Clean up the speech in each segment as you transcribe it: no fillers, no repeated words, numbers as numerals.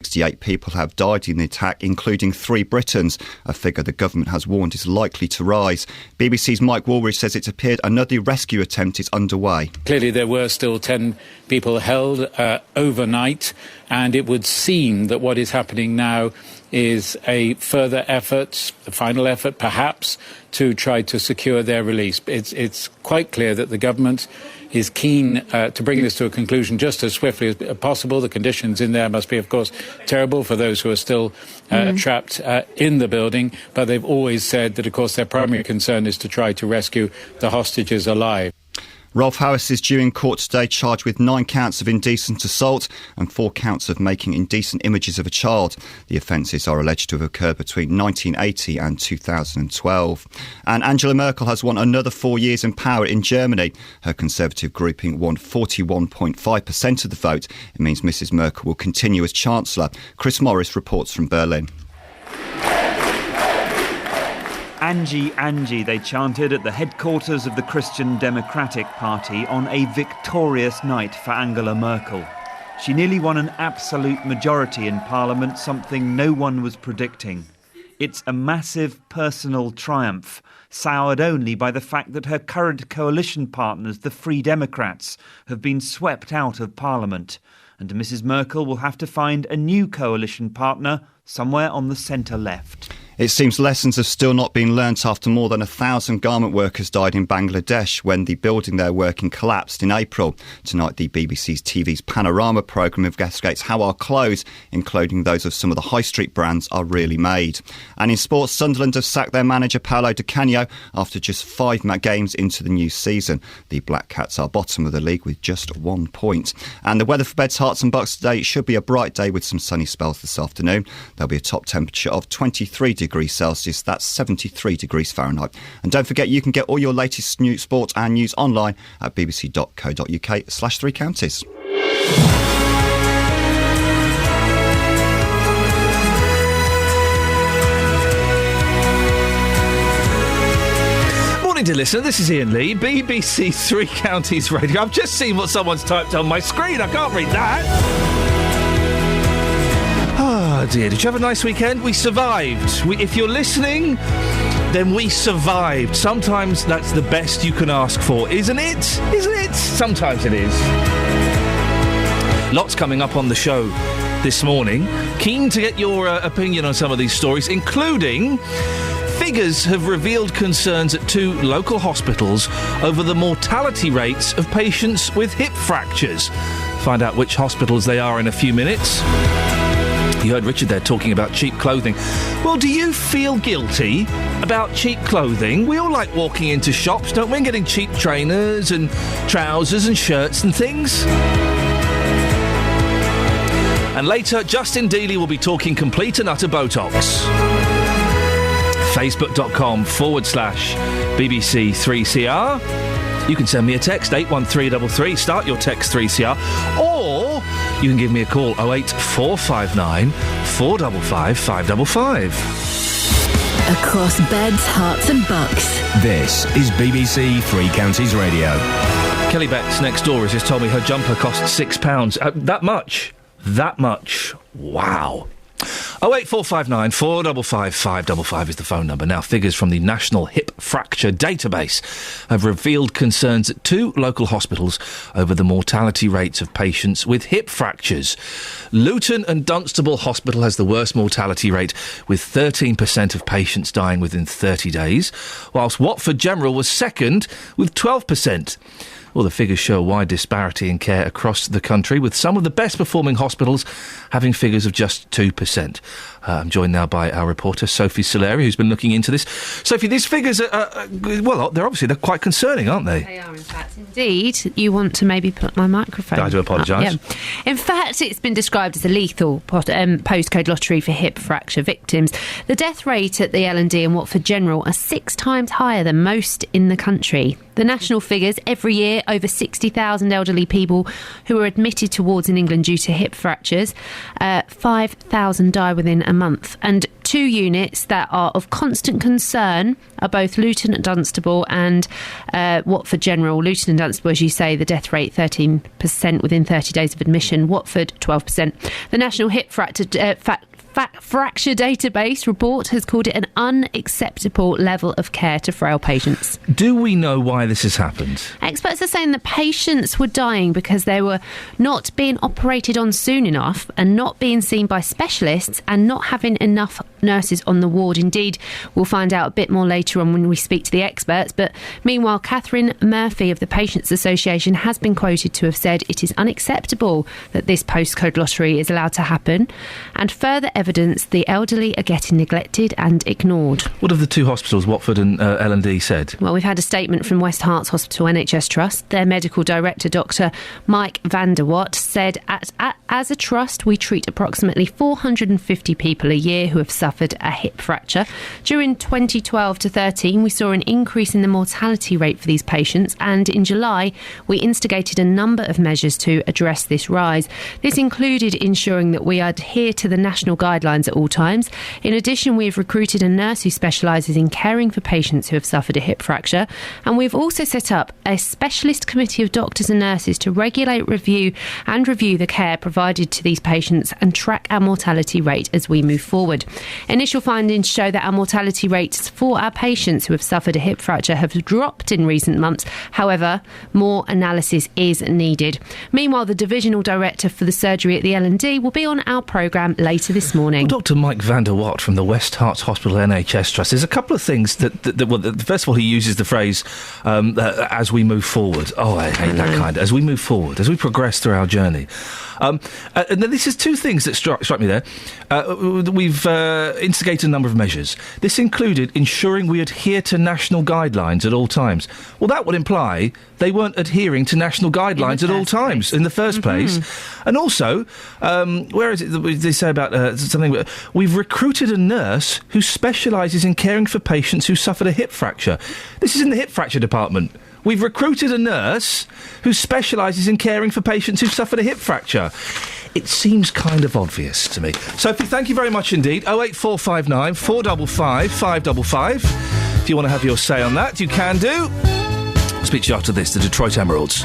68 people have died in the attack, including 3 Britons, a figure the government has warned is likely to rise. BBC's Mike Woolridge says it appeared another rescue attempt is underway. Clearly there were still 10 people held overnight, and it would seem that what is happening now is a further effort, a final effort perhaps, to try to secure their release. It's quite clear that the government is keen to bring this to a conclusion just as swiftly as possible. The conditions in there must be, of course, terrible for those who are still trapped in the building, but they've always said that, of course, their primary concern is to try to rescue the hostages alive. Rolf Harris is due in court today, charged with 9 counts of indecent assault and 4 counts of making indecent images of a child. The offences are alleged to have occurred between 1980 and 2012. And Angela Merkel has won another 4 years in power in Germany. Her Conservative grouping won 41.5% of the vote. It means Mrs Merkel will continue as Chancellor. Chris Morris reports from Berlin. Angie, Angie, they chanted at the headquarters of the Christian Democratic Party on a victorious night for Angela Merkel. She nearly won an absolute majority in Parliament, something no one was predicting. It's a massive personal triumph, soured only by the fact that her current coalition partners, the Free Democrats, have been swept out of Parliament. And Mrs Merkel will have to find a new coalition partner somewhere on the centre-left. It seems lessons have still not been learnt after more than 1,000 garment workers died in Bangladesh when the building they're working collapsed in April. Tonight, the BBC's TV's Panorama programme investigates how our clothes, including those of some of the high street brands, are really made. And in sports, Sunderland have sacked their manager Paolo Di Canio after just 5 games into the new season. The Black Cats are bottom of the league with just 1 point. And the weather for Beds, Herts and Bucks today should be a bright day with some sunny spells this afternoon. There'll be a top temperature of 23 degrees Celsius, that's 73 degrees Fahrenheit. And don't forget, you can get all your latest news, sport and news online at bbc.co.uk/3 counties. Morning, dear listener, this is Iain Lee, BBC 3 Counties Radio. I've just seen what someone's typed on my screen. I can't read that. Oh dear, did you have a nice weekend? We survived. If you're listening, then we survived. Sometimes that's the best you can ask for, isn't it? Isn't it? Sometimes it is. Lots coming up on the show this morning. Keen to get your opinion on some of these stories, including figures have revealed concerns at 2 local hospitals over the mortality rates of patients with hip fractures. Find out which hospitals they are in a few minutes. You heard Richard there talking about cheap clothing. Well, do you feel guilty about cheap clothing? We all like walking into shops, don't we, and getting cheap trainers and trousers and shirts and things. And later, Justin Dealey will be talking complete and utter Botox. Facebook.com/BBC3CR. You can send me a text, 81333, start your text 3CR, or you can give me a call, 08459 455 555. Across Beds, Herts and Bucks. This is BBC 3 Counties Radio. Kelly Betts next door has just told me her jumper cost £6. That much? That much? Wow. 08459 455 555 is the phone number. Now, figures from the National Hip Fracture Database have revealed concerns at 2 local hospitals over the mortality rates of patients with hip fractures. Luton and Dunstable Hospital has the worst mortality rate, with 13% of patients dying within 30 days, whilst Watford General was second with 12%. Well, the figures show a wide disparity in care across the country, with some of the best-performing hospitals having figures of just 2%. I'm joined now by our reporter, Sophie Soleri, who's been looking into this. Sophie, these figures are, they're quite concerning, aren't they? They are, in fact. Indeed. You want to maybe put my microphone I do apologise. Yeah. In fact, it's been described as a lethal postcode lottery for hip fracture victims. The death rate at the L&D and Watford General are 6 times higher than most in the country. The national figures, every year, over 60,000 elderly people who are admitted to wards in England due to hip fractures. 5,000 die within a month. And two units that are of constant concern are both Luton and Dunstable and Watford General. Luton and Dunstable, as you say, the death rate 13% within 30 days of admission. Watford 12%. The National Hip Fracture Database report has called it an unacceptable level of care to frail patients. Do we know why this has happened? Experts are saying that patients were dying because they were not being operated on soon enough and not being seen by specialists and not having enough nurses on the ward. Indeed, we'll find out a bit more later on when we speak to the experts. But meanwhile, Catherine Murphy of the Patients Association has been quoted to have said it is unacceptable that this postcode lottery is allowed to happen, and further evidence the elderly are getting neglected and ignored. What have the two hospitals, Watford and L&D, said? Well, we've had a statement from West Herts Hospital NHS Trust. Their medical director, Dr. Mike van der Watt, said, as a trust, we treat approximately 450 people a year who have suffered a hip fracture. During 2012 to 13, we saw an increase in the mortality rate for these patients, and in July, we instigated a number of measures to address this rise. This included ensuring that we adhere to the national guidelines at all times. In addition, we have recruited a nurse who specialises in caring for patients who have suffered a hip fracture, and we've also set up a specialist committee of doctors and nurses to regulate, review the care provided to these patients and track our mortality rate as we move forward. Initial findings show that our mortality rates for our patients who have suffered a hip fracture have dropped in recent months. However, more analysis is needed. Meanwhile, the divisional director for the surgery at the L&D will be on our programme later this morning. Well, Dr. Mike van der Watt from the West Herts Hospital NHS Trust. There's a couple of things that first of all, he uses the phrase as we move forward. Oh, I hate that kind. As we move forward, as we progress through our journey. And then this is two things that struck me there. We've instigated a number of measures. This included ensuring we adhere to national guidelines at all times. Well, that would imply they weren't adhering to national guidelines at all times in the first place. And also, where is it that they say about something? We've recruited a nurse who specialises in caring for patients who suffered a hip fracture. This is in the hip fracture department. We've recruited a nurse who specialises in caring for patients who've suffered a hip fracture. It seems kind of obvious to me. Sophie, thank you very much indeed. 08459 455 555. If you want to have your say on that, you can do. I'll speak to you after this, the Detroit Emeralds.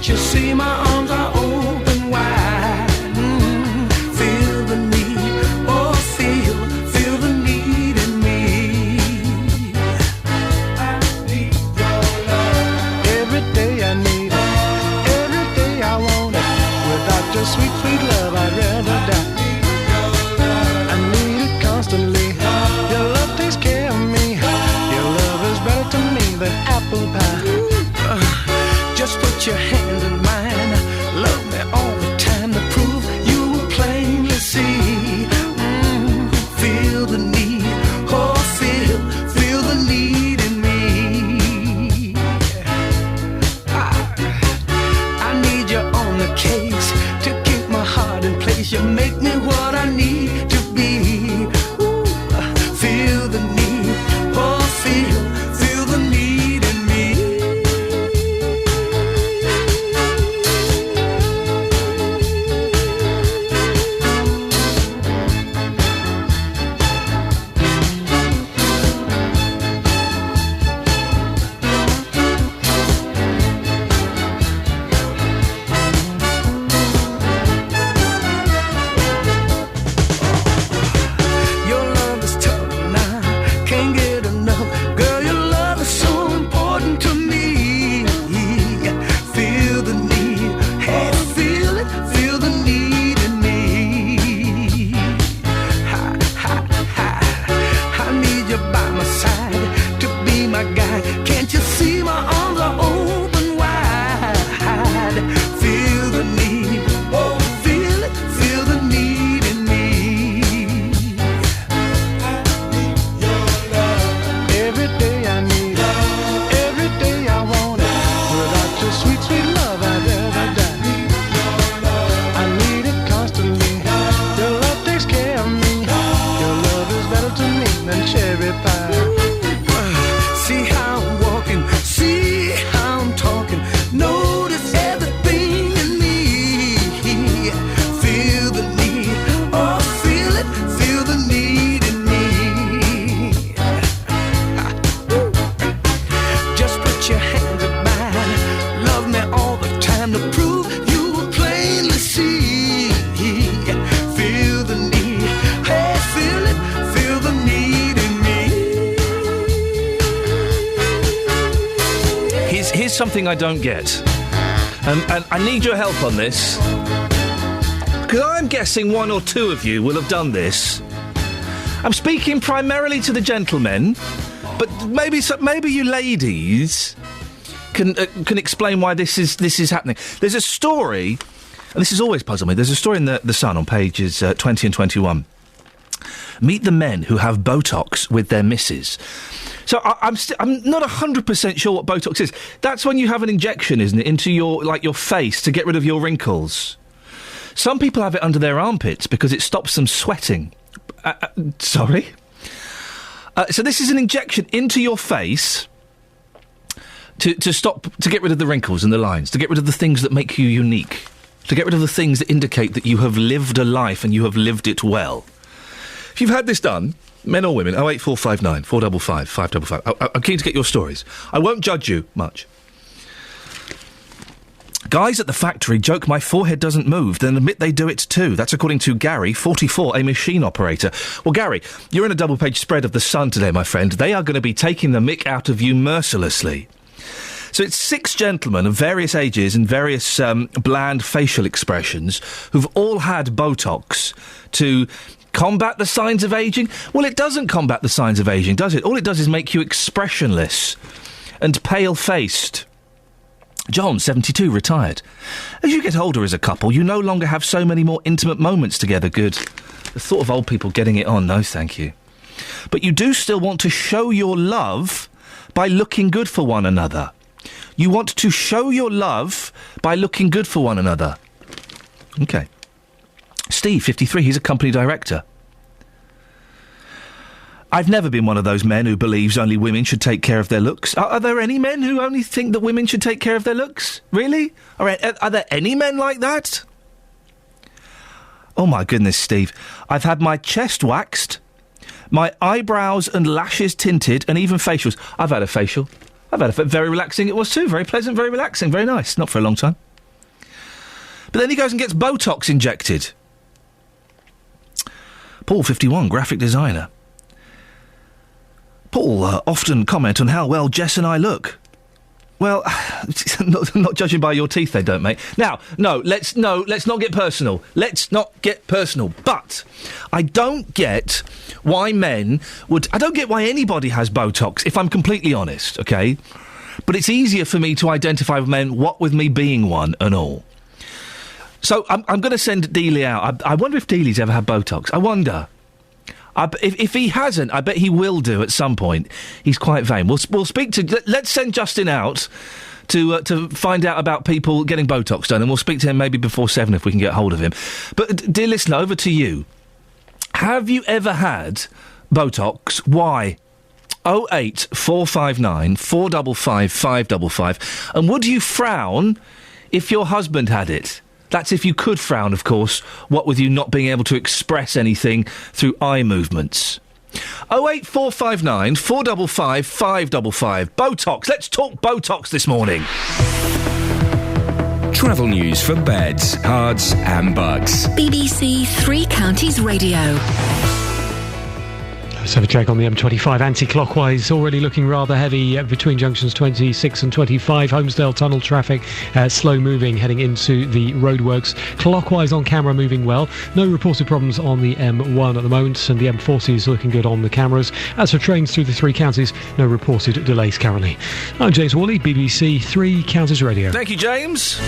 You see and cherry pie. See how I'm walking, see how I'm talking. Notice everything in me. Feel the need, oh feel it, feel the need in me. Just put your hands in mine, love me all the time to prove you will plainly see. Feel the need, hey feel it, feel the need in me. Here's something I don't get. And I need your help on this. Because I'm guessing one or two of you will have done this. I'm speaking primarily to the gentlemen, but maybe you ladies can explain why this is happening. There's a story, and this has always puzzled me. There's a story in the Sun on pages 20 and 21. Meet the men who have Botox with their misses. So I'm not 100% sure what Botox is. That's when you have an injection, isn't it, into your face to get rid of your wrinkles. Some people have it under their armpits because it stops them sweating. Sorry? So this is an injection into your face to get rid of the wrinkles and the lines, to get rid of the things that make you unique, to get rid of the things that indicate that you have lived a life and you have lived it well. If you've had this done, men or women, 08459 455 555. I'm keen to get your stories. I won't judge you much. Guys at the factory joke my forehead doesn't move, then admit they do it too. That's according to Gary, 44, a machine operator. Well, Gary, you're in a double-page spread of The Sun today, my friend. They are going to be taking the mick out of you mercilessly. So it's 6 gentlemen of various ages and various bland facial expressions who've all had Botox to combat the signs of ageing. Well, it doesn't combat the signs of ageing, does it? All it does is make you expressionless and pale-faced. John, 72, retired. As you get older as a couple, you no longer have so many more intimate moments together. Good. The thought of old people getting it on, no thank you. But you do still want to show your love by looking good for one another. You want to show your love by looking good for one another. OK. Steve, 53, he's a company director. I've never been one of those men who believes only women should take care of their looks. Are there any men who only think that women should take care of their looks? Really? Are there any men like that? Oh, my goodness, Steve. I've had my chest waxed, my eyebrows and lashes tinted, and even facials. I've had a facial. Very relaxing it was too. Very pleasant, very relaxing, very nice. Not for a long time. But then he goes and gets Botox injected. Paul, 51, graphic designer. Paul, often comment on how well Jess and I look. Well, not judging by your teeth, they don't, mate. Now, let's not get personal. Let's not get personal. But I don't get why men would... I don't get why anybody has Botox, if I'm completely honest, OK? But it's easier for me to identify with men, what with me being one and all. So I'm going to send Dealey out. I wonder if Dealey's ever had Botox. I wonder. If he hasn't, I bet he will do at some point. He's quite vain. We'll speak to... Let's send Justin out to find out about people getting Botox done, and we'll speak to him maybe before 7 if we can get hold of him. But, dear listener, over to you. Have you ever had Botox? Why? 08459 455 555. And would you frown if your husband had it? That's if you could frown, of course, what with you not being able to express anything through eye movements. 08459 455 555. Botox. Let's talk Botox this morning. Travel news for beds, cards and bugs. BBC Three Counties Radio. Let's have a check on the M25 anti-clockwise, already looking rather heavy between junctions 26 and 25. Holmesdale Tunnel traffic slow moving heading into the roadworks. Clockwise on camera moving well. No reported problems on the M1 at the moment, and the M40 is looking good on the cameras. As for trains through the three counties, no reported delays currently. I'm James Worley, BBC Three Counties Radio. Thank you, James.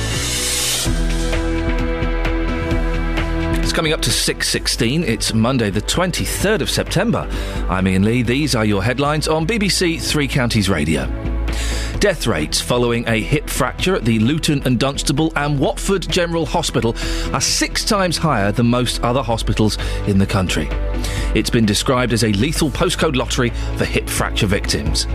Coming up to 6:16, it's Monday the 23rd of September. I'm Iain Lee. These are your headlines on BBC Three Counties Radio. Death rates following a hip fracture at the Luton and Dunstable and Watford General Hospital are 6 times higher than most other hospitals in the country. It's been described as a lethal postcode lottery for hip fracture victims.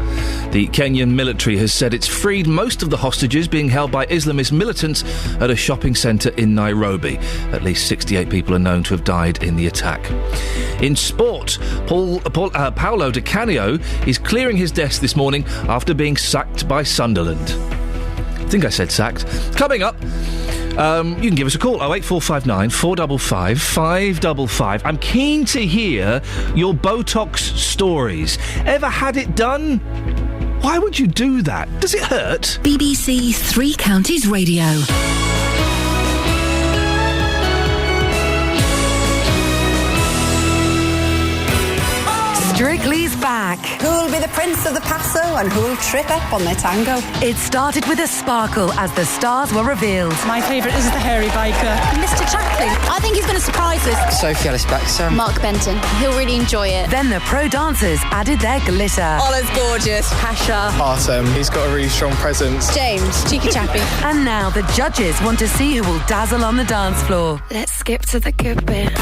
The Kenyan military has said it's freed most of the hostages being held by Islamist militants at a shopping centre in Nairobi. At least 68 people are known to have died in the attack. In sport, Paolo Di Canio is clearing his desk this morning after being sacked by Sunderland. I think I said sacked. Coming up, you can give us a call, 08459 455 555. I'm keen to hear your Botox stories. Ever had it done? Why would you do that? Does it hurt? BBC Three Counties Radio. Strictly's back. Who'll be the prince of the passo and who'll trip up on their tango? It started with a sparkle as the stars were revealed. My favourite is the hairy biker. Mr. Chaplin. I think he's going to surprise us. Sophie Ellis-Bextor. Mark Benton. He'll really enjoy it. Then the pro dancers added their glitter. Ola's gorgeous. Pasha. Artem. He's got a really strong presence. James. Cheeky chappy. And now the judges want to see who will dazzle on the dance floor. Let's skip to the good bit.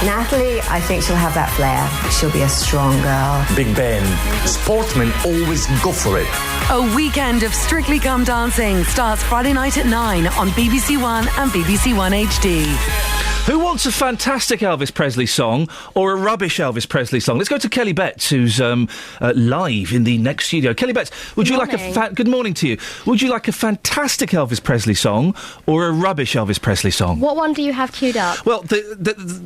Natalie, I think she'll have that flair. She'll be a strong girl. Big Ben. Sportsmen always go for it. A weekend of Strictly Come Dancing starts Friday night at 9 on BBC One and BBC One HD. Who wants a fantastic Elvis Presley song or a rubbish Elvis Presley song? Let's go to Kelly Betts, who's live in the next studio. Kelly Betts, would you like a good morning to you? Would you like a fantastic Elvis Presley song or a rubbish Elvis Presley song? What one do you have queued up? Well,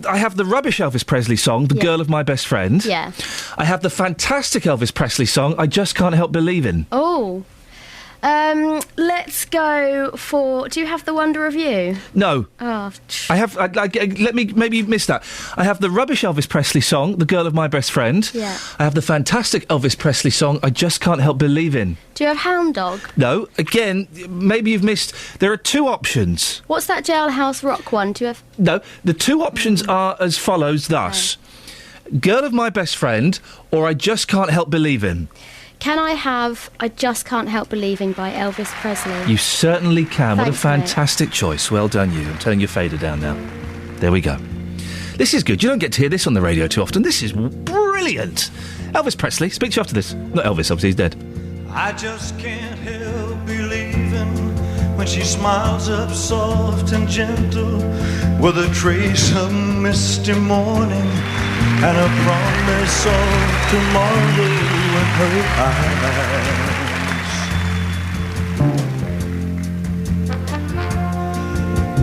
I have the rubbish Elvis Presley song, The Girl of My Best Friend. Yeah. I have the fantastic Elvis Presley song, I Just Can't Help Believin'. Oh. Let's go for... Do you have The Wonder of You? No. Oh. I have... let me... Maybe you missed that. I have the rubbish Elvis Presley song, The Girl of My Best Friend. Yeah. I have the fantastic Elvis Presley song, I Just Can't Help Believin'. Do you have Hound Dog? No. Again, maybe you've missed... There are two options. What's that Jailhouse Rock one? Do you have... No. The two options are as follows thus. Okay. Girl of My Best Friend or I Just Can't Help Believin'. Can I have I Just Can't Help Believing by Elvis Presley? You certainly can. Thanks, what a fantastic mate. Choice. Well done, you. I'm turning your fader down now. There we go. This is good. You don't get to hear this on the radio too often. This is brilliant. Elvis Presley. Speak to you after this. Not Elvis, obviously, he's dead. I just can't help believing when she smiles up soft and gentle with a trace of misty morning and a promise of tomorrow in her eyes.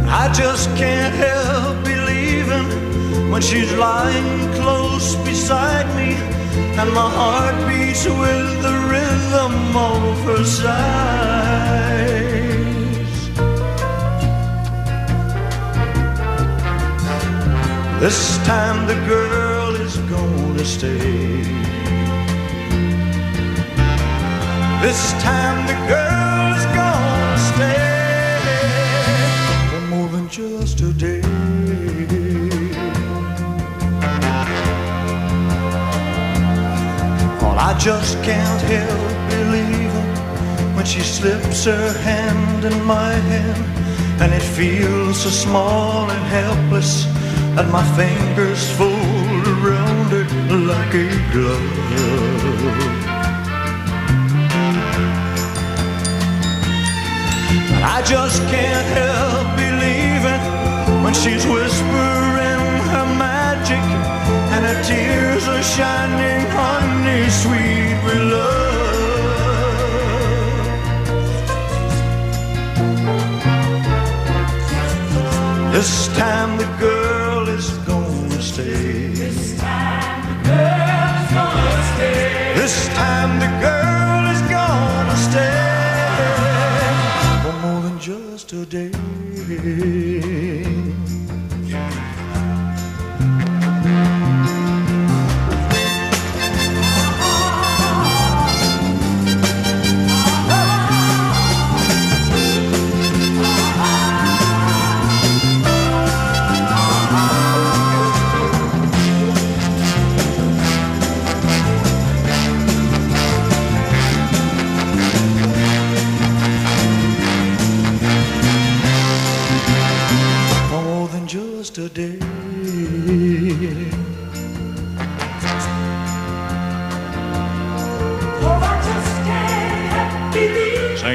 I just can't help believing when she's lying close beside me and my heart beats with the rhythm of her sighs. This time the girl is gonna stay. This time the girl is gonna stay for more than just a day. I just can't help believing when she slips her hand in my hand and it feels so small and helpless that my fingers fold around it like a glove. I just can't help believing when she's whispering her magic and her tears are shining honey sweet with love. This time the girl is gonna stay. This time the girl is gonna stay. This time the girl is gonna stay for more than just a day.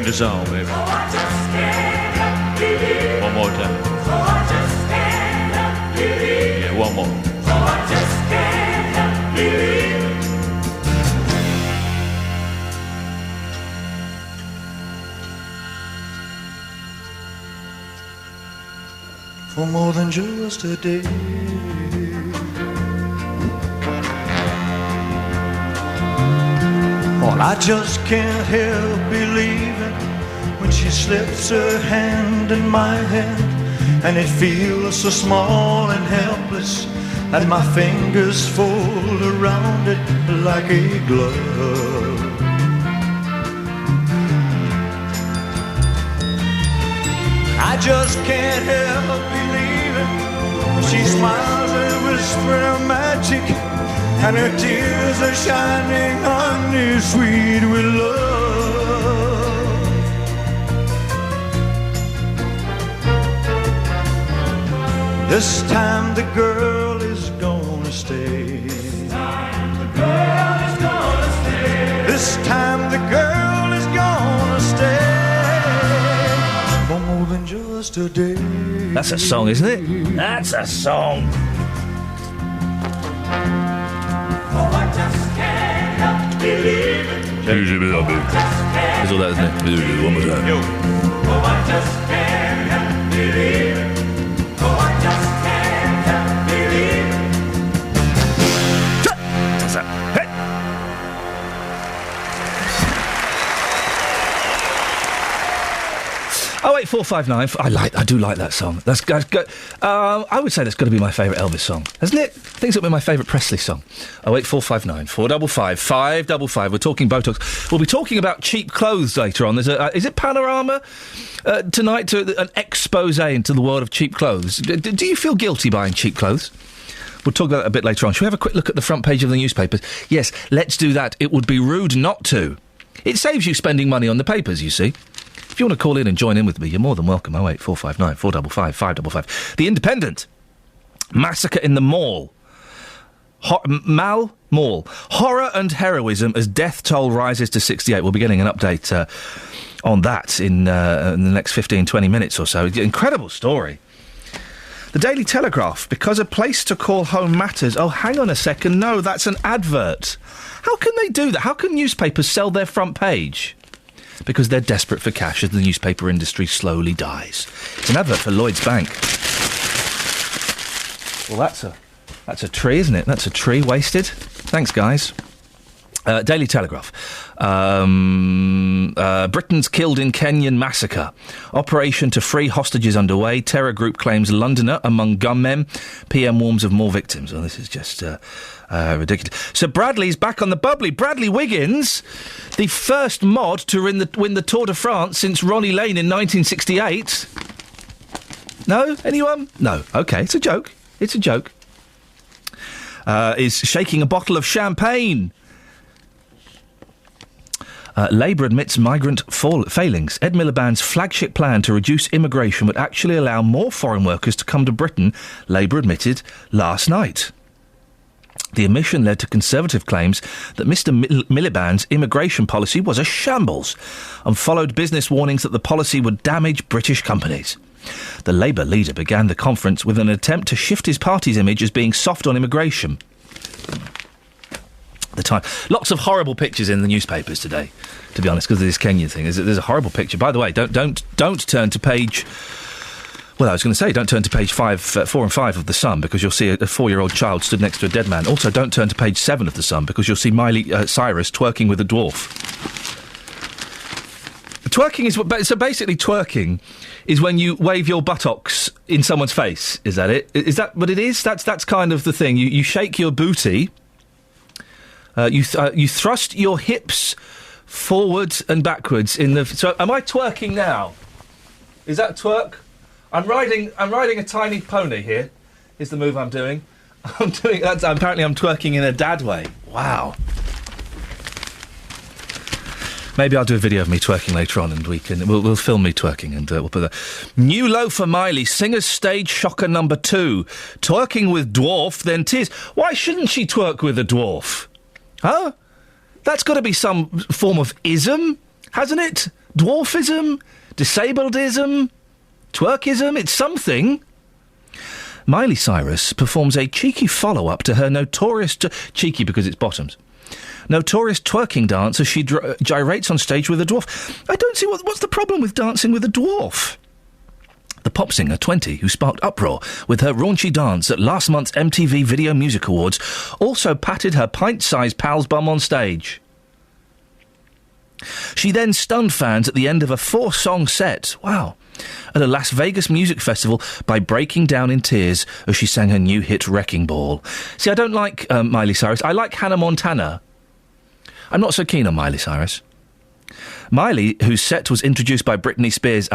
Sing the song, baby. One more time. Yeah, one more. For more than just a day. Well, I just can't help believing when she slips her hand in my hand, and it feels so small and helpless, and my fingers fold around it like a glove. I just can't help believing she smiles and whispers her magic, and her tears are shining honey sweet with love. This time the girl is gonna stay. This time the girl is gonna stay. This time the girl is gonna stay. For more than just a day. That's a song, isn't it? That's a song. There's all that, isn't it? One more time. Yo. Oh, I just can't believe it. Oh, I just can't believe it. What's that? Hey! Oh, 84559. I do like that song. That's good. I would say that's got to be my favourite Elvis song, hasn't it? I think it's got to be my favourite Presley song. 08459 455 555. We're talking Botox. We'll be talking about cheap clothes later on. There's is it Panorama tonight? An expose into the world of cheap clothes. Do you feel guilty buying cheap clothes? We'll talk about that a bit later on. Shall we have a quick look at the front page of the newspapers? Yes, let's do that. It would be rude not to. It saves you spending money on the papers, you see. If you want to call in and join in with me, you're more than welcome. 08459 455 555. The Independent. Massacre in the Mall. Mall. Horror and heroism as death toll rises to 68. We'll be getting an update on that in the next 15, 20 minutes or so. Incredible story. The Daily Telegraph. Because a place to call home matters. Oh, hang on a second. No, that's an advert. How can they do that? How can newspapers sell their front page? Because they're desperate for cash as the newspaper industry slowly dies. It's an advert for Lloyds Bank. Well, that's a tree, isn't it? That's a tree wasted. Thanks, guys. Daily Telegraph. Britain's killed in Kenyan massacre. Operation to free hostages underway. Terror group claims Londoner among gunmen. PM warns of more victims. Oh, this is just ridiculous. So Bradley's back on the bubbly. Bradley Wiggins, the first mod to win the Tour de France since Ronnie Lane in 1968. No? Anyone? No. OK, it's a joke. It's a joke. Is shaking a bottle of champagne. Labour admits migrant failings. Ed Miliband's flagship plan to reduce immigration would actually allow more foreign workers to come to Britain, Labour admitted last night. The omission led to Conservative claims that Mr Miliband's immigration policy was a shambles and followed business warnings that the policy would damage British companies. The Labour leader began the conference with an attempt to shift his party's image as being soft on immigration. The time. Lots of horrible pictures in the newspapers today, to be honest, because of this Kenyan thing. There's a horrible picture. By the way, don't turn to page... Well, I was going to say, don't turn to page 4 and 5 of The Sun, because you'll see a 4-year-old child stood next to a dead man. Also, don't turn to page 7 of The Sun, because you'll see Miley Cyrus twerking with a dwarf. Twerking is... So basically, twerking is when you wave your buttocks in someone's face. Is that it? Is that what it is? That's kind of the thing. You shake your booty... You thrust your hips forwards and backwards in the... So, am I twerking now? Is that twerk? I'm riding a tiny pony here, is the move I'm doing. Apparently I'm twerking in a dad way. Wow. Maybe I'll do a video of me twerking later on and we'll film me twerking and we'll put that. New low for Miley, singer's stage shocker number 2. Twerking with dwarf, then tears. Why shouldn't she twerk with a dwarf? Huh? That's got to be some form of ism, hasn't it? Dwarfism? Disabledism? Twerkism? It's something. Miley Cyrus performs a cheeky follow-up to her notorious... cheeky because it's bottoms. Notorious twerking dance as she gyrates on stage with a dwarf. I don't see what's the problem with dancing with a dwarf. The pop singer, 20, who sparked uproar with her raunchy dance at last month's MTV Video Music Awards, also patted her pint-sized pal's bum on stage. She then stunned fans at the end of a 4-song set, wow, at a Las Vegas music festival by breaking down in tears as she sang her new hit Wrecking Ball. See, I don't like Miley Cyrus. I like Hannah Montana. I'm not so keen on Miley Cyrus. Miley, whose set was introduced by Britney Spears,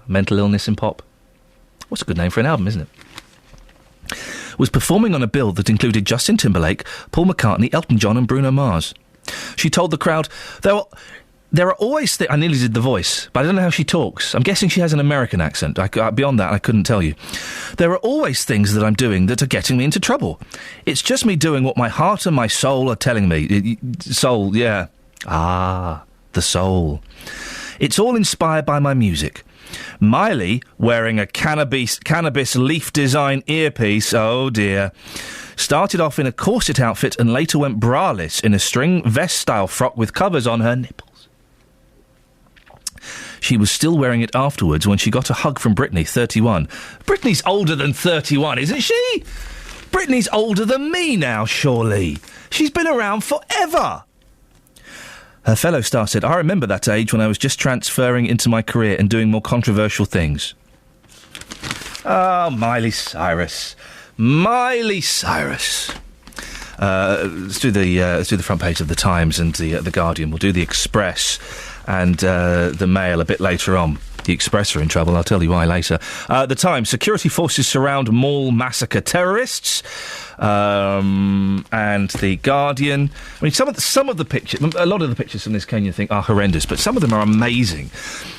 mental illness in pop. What's a good name for an album, isn't it? Was performing on a bill that included Justin Timberlake, Paul McCartney, Elton John and Bruno Mars. She told the crowd, there are always I nearly did the voice, but I don't know how she talks. I'm guessing she has an American accent. Beyond that, I couldn't tell you. There are always things that I'm doing that are getting me into trouble. It's just me doing what my heart and my soul are telling me. Soul, yeah. The soul. It's all inspired by my music. Miley, wearing a cannabis leaf design earpiece, oh dear, started off in a corset outfit and later went braless in a string vest-style frock with covers on her nipples. She was still wearing it afterwards when she got a hug from Britney, 31. Britney's older than 31, isn't she? Britney's older than me now, surely. She's been around forever. Her fellow star said, I remember that age when I was just transferring into my career and doing more controversial things. Oh, Miley Cyrus. Miley Cyrus. Let's do the front page of the Times and the Guardian. We'll do the Express and the Mail a bit later on. The Express are in trouble, I'll tell you why later. The Times, security forces surround mall massacre terrorists. And the Guardian. I mean, some of the pictures, a lot of the pictures from this Kenya thing are horrendous, but some of them are amazing.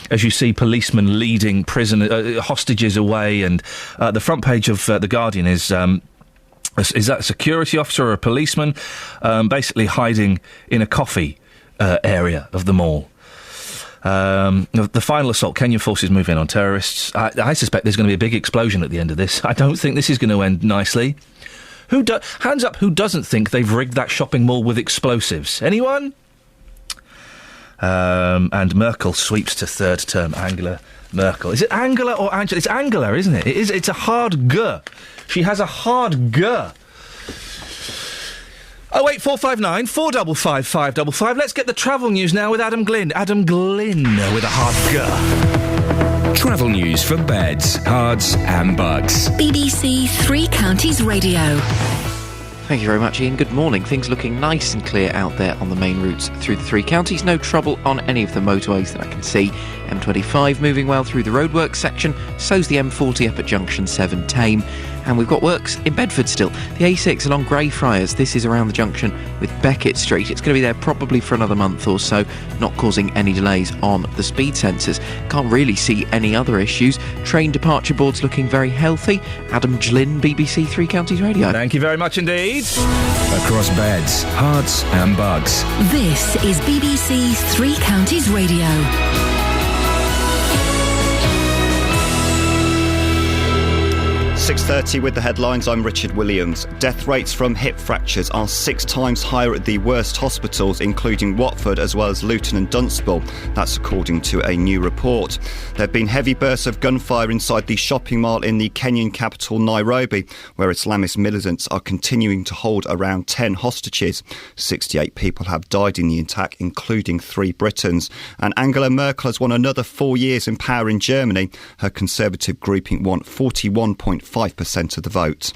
As you see policemen leading hostages away, and the front page of the Guardian is that a security officer or a policeman basically hiding in a coffee area of the mall. The final assault, Kenyan forces move in on terrorists. I suspect there's going to be a big explosion at the end of this. I don't think this is going to end nicely. Hands up, who doesn't think they've rigged that shopping mall with explosives? Anyone? And Merkel sweeps to third term. Angela Merkel. Is it Angela or Angela? It's Angela, isn't it? It's a hard G. She has a hard G. 08459 455 555. Let's get the travel news now with Adam Glynn. Adam Glynn with a hard G. Travel news for beds, cards and bugs. BBC Three Counties Radio. Thank you very much, Iain. Good morning. Things looking nice and clear out there on the main routes through the three counties. No trouble on any of the motorways that I can see. M25 moving well through the roadworks section. So's the M40 up at Junction 7 Tame. And we've got works in Bedford still. The A6 along Greyfriars. This is around the junction with Beckett Street. It's going to be there probably for another month or so, not causing any delays on the speed sensors. Can't really see any other issues. Train departure boards looking very healthy. Adam Glynn, BBC Three Counties Radio. Thank you very much indeed. Across beds, hearts and bugs. This is BBC Three Counties Radio. 6:30 with the headlines. I'm Richard Williams. Death rates from hip fractures are 6 times higher at the worst hospitals, including Watford as well as Luton and Dunstable. That's according to a new report. There have been heavy bursts of gunfire inside the shopping mall in the Kenyan capital Nairobi, where Islamist militants are continuing to hold around 10 hostages. 68 people have died in the attack, including 3 Britons. And Angela Merkel has won another 4 years in power in Germany. Her Conservative grouping won 41.5% of the vote.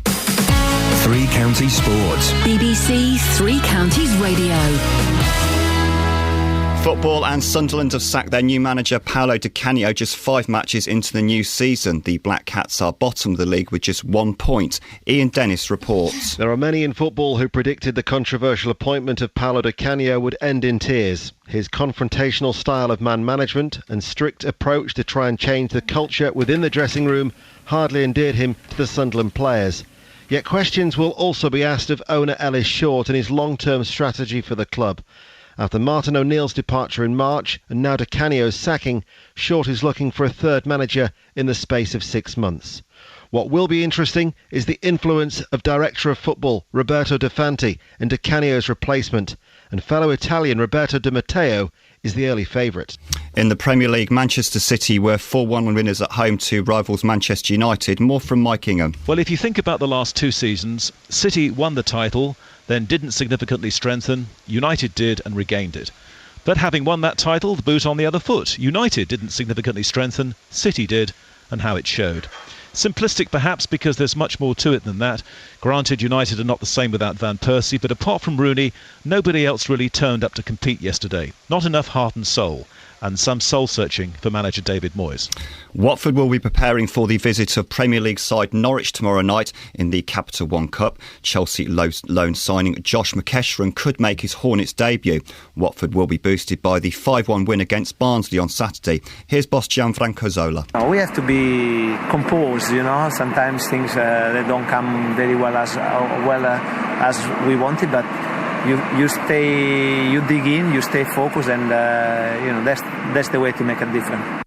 Three Counties Sports. BBC Three Counties Radio. Football, and Sunderland have sacked their new manager Paolo Di Canio just 5 matches into the new season. The Black Cats are bottom of the league with just 1 point. Ian Dennis reports. There are many in football who predicted the controversial appointment of Paolo Di Canio would end in tears. His confrontational style of man management and strict approach to try and change the culture within the dressing room hardly endeared him to the Sunderland players. Yet questions will also be asked of owner Ellis Short and his long-term strategy for the club. After Martin O'Neill's departure in March and now Di Canio's sacking, Short is looking for a third manager in the space of 6 months. What will be interesting is the influence of Director of Football Roberto De Fanti in Di Canio's replacement, and fellow Italian Roberto Di Matteo is the early favourite. In the Premier League, Manchester City were 4-1 winners at home to rivals Manchester United. More from Mike Ingham. Well, if you think about the last 2 seasons, City won the title, then didn't significantly strengthen. United did and regained it. But having won that title, the boot on the other foot. United didn't significantly strengthen, City did, and how it showed. Simplistic perhaps, because there's much more to it than that. Granted, United are not the same without Van Persie, but apart from Rooney, nobody else really turned up to compete yesterday. Not enough heart and soul, and some soul-searching for manager David Moyes. Watford will be preparing for the visit of Premier League side Norwich tomorrow night in the Capital One Cup. Chelsea loan signing Josh McEachran could make his Hornets debut. Watford will be boosted by the 5-1 win against Barnsley on Saturday. Here's boss Gianfranco Zola. We have to be composed, Sometimes things they don't come very well as we wanted, but you dig in, you stay focused, and that's the way to make a difference.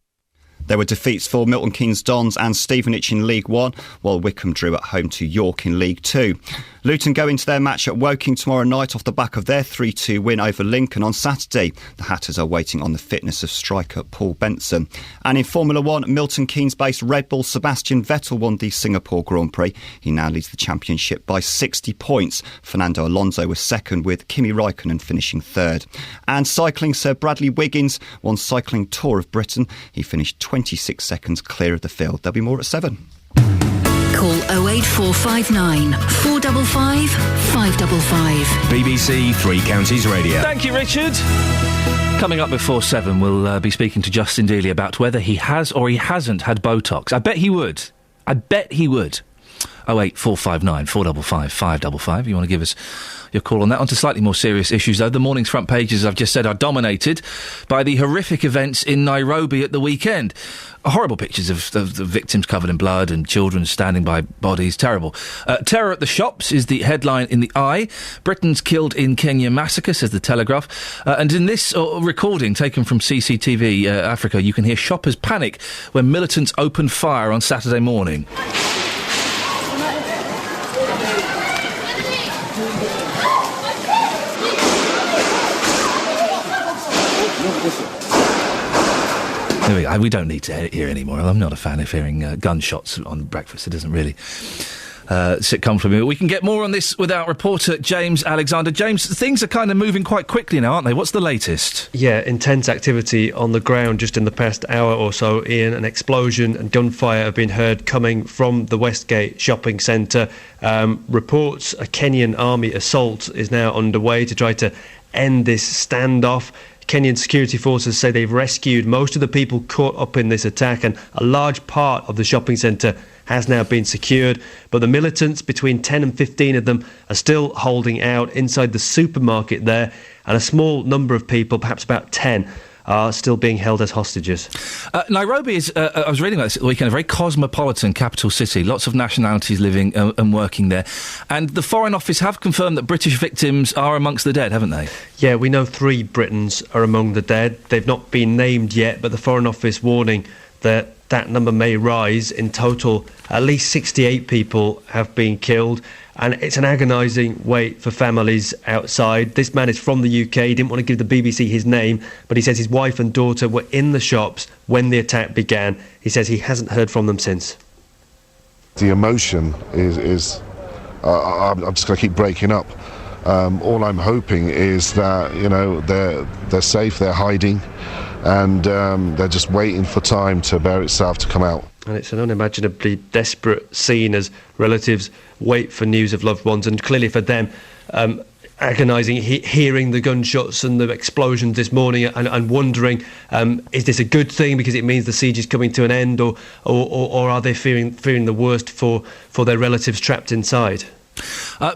There were defeats for Milton Keynes Dons and Stevenage in League 1, while Wycombe drew at home to York in League 2. Luton go into their match at Woking tomorrow night off the back of their 3-2 win over Lincoln on Saturday. The Hatters are waiting on the fitness of striker Paul Benson. And in Formula 1, Milton Keynes-based Red Bull Sebastian Vettel won the Singapore Grand Prix. He now leads the championship by 60 points. Fernando Alonso was second, with Kimi Raikkonen finishing third. And cycling, Sir Bradley Wiggins won Cycling Tour of Britain. He finished 26 seconds clear of the field. There'll be more at 7. Call 08459 455 555. BBC Three Counties Radio. Thank you, Richard. Coming up before 7, we'll be speaking to Justin Dealey about whether he has or he hasn't had Botox. I bet he would. 08459 455 555. You want to give us your call on that. On to slightly more serious issues, though. The morning's front pages, I've just said, are dominated by the horrific events in Nairobi at the weekend. Horrible pictures of the victims covered in blood and children standing by bodies. Terrible. Terror at the shops is the headline in the Eye. Britons killed in Kenya massacre, says the Telegraph. And in this recording taken from CCTV Africa, you can hear shoppers panic when militants opened fire on Saturday morning. We don't need to hear anymore. I'm not a fan of hearing gunshots on breakfast. It doesn't really sit comfortably. We can get more on this with our reporter, James Alexander. James, things are kind of moving quite quickly now, aren't they? What's the latest? Yeah, intense activity on the ground just in the past hour or so, Ian. An explosion and gunfire have been heard coming from the Westgate shopping centre. Reports a Kenyan army assault is now underway to try to end this standoff. Kenyan security forces say they've rescued most of the people caught up in this attack, and a large part of the shopping centre has now been secured. But the militants, between 10 and 15 of them, are still holding out inside the supermarket there, and a small number of people, perhaps about 10, are still being held as hostages. Nairobi is, I was reading about this at the weekend, a very cosmopolitan capital city. Lots of nationalities living and working there. And the Foreign Office have confirmed that British victims are amongst the dead, haven't they? Yeah, we know 3 Britons are among the dead. They've not been named yet, but the Foreign Office warning that number may rise. In total, at least 68 people have been killed. And it's an agonising wait for families outside. This man is from the UK. He didn't want to give the BBC his name, but he says his wife and daughter were in the shops when the attack began. He says he hasn't heard from them since. The emotion is I'm just going to keep breaking up. All I'm hoping is that, they're safe, they're hiding, and they're just waiting for time to bear itself to come out. And it's an unimaginably desperate scene as relatives wait for news of loved ones, and clearly for them, agonising hearing the gunshots and the explosions this morning and wondering, is this a good thing because it means the siege is coming to an end, or are they fearing the worst for their relatives trapped inside?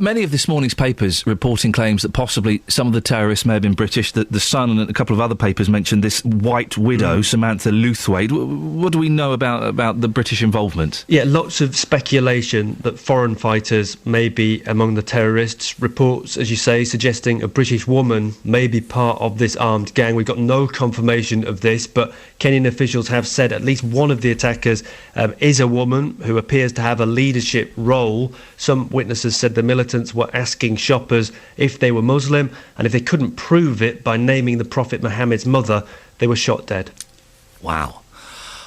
Many of this morning's papers reporting claims that possibly some of the terrorists may have been British. The Sun and a couple of other papers mentioned this white widow, Samantha Luthwaite. What do we know about the British involvement? Yeah, lots of speculation that foreign fighters may be among the terrorists. Reports, as you say, suggesting a British woman may be part of this armed gang. We've got no confirmation of this, but Kenyan officials have said at least one of the attackers is a woman who appears to have a leadership role. Some witnesses said the militants were asking shoppers if they were Muslim, and if they couldn't prove it by naming the Prophet Muhammad's mother, they were shot dead. Wow.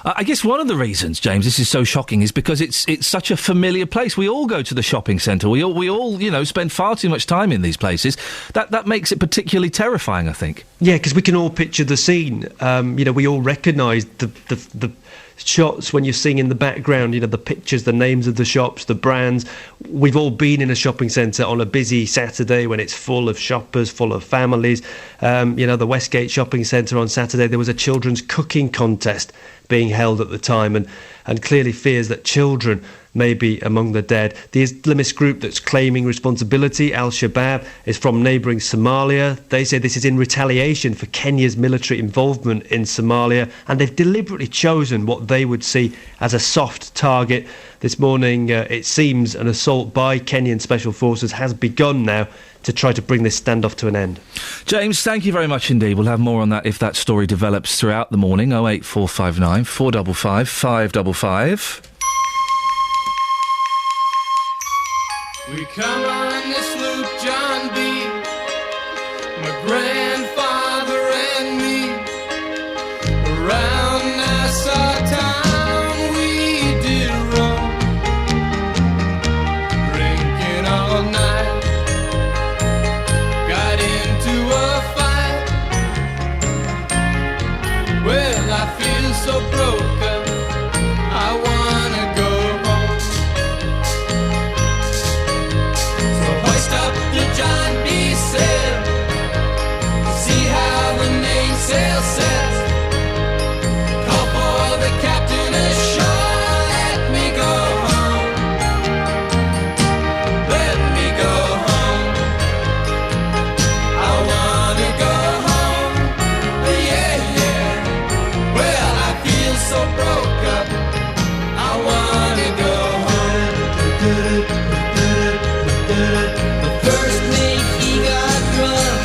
I guess one of the reasons, James, this is so shocking is because it's such a familiar place. We all go to the shopping centre. We all spend far too much time in these places. That makes it particularly terrifying, I think. Yeah, because we can all picture the scene. We all recognise the shots when you're seeing in the background, the pictures, the names of the shops, the brands. We've all been in a shopping centre on a busy Saturday when it's full of shoppers, full of families. The Westgate shopping centre on Saturday, there was a children's cooking contest being held at the time, and clearly fears that children may be among the dead. The Islamist group that's claiming responsibility, Al-Shabaab, is from neighbouring Somalia. They say this is in retaliation for Kenya's military involvement in Somalia, and they've deliberately chosen what they would see as a soft target. This morning, it seems an assault by Kenyan Special Forces has begun now to try to bring this standoff to an end. James, thank you very much indeed. We'll have more on that if that story develops throughout the morning. 08459 455 555. We come on this loop, John B., my grandfather and me, around Nassau town we did roam, drinking all night, got into a fight. Well, I feel so broken, I wanna go home. So hoist up the John B. sail, see how the mainsail sets. Call for the captain ashore, let me go home. Let me go home. I wanna go home. Yeah, yeah. Well, I feel so broke up, I wanna go home. The first mate, he got drunk,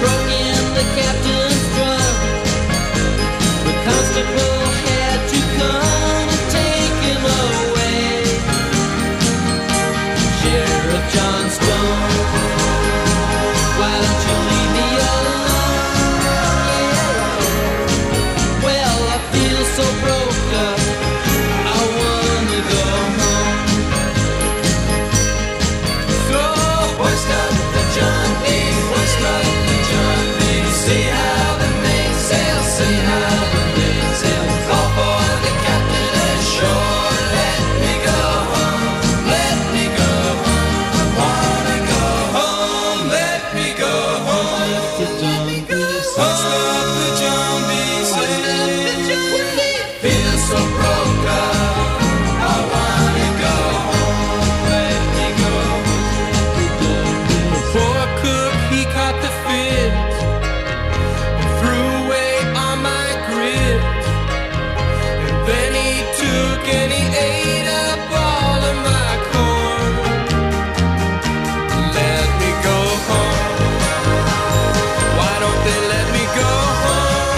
broke in the captain's trunk. The constable had to come and take him away. Sheriff John Stone, why don't you leave me alone? Yeah. Well, I feel so broke up, I wanna go home. So hoist up the John B., hoist up the John B. See how the mainsail, see how the mainsail. Call for the captain ashore, let me go home, let me go home. I wanna go home, let me go home. Hoist up the John B. Feel so broke up, I wanna go home, let me go home. Poor cook, he caught the fit and threw away all my grit. And then he took and he ate up all of my corn. Let me go home. Why don't they let me go home?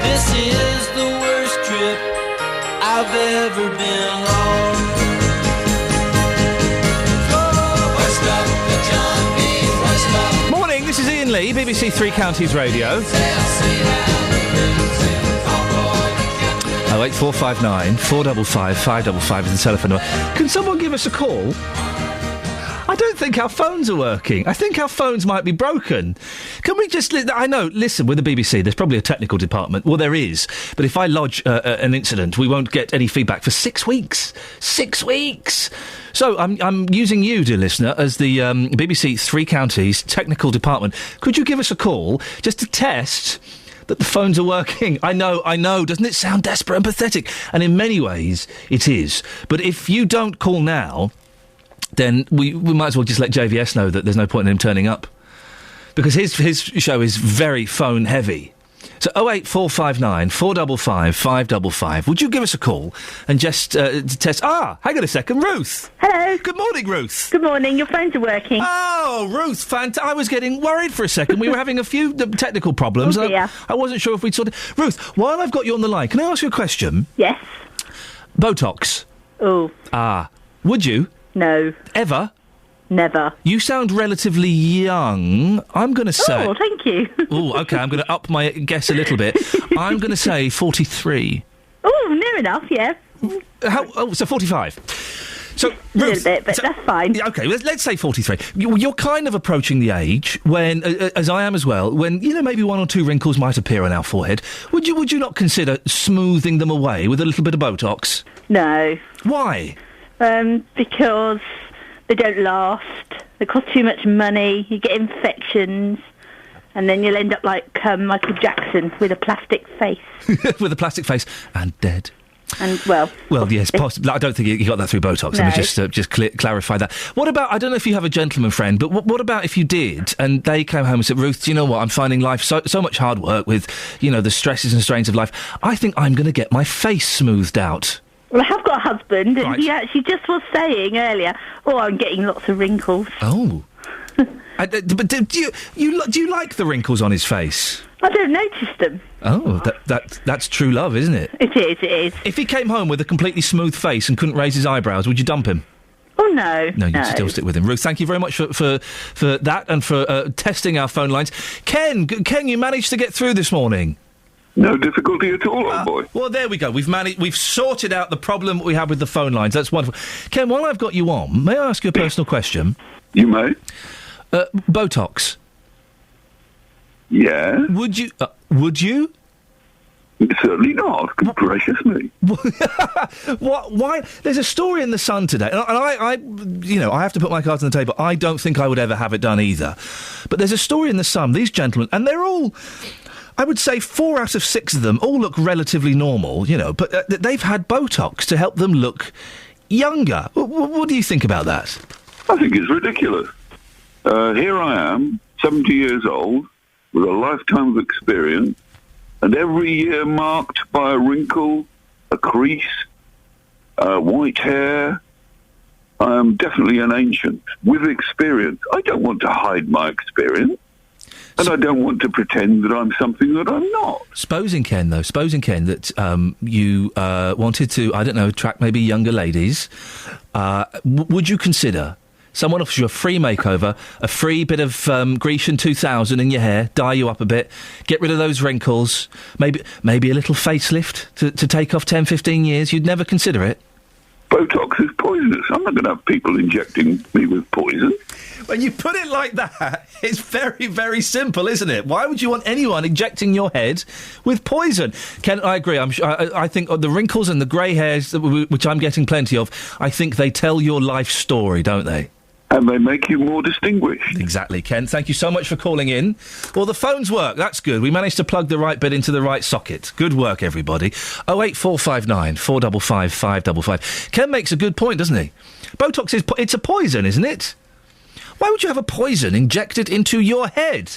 This is the worst trip I've ever been on. Hoist up the John B., hoist up. Morning, this is Iain Lee, BBC Three Counties Radio. 08459 455 555 is the telephone number. Can someone give us a call? I don't think our phones are working. I think our phones might be broken. Can we just... I know, listen, with the BBC, there's probably a technical department. Well, there is. But if I lodge an incident, we won't get any feedback for 6 weeks. 6 weeks! So I'm using you, dear listener, as the BBC Three Counties technical department. Could you give us a call just to test that the phones are working. I know. Doesn't it sound desperate and pathetic? And in many ways, it is. But if you don't call now, then we might as well just let JVS know that there's no point in him turning up. Because his show is very phone heavy. So 08459 455 555. Would you give us a call and just test... hang on a second, Ruth. Hello. Good morning, Ruth. Good morning. Your phones are working. Oh, Ruth, I was getting worried for a second. We were having a few technical problems. Oh, dear. I wasn't sure if we'd sorted... Ruth, while I've got you on the line, can I ask you a question? Yes. Botox. Oh. Would you? No. Ever? Never. You sound relatively young. I'm going to say... Oh, thank you. Oh, OK, I'm going to up my guess a little bit. I'm going to say 43. Oh, near enough, yeah. So 45. So, a little bit, but that's fine. OK, let's say 43. You're kind of approaching the age when, as I am as well, when, maybe one or two wrinkles might appear on our forehead. Would you not consider smoothing them away with a little bit of Botox? No. Why? Because... they don't last. They cost too much money. You get infections. And then you'll end up like Michael Jackson with a plastic face. With a plastic face and dead. And, well, yes, possibly. I don't think you got that through Botox. No. Let me just clarify that. What about, I don't know if you have a gentleman friend, but what about if you did, and they came home and said, Ruth, do you know what, I'm finding life so much hard work with, the stresses and strains of life. I think I'm going to get my face smoothed out. Well, I have got a husband, and right. he actually just was saying earlier, I'm getting lots of wrinkles. Oh. But do you like the wrinkles on his face? I don't notice them. Oh, that's true love, isn't it? It is. If he came home with a completely smooth face and couldn't raise his eyebrows, would you dump him? Oh, no. No, you'd still stick with him. Ruth, thank you very much for that and for testing our phone lines. Ken, you managed to get through this morning? No difficulty at all, old boy. Well, there we go. We've sorted out the problem we have with the phone lines. That's wonderful. Ken, while I've got you on, may I ask you a personal question? You may. Botox. Yeah. Would you? Certainly not. Good gracious me. What? Why? There's a story in the Sun today, and I have to put my cards on the table. I don't think I would ever have it done either. But there's a story in the Sun. These gentlemen, and they're all, I would say 4 out of 6 of them all look relatively normal, but they've had Botox to help them look younger. What do you think about that? I think it's ridiculous. Here I am, 70 years old, with a lifetime of experience, and every year marked by a wrinkle, a crease, white hair. I am definitely an ancient with experience. I don't want to hide my experience. And I don't want to pretend that I'm something that I'm not. Supposing, Ken, that you wanted to, I don't know, attract maybe younger ladies, would you consider someone offers you a free makeover, a free bit of Grecian 2000 in your hair, dye you up a bit, get rid of those wrinkles, maybe a little facelift to take off 10, 15 years? You'd never consider it? Botox is poisonous. I'm not going to have people injecting me with poison. When you put it like that, it's very, very simple, isn't it? Why would you want anyone injecting your head with poison? Ken, I agree. I think the wrinkles and the grey hairs, which I'm getting plenty of, I think they tell your life story, don't they? And they make you more distinguished. Exactly, Ken. Thank you so much for calling in. Well, the phones work. That's good. We managed to plug the right bit into the right socket. Good work, everybody. 08459 455 555. Ken makes a good point, doesn't he? Botox it's a poison, isn't it? Why would you have a poison injected into your head?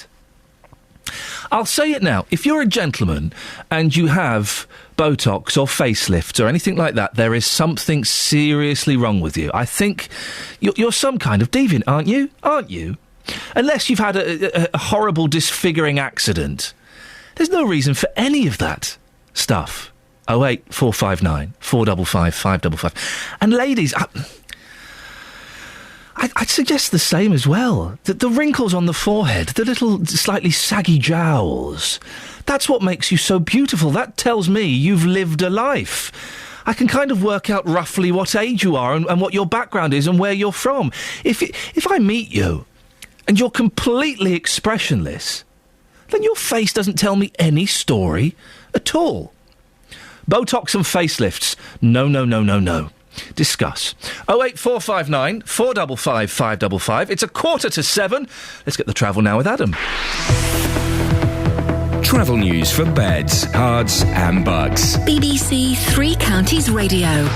I'll say it now. If you're a gentleman and you have Botox or facelifts or anything like that, there is something seriously wrong with you. I think you're some kind of deviant, aren't you? Aren't you? Unless you've had a horrible disfiguring accident. There's no reason for any of that stuff. 08459 455 555. And ladies, I'd suggest the same as well. The wrinkles on the forehead, the little slightly saggy jowls, that's what makes you so beautiful. That tells me you've lived a life. I can kind of work out roughly what age you are and what your background is and where you're from. If I meet you and you're completely expressionless, then your face doesn't tell me any story at all. Botox and facelifts, no. Discuss. 08459 455 555. It's 6:45. Let's get the travel now with Adam. Travel news for beds, cards and bugs. BBC Three Counties Radio.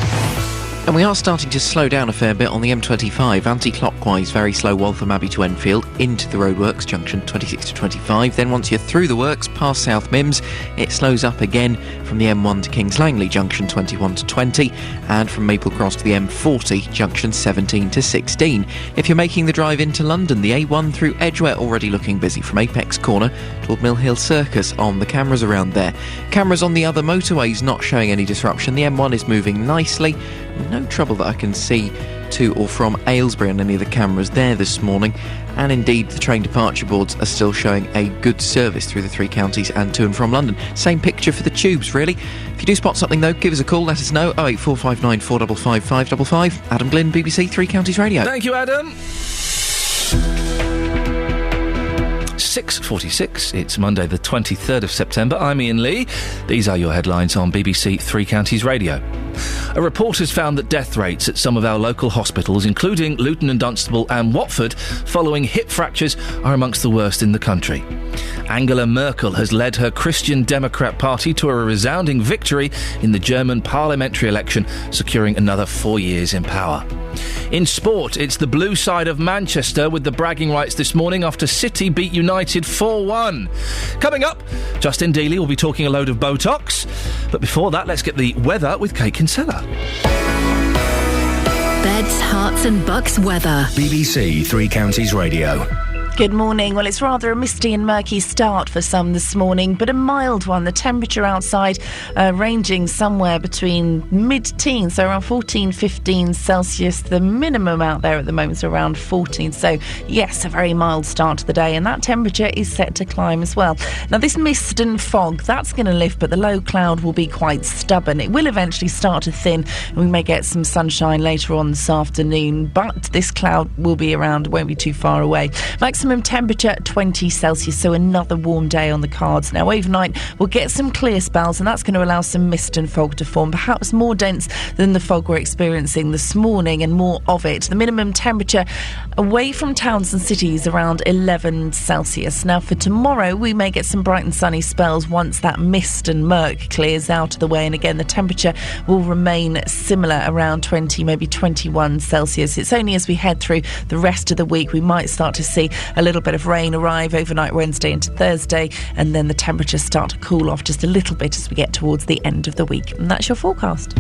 And we are starting to slow down a fair bit on the M25, anti-clockwise, very slow Waltham Abbey to Enfield, into the roadworks, junction 26 to 25. Then once you're through the works, past South Mims, it slows up again from the M1 to Kings Langley, junction 21 to 20, and from Maple Cross to the M40, junction 17 to 16. If you're making the drive into London, the A1 through Edgware already looking busy from Apex Corner toward Mill Hill Circus on the cameras around there. Cameras on the other motorways not showing any disruption. The M1 is moving nicely. No trouble that I can see to or from Aylesbury on any of the cameras there this morning, and indeed the train departure boards are still showing a good service through the three counties and to and from London. Same picture for the tubes, really. If you do spot something though, give us a call, let us know. 08459 455 555. Adam Glynn, BBC Three Counties Radio. Thank you, Adam. 6:46. It's Monday the 23rd of September. I'm Iain Lee. These are your headlines on BBC Three Counties Radio. A report has found that death rates at some of our local hospitals, including Luton and Dunstable and Watford, following hip fractures, are amongst the worst in the country. Angela Merkel has led her Christian Democrat Party to a resounding victory in the German parliamentary election, securing another 4 years in power. In sport, it's the blue side of Manchester with the bragging rights this morning after City beat United 4-1. Coming up, Justin Dealey will be talking a load of Botox. But before that, let's get the weather with Kate Kinsella. Beds, hearts and bucks weather. BBC Three Counties Radio. Good morning. Well, it's rather a misty and murky start for some this morning, but a mild one. The temperature outside ranging somewhere between mid-teens, so around 14, 15 Celsius. The minimum out there at the moment is around 14. So, yes, a very mild start to the day, and that temperature is set to climb as well. Now, this mist and fog, that's going to lift, but the low cloud will be quite stubborn. It will eventually start to thin, and we may get some sunshine later on this afternoon, but this cloud will be around, won't be too far away. Maximum temperature 20 Celsius, so another warm day on the cards. Now overnight we'll get some clear spells, and that's going to allow some mist and fog to form, perhaps more dense than the fog we're experiencing this morning, and more of it. The minimum temperature away from towns and cities around 11 Celsius. Now for tomorrow we may get some bright and sunny spells once that mist and murk clears out of the way, and again the temperature will remain similar, around 20, maybe 21 Celsius. It's only as we head through the rest of the week we might start to see a little bit of rain arrive overnight Wednesday into Thursday, and then the temperatures start to cool off just a little bit as we get towards the end of the week. And that's your forecast.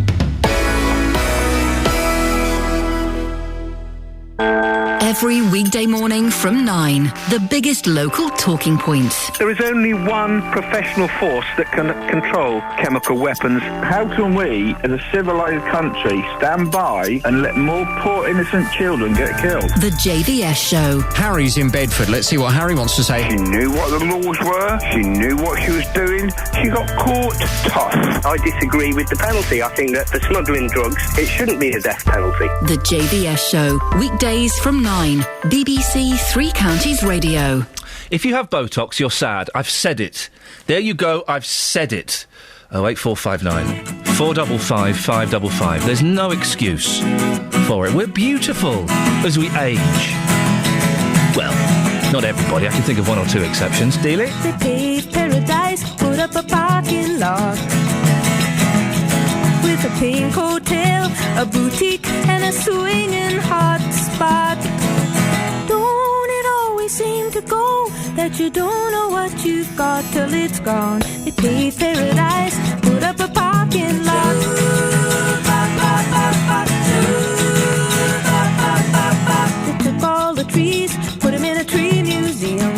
Every weekday morning from 9, the biggest local talking points. There is only one professional force that can control chemical weapons. How can we, as a civilised country, stand by and let more poor innocent children get killed? The JVS Show. Harry's in Bedford. Let's see what Harry wants to say. She knew what the laws were. She knew what she was doing. She got caught tough. I disagree with the penalty. I think that for smuggling drugs, it shouldn't be a death penalty. The JVS Show. Weekdays from 9. BBC Three Counties Radio. If you have Botox, you're sad. I've said it. There you go, I've said it. 08459 455 555. There's no excuse for it. We're beautiful as we age. Well, not everybody. I can think of one or two exceptions. Dealey? They paved paradise, put up a parking lot with a pink hotel, a boutique and a swinging hot spot. Don't it always seem to go that you don't know what you've got till it's gone? They paved paradise, put up a parking lot. They took all the trees, put them in a tree museum,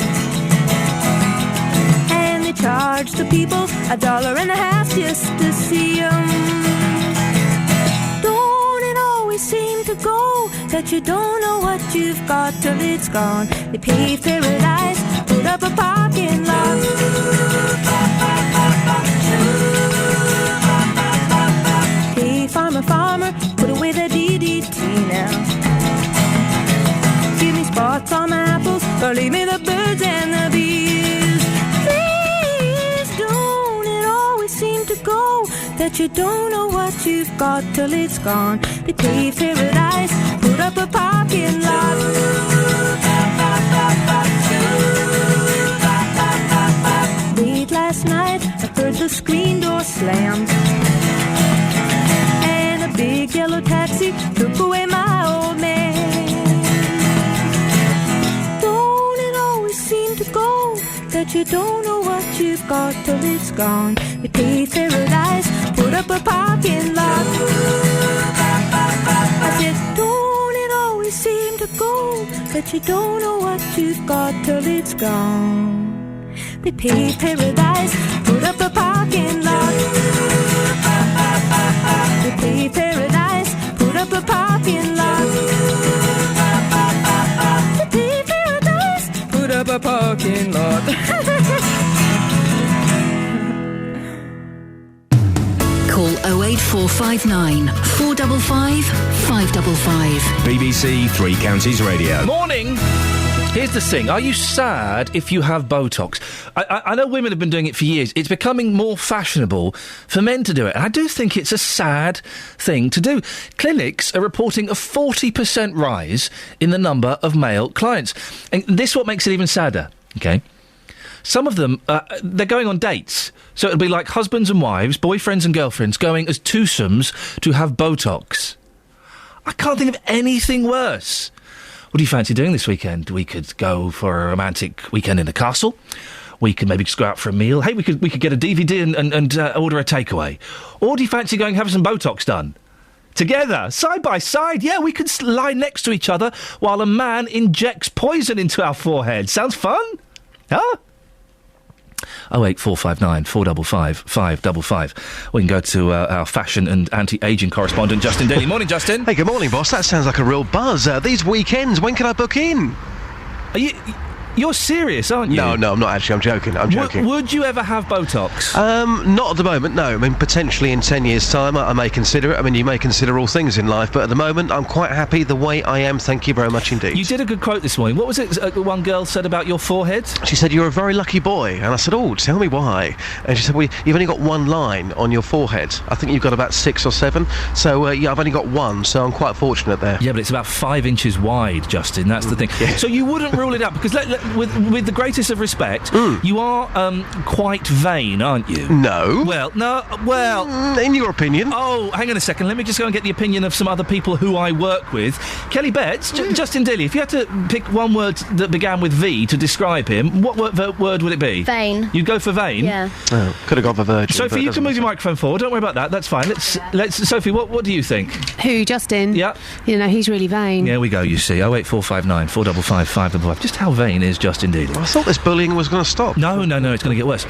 and they charged the people $1.50 just to see them. Seem to go that you don't know what you've got till it's gone. They paved paradise, put up a parking lot. Hey, farmer, farmer, put away the DDT now. Give me spots on my apples, or leave me the birds and the bees. Please don't it always seem to go that you don't know what you've got till it's gone. They paved paradise, put up a parking lot. Late last but you don't know what you've got till it's gone. Repeat paradise, put up a parking lot. I said, don't it always seem to go, but you don't know what you've got till it's gone. Repeat paradise, put up a parking lot. Repeat paradise, put up a parking lot. Repeat paradise, put up a parking lot. Call 08459 455 555. BBC Three Counties Radio. Morning! Here's the thing. Are you sad if you have Botox? I know women have been doing it for years. It's becoming more fashionable for men to do it. And I do think it's a sad thing to do. Clinics are reporting a 40% rise in the number of male clients. And this is what makes it even sadder, okay? Some of them, they're going on dates. So it'll be like husbands and wives, boyfriends and girlfriends going as twosomes to have Botox. I can't think of anything worse. What do you fancy doing this weekend? We could go for a romantic weekend in the castle. We could maybe just go out for a meal. Hey, we could get a DVD and order a takeaway. Or do you fancy going having some Botox done? Together, side by side. Yeah, we could lie next to each other while a man injects poison into our forehead. Sounds fun? Huh? 08459 455 555. We can go to our fashion and anti-ageing correspondent, Justin Daly. Morning, Justin. Hey, good morning, boss. That sounds like a real buzz. These weekends, when can I book in? You're serious, aren't you? No, I'm not actually. I'm joking. I'm joking. Would you ever have Botox? Not at the moment, no. I mean, potentially in 10 years' time, I may consider it. I mean, you may consider all things in life, but at the moment, I'm quite happy the way I am. Thank you very much indeed. You did a good quote this morning. What was it one girl said about your forehead? She said, you're a very lucky boy. And I said, oh, tell me why. And she said, well, you've only got one line on your forehead. I think you've got about 6 or 7. So, yeah, I've only got one, so I'm quite fortunate there. Yeah, but it's about 5 inches wide, Justin. That's the thing. Yeah. So you wouldn't rule it out, because with the greatest of respect, you are quite vain, aren't you? No. Well... in your opinion. Oh, hang on a second. Let me just go and get the opinion of some other people who I work with. Kelly Betts, Justin Daly, if you had to pick one word that began with V to describe him, what word would it be? Vain. You'd go for vain? Yeah. Oh, could have gone for virgin. Sophie, you can move your microphone forward. Don't worry about that. That's fine. Let's Sophie, what do you think? Who, Justin? Yeah. You know, he's really vain. There we go, you see. 08459 455 555. Just how vain is Justin Daly? I thought this bullying was going to stop. No, it's going to get worse.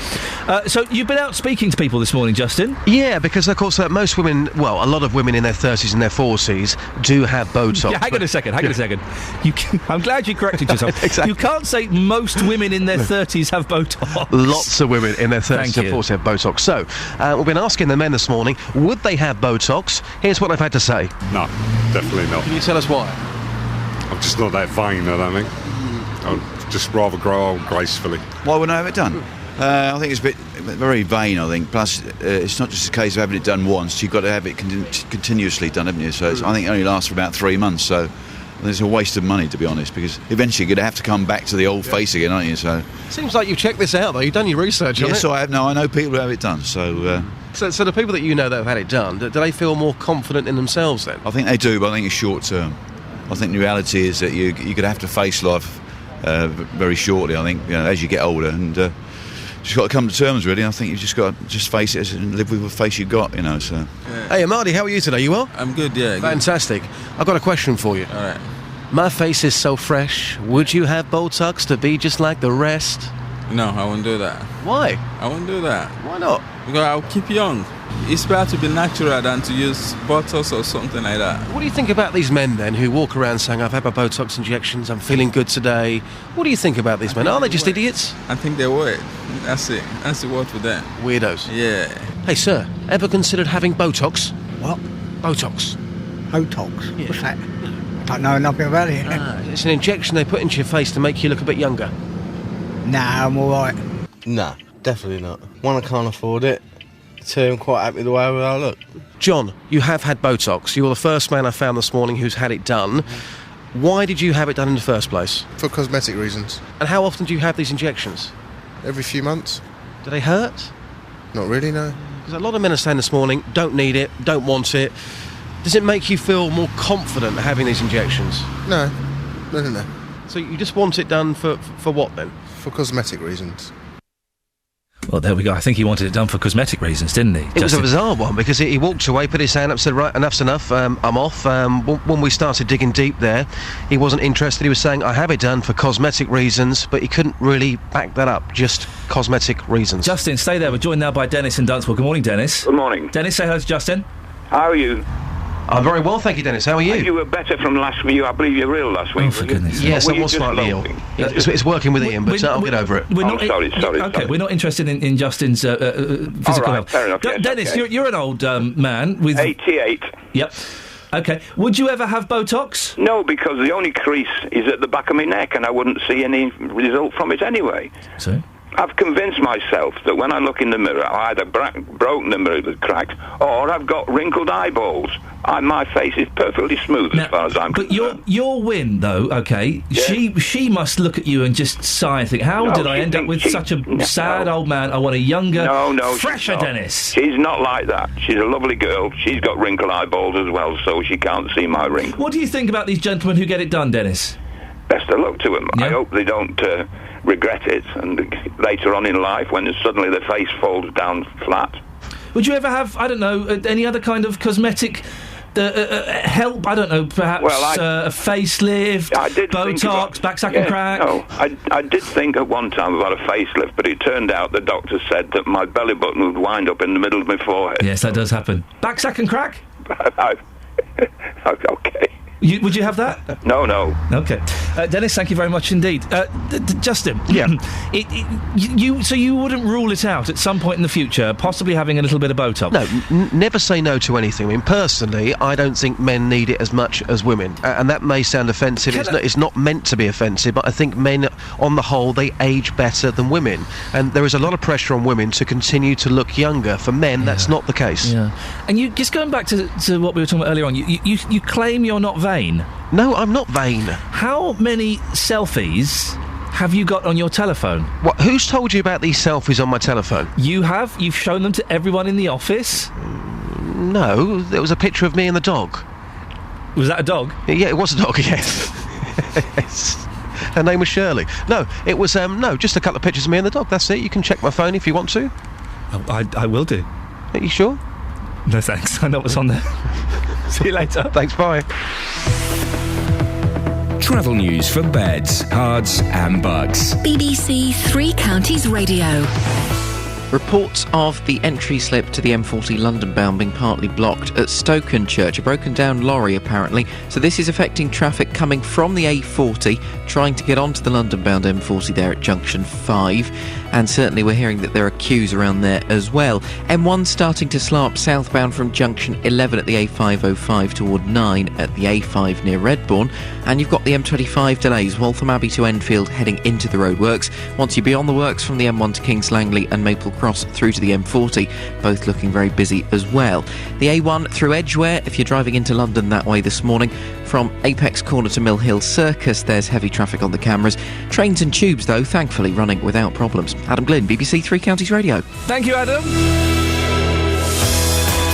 So you've been out speaking to people this morning, Justin? Yeah, because, of course, most women, well, a lot of women in their 30s and their 40s do have Botox. Yeah, hang on a second. I'm glad you corrected yourself. Exactly. You can't say most women in their 30s have Botox. Lots of women in their 30s and 40s have Botox. So, we've been asking the men this morning, would they have Botox? Here's what they've had to say. No, definitely not. Can you tell us why? I'm just not that vain, I don't think. I'd just rather grow old gracefully. Why wouldn't I have it done? I think it's very vain, I think. Plus, it's not just a case of having it done once. You've got to have it continuously done, haven't you? So I think it only lasts for about 3 months. So it's a waste of money, to be honest, because eventually you're going to have to come back to the old face again, aren't you? So seems like you've checked this out, though. You've done your research on it. Yes, I have. No, I know people who have it done. So the people that you know that have had it done, do they feel more confident in themselves then? I think they do, but I think it's short term. I think the reality is that you're going to have to face life very shortly, I think, as you get older, and just got to come to terms, really. I think you've just got to face it and live with the face you've got, so. Yeah. Hey, Marty, how are you today? You well? I'm good, yeah. Fantastic. I've got a question for you. All right. My face is so fresh. Would you have Botox to be just like the rest? No, I wouldn't do that. Why? I wouldn't do that. Why not? Because I'll keep young. It's better to be natural than to use Botox or something like that. What do you think about these men, then, who walk around saying, I've had my Botox injections, I'm feeling good today? What do you think about these men? Are they just idiots? I think they would. That's it. That's the word for them. Weirdos. Yeah. Hey, sir, ever considered having Botox? What? Botox. Botox? Yeah. What's that? I don't know nothing about it. It's an injection they put into your face to make you look a bit younger. Nah, I'm alright. Nah, definitely not. One, I can't afford it. Two, I'm quite happy the way I look. John, you have had Botox. You're the first man I found this morning who's had it done. Why did you have it done in the first place? For cosmetic reasons. And how often do you have these injections? Every few months. Do they hurt? Not really, no. Because a lot of men are saying this morning, don't need it, don't want it. Does it make you feel more confident having these injections? No. So you just want it done for what then? For cosmetic reasons. Well, there we go. I think he wanted it done for cosmetic reasons, didn't he? It was a bizarre one because he walked away, put his hand up, said, right, enough's enough, I'm off. When we started digging deep there, he wasn't interested. He was saying, I have it done for cosmetic reasons, but he couldn't really back that up, just cosmetic reasons. Justin, stay there. We're joined now by Dennis in Dunstable. Good morning, Dennis. Good morning. Dennis, say hello to Justin. How are you? I'm very well, thank you, Dennis. How are you? You were better from last week. I believe you were ill last week. Oh, for goodness. Yes, Or I were was you just slightly ill. moping? It's working with Ian, but I'll get over it. We're not sorry. Okay, we're not interested in Justin's physical health. Fair enough, yes, Dennis, okay. you're an old man with 88. Yep. Okay. Would you ever have Botox? No, because the only crease is at the back of my neck, and I wouldn't see any result from it anyway. So? I've convinced myself that when I look in the mirror, I either broken the mirror that's cracked, or I've got wrinkled eyeballs. My face is perfectly smooth as far as I'm concerned. But your win, though, okay, Yeah. she must look at you and just sigh and think, how No, did I she end up thinks with she- such a no. sad old man? I want a younger, fresher she's not. Dennis. She's not like that. She's a lovely girl. She's got wrinkled eyeballs as well, so she can't see my wrinkles. What do you think about these gentlemen who get it done, Dennis? Best of luck to them. I hope they don't regret it, and later on in life, when suddenly their face falls down flat. Would you ever have, I don't know, any other kind of cosmetic help? I don't know, perhaps a facelift, Botox, backsack and crack? No, I did think at one time about a facelift, but it turned out the doctor said that my belly button would wind up in the middle of my forehead. Yes, that does happen. Backsack and crack? Okay. Would you have that? No. Okay. Dennis, thank you very much indeed. Justin. Yeah. So you wouldn't rule it out at some point in the future, possibly having a little bit of Botox? No, never say no to anything. I mean, personally, I don't think men need it as much as women. And that may sound offensive. It's not meant to be offensive, but I think men, on the whole, they age better than women. And there is a lot of pressure on women to continue to look younger. For men, that's not the case. Yeah. And you, just going back to what we were talking about earlier on, you claim you're not vain. No, I'm not vain. How many selfies have you got on your telephone? What? Who's told you about these selfies on my telephone? You have? You've shown them to everyone in the office? No, there was a picture of me and the dog. Was that a dog? Yeah, it was a dog, yes. Yes. Her name was Shirley. No, it was, just a couple of pictures of me and the dog, that's it. You can check my phone if you want to. Oh, I will do. Are you sure? No, thanks. I know what's on there. See you later. Thanks, bye. Travel news for beds, cards and bugs. BBC Three Counties Radio. Reports of the entry slip to the M40 London bound being partly blocked at Stokenchurch. A broken down lorry apparently. So this is affecting traffic coming from the A40, trying to get onto the London bound M40 there at junction 5. And certainly we're hearing that there are queues around there as well. M1 starting to slant southbound from junction 11 at the A505 toward 9 at the A5 near Redbourne. And you've got the M25 delays, Waltham Abbey to Enfield heading into the roadworks. Once you're beyond the works from the M1 to Kings Langley and Maple Cross through to the M40, both looking very busy as well. The A1 through Edgware, if you're driving into London that way this morning, from Apex Corner to Mill Hill Circus, there's heavy traffic on the cameras. Trains and tubes, though, thankfully running without problems. Adam Glynn, BBC Three Counties Radio. Thank you, Adam.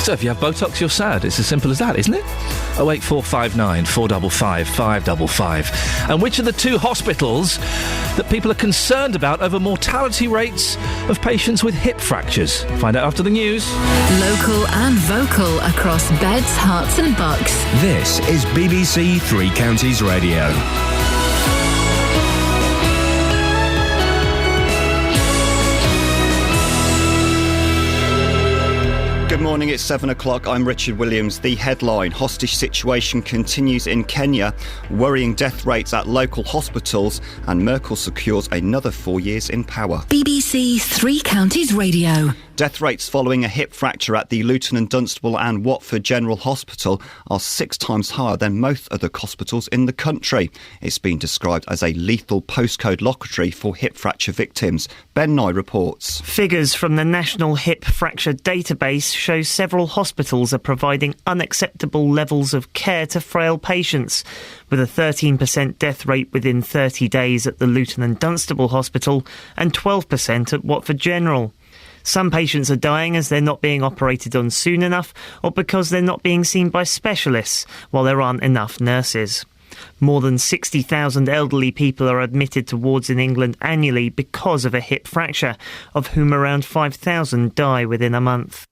So if you have Botox, you're sad. It's as simple as that, isn't it? 08459 455 555. And which are the two hospitals that people are concerned about over mortality rates of patients with hip fractures? Find out after the news. Local and vocal across beds, hearts and bucks. This is BBC Three Counties Radio. Good morning, it's 7 o'clock. I'm Richard Williams. The headline: hostage situation continues in Kenya, worrying death rates at local hospitals, and Merkel secures another 4 years in power. BBC Three Counties Radio. Death rates following a hip fracture at the Luton and Dunstable and Watford General Hospital are 6 times higher than most other hospitals in the country. It's been described as a lethal postcode lottery for hip fracture victims. Ben Nye reports. Figures from the National Hip Fracture Database show several hospitals are providing unacceptable levels of care to frail patients, with a 13% death rate within 30 days at the Luton and Dunstable Hospital and 12% at Watford General. Some patients are dying as they're not being operated on soon enough or because they're not being seen by specialists, while there aren't enough nurses. More than 60,000 elderly people are admitted to wards in England annually because of a hip fracture, of whom around 5,000 die within a month.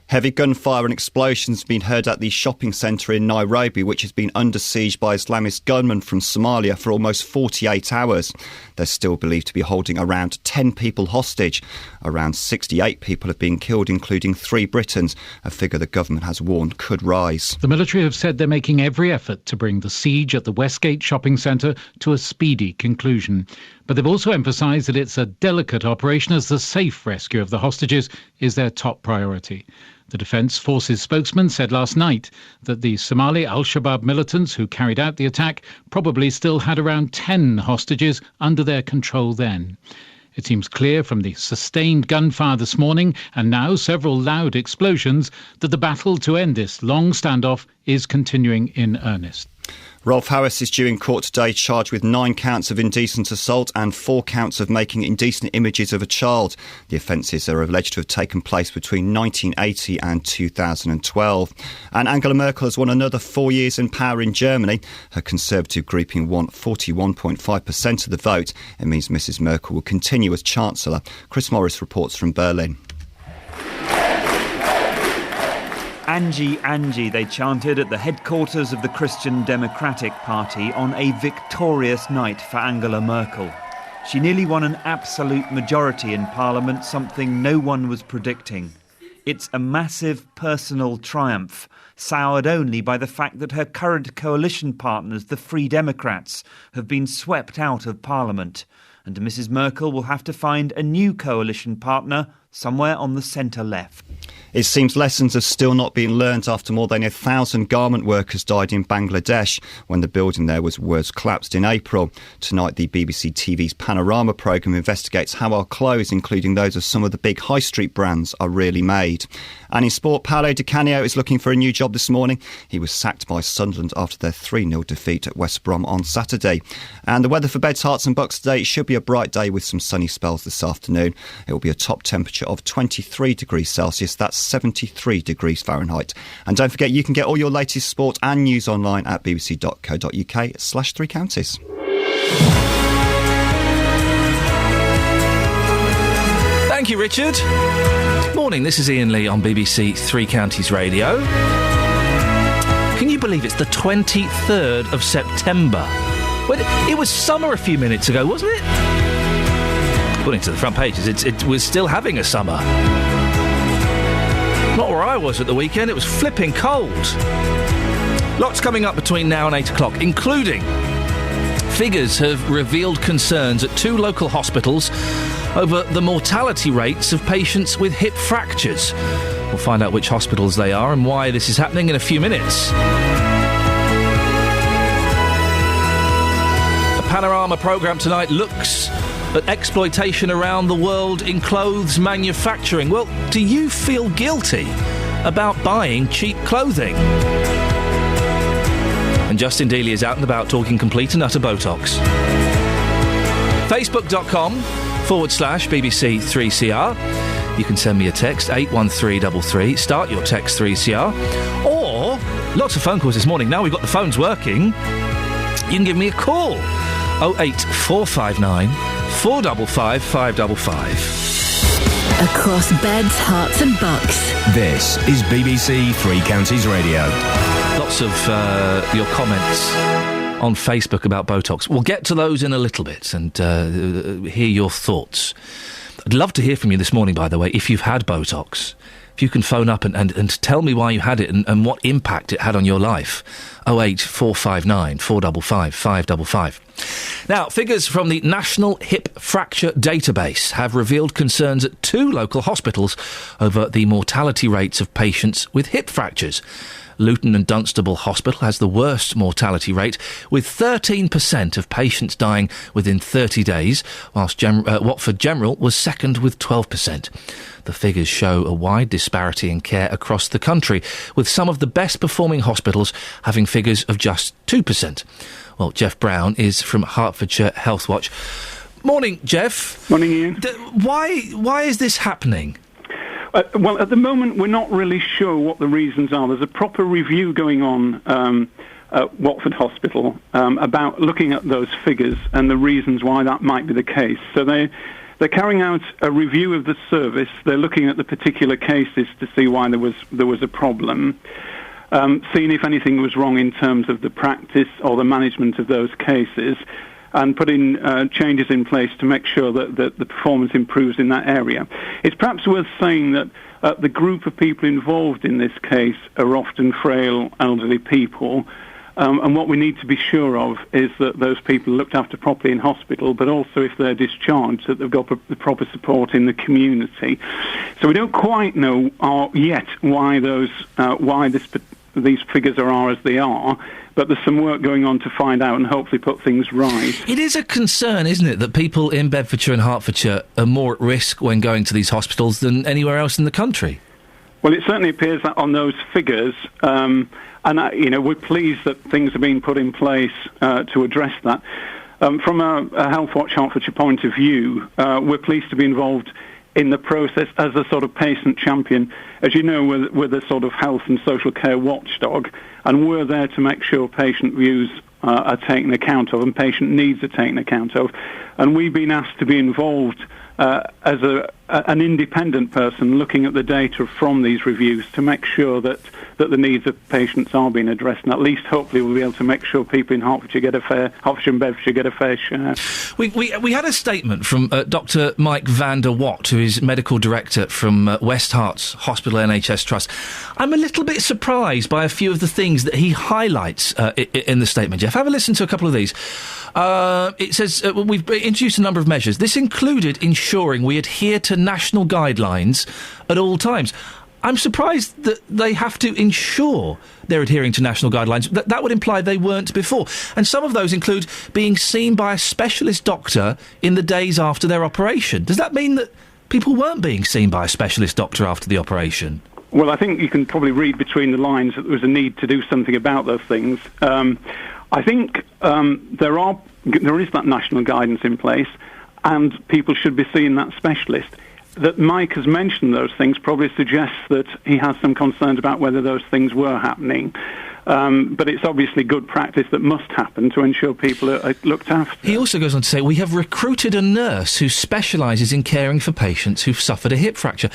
Heavy gunfire and explosions have been heard at the shopping centre in Nairobi, which has been under siege by Islamist gunmen from Somalia for almost 48 hours. They're still believed to be holding around 10 people hostage. Around 68 people have been killed, including 3 Britons, a figure the government has warned could rise. The military have said they're making every effort to bring the siege at the Westgate shopping centre to a speedy conclusion. But they've also emphasised that it's a delicate operation, as the safe rescue of the hostages is their top priority. The Defence Forces spokesman said last night that the Somali al-Shabaab militants who carried out the attack probably still had around 10 hostages under their control then. It seems clear from the sustained gunfire this morning and now several loud explosions that the battle to end this long standoff is continuing in earnest. Rolf Harris is due in court today, charged with 9 counts of indecent assault and 4 counts of making indecent images of a child. The offences are alleged to have taken place between 1980 and 2012. And Angela Merkel has won another 4 years in power in Germany. Her Conservative grouping won 41.5% of the vote. It means Mrs Merkel will continue as Chancellor. Chris Morris reports from Berlin. Angie, Angie, they chanted at the headquarters of the Christian Democratic Party on a victorious night for Angela Merkel. She nearly won an absolute majority in Parliament, something no one was predicting. It's a massive personal triumph, soured only by the fact that her current coalition partners, the Free Democrats, have been swept out of Parliament. And Mrs Merkel will have to find a new coalition partner somewhere on the centre-left. It seems lessons have still not been learnt after more than 1,000 garment workers died in Bangladesh when the building there was collapsed in April. Tonight, the BBC TV's Panorama programme investigates how our clothes, including those of some of the big high street brands, are really made. And in sport, Paolo Di Canio is looking for a new job this morning. He was sacked by Sunderland after their 3-0 defeat at West Brom on Saturday. And the weather for Beds, Herts and Bucks today should be a bright day with some sunny spells this afternoon. It will be a top temperature of 23 degrees Celsius. That's 73 degrees Fahrenheit. And don't forget, you can get all your latest sport and news online at bbc.co.uk/3 counties. Thank you, Richard. Morning, this is Iain Lee on BBC Three Counties Radio. Can you believe it's the 23rd of September? Well, it was summer a few minutes ago, wasn't it? According to the front pages, it was still having a summer. Not where I was at the weekend, it was flipping cold. Lots coming up between now and 8 o'clock, including figures have revealed concerns at 2 local hospitals over the mortality rates of patients with hip fractures. We'll find out which hospitals they are and why this is happening in a few minutes. The Panorama programme tonight looks at exploitation around the world in clothes manufacturing. Well, do you feel guilty about buying cheap clothing? And Justin Dealey is out and about talking complete and utter Botox. Facebook.com/BBC3CR. You can send me a text, 81333. Start your text 3CR. Or, lots of phone calls this morning. Now we've got the phones working, you can give me a call. 08459 455 555. Across Beds, Herts and Bucks. This is BBC Three Counties Radio. Lots of your comments on Facebook about Botox. We'll get to those in a little bit and hear your thoughts. I'd love to hear from you this morning, by the way, if you've had Botox. If you can phone up and tell me why you had it and what impact it had on your life. 08459 455 555. Now, figures from the National Hip Fracture Database have revealed concerns at 2 local hospitals over the mortality rates of patients with hip fractures. Luton and Dunstable Hospital has the worst mortality rate, with 13% of patients dying within 30 days, whilst Watford General was second with 12%. The figures show a wide disparity in care across the country, with some of the best performing hospitals having figures of just 2%. Well, Jeff Brown is from Hertfordshire Health Watch. Morning, Jeff. Morning, Ian. Why is this happening? Well, at the moment, we're not really sure what the reasons are. There's a proper review going on Watford Hospital about looking at those figures and the reasons why that might be the case. So they're carrying out a review of the service. They're looking at the particular cases to see why there was a problem, seeing if anything was wrong in terms of the practice or the management of those cases, and putting changes in place to make sure that the performance improves in that area. It's perhaps worth saying that the group of people involved in this case are often frail, elderly people, and what we need to be sure of is that those people are looked after properly in hospital, but also if they're discharged, that they've got the proper support in the community. So we don't quite know yet why these figures are as they are, but there's some work going on to find out and hopefully put things right. It is a concern, isn't it, that people in Bedfordshire and Hertfordshire are more at risk when going to these hospitals than anywhere else in the country? Well, it certainly appears that on those figures, and we're pleased that things are being put in place to address that. From a Health Watch Hertfordshire point of view, we're pleased to be involved in the process as a sort of patient champion. As you know, we're the sort of health and social care watchdog, and we're there to make sure patient views are taken account of and patient needs are taken account of. And we've been asked to be involved as an independent person looking at the data from these reviews to make sure that the needs of patients are being addressed, and at least hopefully we'll be able to make sure people in Hertfordshire and Bedfordshire get a fair share. We had a statement from Dr. Mike van der Watt, who is medical director from West Herts Hospital NHS Trust. I'm a little bit surprised by a few of the things that he highlights in the statement. Jeff, have a listen to a couple of these. It says we've introduced a number of measures. This included ensuring we adhere to national guidelines at all times. I'm surprised that they have to ensure they're adhering to national guidelines. That would imply they weren't before. And some of those include being seen by a specialist doctor in the days after their operation. Does that mean that people weren't being seen by a specialist doctor after the operation? Well, I think you can probably read between the lines that there was a need to do something about those things. I think there is that national guidance in place, and people should be seeing that specialist. That Mike has mentioned those things probably suggests that he has some concerns about whether those things were happening. But it's obviously good practice that must happen to ensure people are looked after. He also goes on to say, we have recruited a nurse who specialises in caring for patients who've suffered a hip fracture.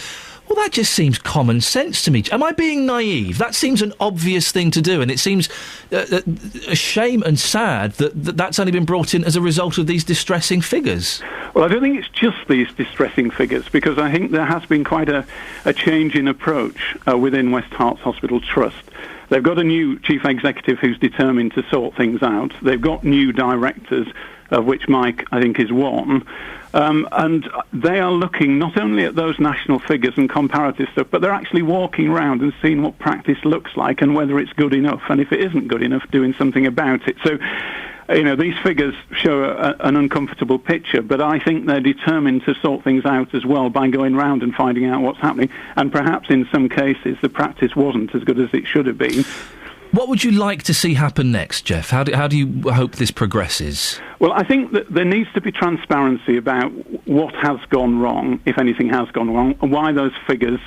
Well, that just seems common sense to me. Am I being naive? That seems an obvious thing to do, and it seems a shame and sad that that's only been brought in as a result of these distressing figures. Well, I don't think it's just these distressing figures, because I think there has been quite a change in approach within West Herts Hospital Trust. They've got a new chief executive who's determined to sort things out. They've got new directors, of which Mike, I think, is one. And they are looking not only at those national figures and comparative stuff, but they're actually walking around and seeing what practice looks like and whether it's good enough, and if it isn't good enough, doing something about it. So, these figures show an uncomfortable picture, but I think they're determined to sort things out as well by going round and finding out what's happening. And perhaps in some cases the practice wasn't as good as it should have been. What would you like to see happen next, Jeff? How do you hope this progresses? Well, I think that there needs to be transparency about what has gone wrong, if anything has gone wrong, and why those figures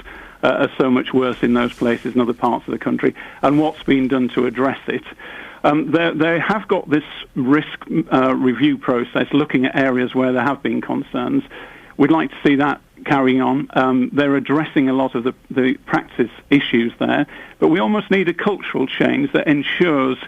are so much worse in those places and other parts of the country, and what's been done to address it. They have got this risk review process looking at areas where there have been concerns. We'd like to see that carrying on. They're addressing a lot of the practice issues there, but we almost need a cultural change that ensures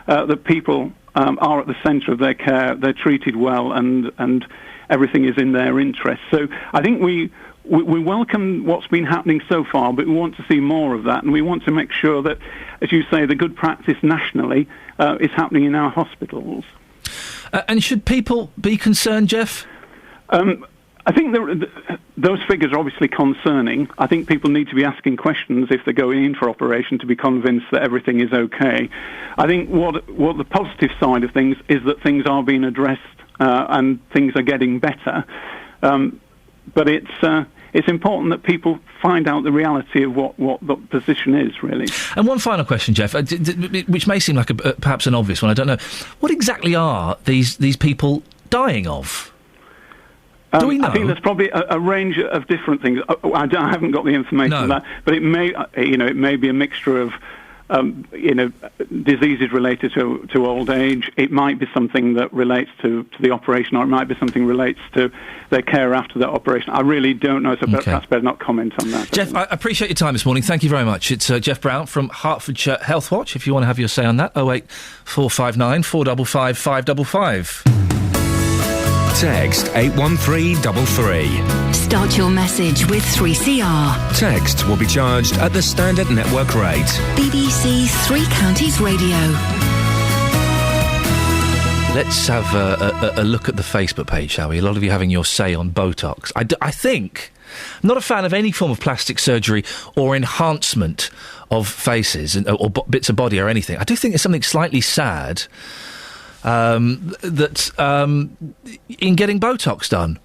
that people are at the centre of their care, they're treated well, and everything is in their interest. So I think we welcome what's been happening so far, but we want to see more of that, and we want to make sure that, as you say, the good practice nationally is happening in our hospitals. And should people be concerned, Jeff? I think those figures are obviously concerning. I think people need to be asking questions if they're going in for operation to be convinced that everything is okay. I think what the positive side of things is that things are being addressed and things are getting better. But it's important that people find out the reality of what the position is, really. And one final question, Jeff, which may seem like perhaps an obvious one, I don't know. What exactly are these people dying of? Do we know? I think there's probably a range of different things. I haven't got the information on that, but it may be a mixture of diseases related to old age. It might be something that relates to the operation, or it might be something relates to their care after that operation. I really don't know, so perhaps better not comment on that. Jeff, I appreciate your time this morning. Thank you very much. It's Jeff Brown from Hertfordshire Health Watch. If you want to have your say on that, 08459 455 555. Text 81333. Start your message with 3CR. Text will be charged at the standard network rate. BBC Three Counties Radio. Let's have a look at the Facebook page, shall we? A lot of you having your say on Botox. I think... I'm not a fan of any form of plastic surgery or enhancement of faces or bits of body or anything. I do think there's something slightly sad that in getting Botox done.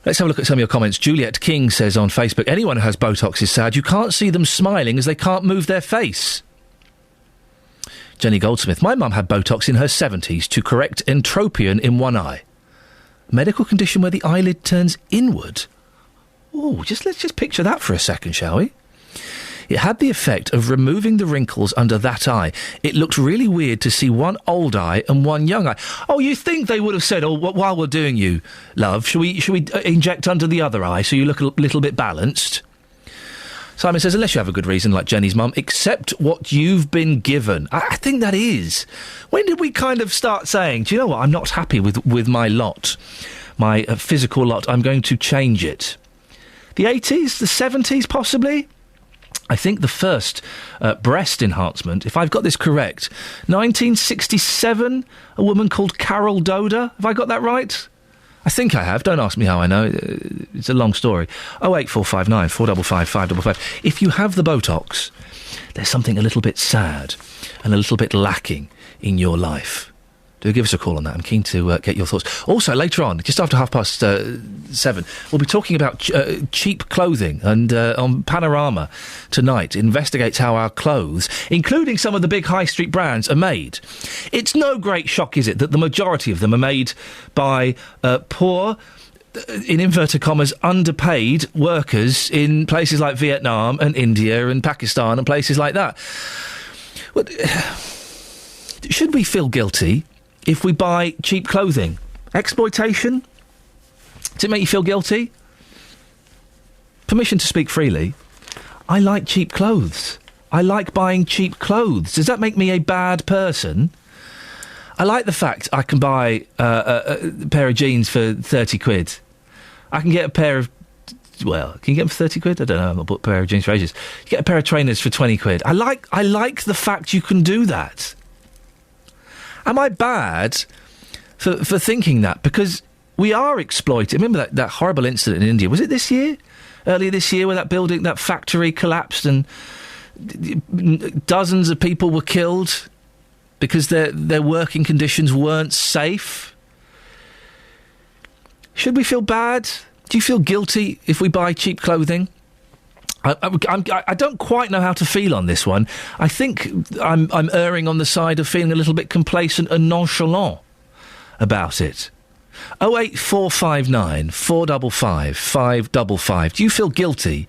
Let's have a look at some of your comments. Juliet King says on Facebook, anyone who has Botox is sad. You can't see them smiling as they can't move their face. Jenny Goldsmith, my mum had Botox in her 70s to correct entropion in one eye. Medical condition where the eyelid turns inward. Oh, let's just picture that for a second, shall we? It had the effect of removing the wrinkles under that eye. It looked really weird to see one old eye and one young eye. Oh, you think they would have said, while we're doing you, love, should we inject under the other eye so you look a little bit balanced? Simon says, unless you have a good reason, like Jenny's mum, accept what you've been given. I think that is. When did we kind of start saying, do you know what, I'm not happy with my lot, my physical lot, I'm going to change it? The 80s, the 70s possibly? I think the first breast enhancement, if I've got this correct, 1967, a woman called Carol Doda. Have I got that right? I think I have. Don't ask me how I know. It's a long story. 08459 455 555. If you have the Botox, there's something a little bit sad and a little bit lacking in your life. Do give us a call on that. I'm keen to get your thoughts. Also, later on, just after 7:30, we'll be talking about cheap clothing. And on Panorama tonight, investigates how our clothes, including some of the big high street brands, are made. It's no great shock, is it, that the majority of them are made by poor, in inverted commas, underpaid workers in places like Vietnam and India and Pakistan and places like that. Should we feel guilty if we buy cheap clothing? Exploitation? Does it make you feel guilty? Permission to speak freely. I like cheap clothes. I like buying cheap clothes. Does that make me a bad person? I like the fact I can buy a pair of jeans for 30 quid. I can get a pair of... Well, can you get them for 30 quid? I don't know. I've not bought a pair of jeans for ages. You get a pair of trainers for 20 quid. I like the fact you can do that. Am I bad for thinking that? Because we are exploited. Remember that horrible incident in India? Was it this year? Earlier this year, where that factory collapsed and dozens of people were killed because their working conditions weren't safe? Should we feel bad? Do you feel guilty if we buy cheap clothing? I don't quite know how to feel on this one. I think I'm erring on the side of feeling a little bit complacent and nonchalant about it. 08459 455 555. Do you feel guilty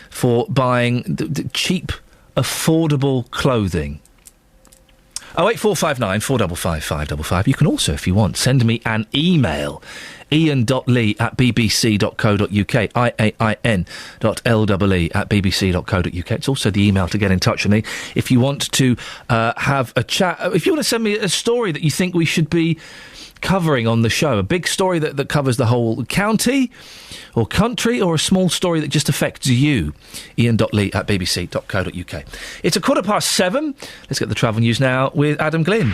for buying the cheap, affordable clothing? 08459 455 555. You can also, if you want, send me an email. Iain.lee@bbc.co.uk. IAIN.LEE@bbc.co.uk. It's also the email to get in touch with me if you want to have a chat. If you want to send me a story that you think we should be covering on the show, a big story that covers the whole county or country, or a small story that just affects you, Iain.lee@bbc.co.uk. It's 7:15. Let's get the travel news now with Adam Glynn.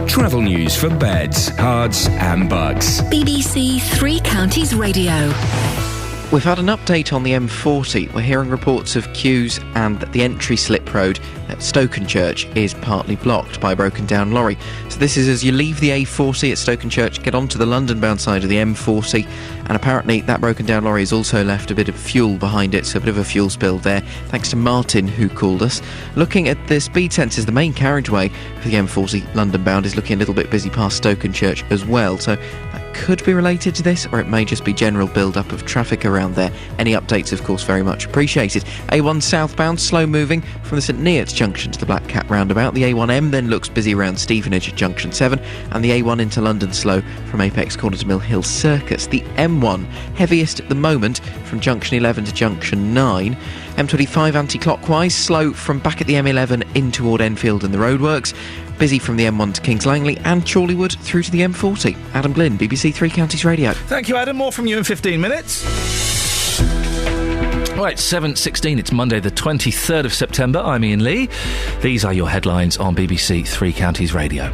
Travel news for beds, cards and bugs. BBC Three Counties Radio. We've had an update on the M40. We're hearing reports of queues and that the entry slip road at Stokenchurch is partly blocked by a broken down lorry. So this is as you leave the A40 at Stokenchurch, get onto the London-bound side of the M40, and apparently that broken down lorry has also left a bit of fuel behind it, so a bit of a fuel spill there. Thanks to Martin, who called us. Looking at the speed sensors, the main carriageway for the M40 London-bound is looking a little bit busy past Stokenchurch as well, so that could be related to this, or it may just be general build-up of traffic around there. Any updates, of course, very much appreciated. A1 southbound, slow moving from the St Neots junction to the Black Cat roundabout. The A1M then looks busy around Stevenage at junction 7, and the A1 into London slow from Apex Corner to Mill Hill Circus. The M1 heaviest at the moment from junction 11 to junction 9. M25 anti-clockwise, slow from back at the M11 in toward Enfield and the roadworks. Busy from the M1 to Kings Langley and Chorleywood through to the M40. Adam Glynn, BBC Three Counties Radio. Thank you, Adam. More from you in 15 minutes. Right, 7:16, it's Monday the 23rd of September. I'm Iain Lee. These are your headlines on BBC Three Counties Radio.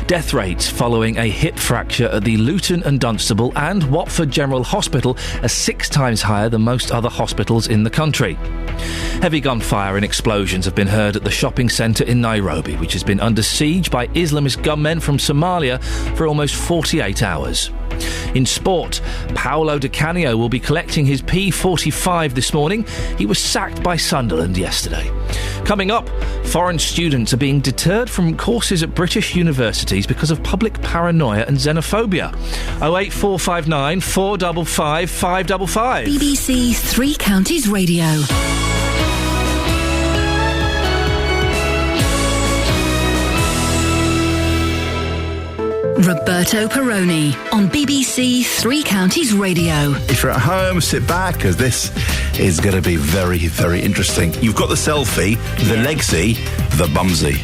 Death rates following a hip fracture at the Luton and Dunstable and Watford General Hospital are 6 times higher than most other hospitals in the country. Heavy gunfire and explosions have been heard at the shopping centre in Nairobi, which has been under siege by Islamist gunmen from Somalia for almost 48 hours. In sport, Paolo Di Canio will be collecting his P45 this morning. He was sacked by Sunderland yesterday. Coming up, foreign students are being deterred from courses at British universities because of public paranoia and xenophobia. 08459 455 555. BBC Three Counties Radio. Roberto Perrone on BBC Three Counties Radio. If you're at home, sit back, because this is going to be very, very interesting. You've got the selfie, the legsy, the bumsy.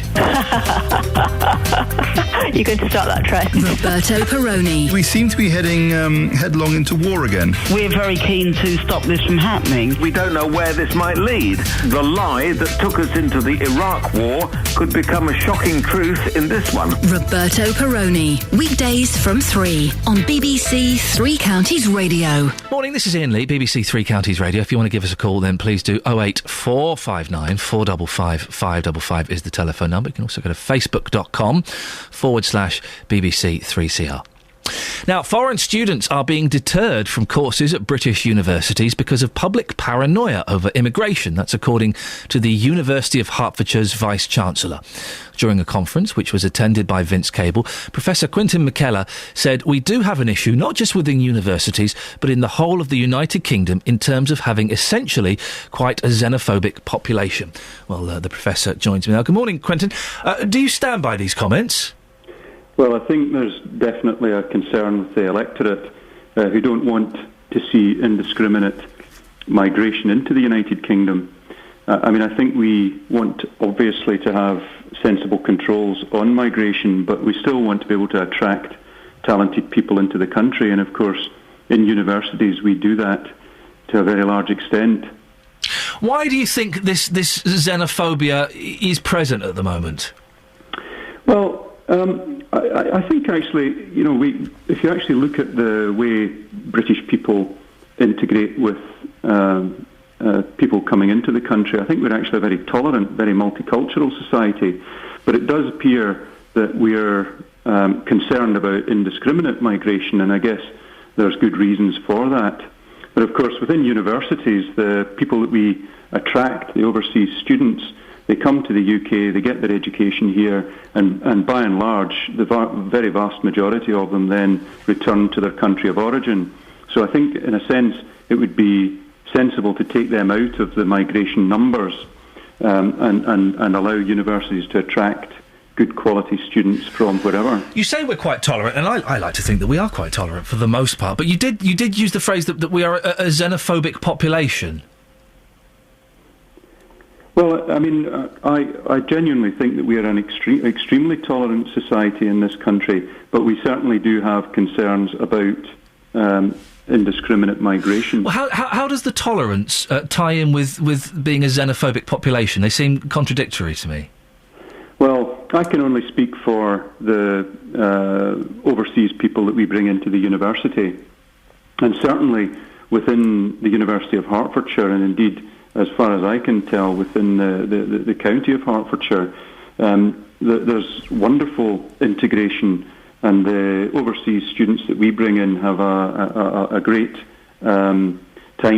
You're going to start that trend. Roberto Perrone. We seem to be heading headlong into war again. We're very keen to stop this from happening. We don't know where this might lead. The lie that took us into the Iraq War could become a shocking truth in this one. Roberto Perrone. Weekdays from 3 on BBC Three Counties Radio. Morning, this is Iain Lee, BBC Three Counties Radio. If you want to give us a call, then please do. 08459 455 555 is the telephone number. You can also go to facebook.com/BBC 3CR. Now, foreign students are being deterred from courses at British universities because of public paranoia over immigration. That's according to the University of Hertfordshire's Vice-Chancellor. During a conference, which was attended by Vince Cable, Professor Quentin McKellar said, "We do have an issue, not just within universities, but in the whole of the United Kingdom, in terms of having essentially quite a xenophobic population." Well, the Professor joins me now. Good morning, Quentin. Do you stand by these comments? Well, I think there's definitely a concern with the electorate who don't want to see indiscriminate migration into the United Kingdom. I think we want, obviously, to have sensible controls on migration, but we still want to be able to attract talented people into the country. And, of course, in universities, we do that to a very large extent. Why do you think this xenophobia is present at the moment? Well, I think actually, if you actually look at the way British people integrate with people coming into the country, I think we're actually a very tolerant, very multicultural society. But it does appear that we're concerned about indiscriminate migration, and I guess there's good reasons for that. But of course, within universities, the people that we attract, the overseas students, they come to the UK, they get their education here, and by and large, the very vast majority of them then return to their country of origin. So I think, in a sense, it would be sensible to take them out of the migration numbers and allow universities to attract good quality students from wherever. You say we're quite tolerant, and I like to think that we are quite tolerant for the most part, but you did use the phrase that we are a xenophobic population. Well, I genuinely think that we are an extremely tolerant society in this country, but we certainly do have concerns about indiscriminate migration. Well, how does the tolerance tie in with being a xenophobic population? They seem contradictory to me. Well, I can only speak for the overseas people that we bring into the university, and certainly within the University of Hertfordshire, and indeed, as far as I can tell, within the county of Hertfordshire, there's wonderful integration, and the overseas students that we bring in have a great time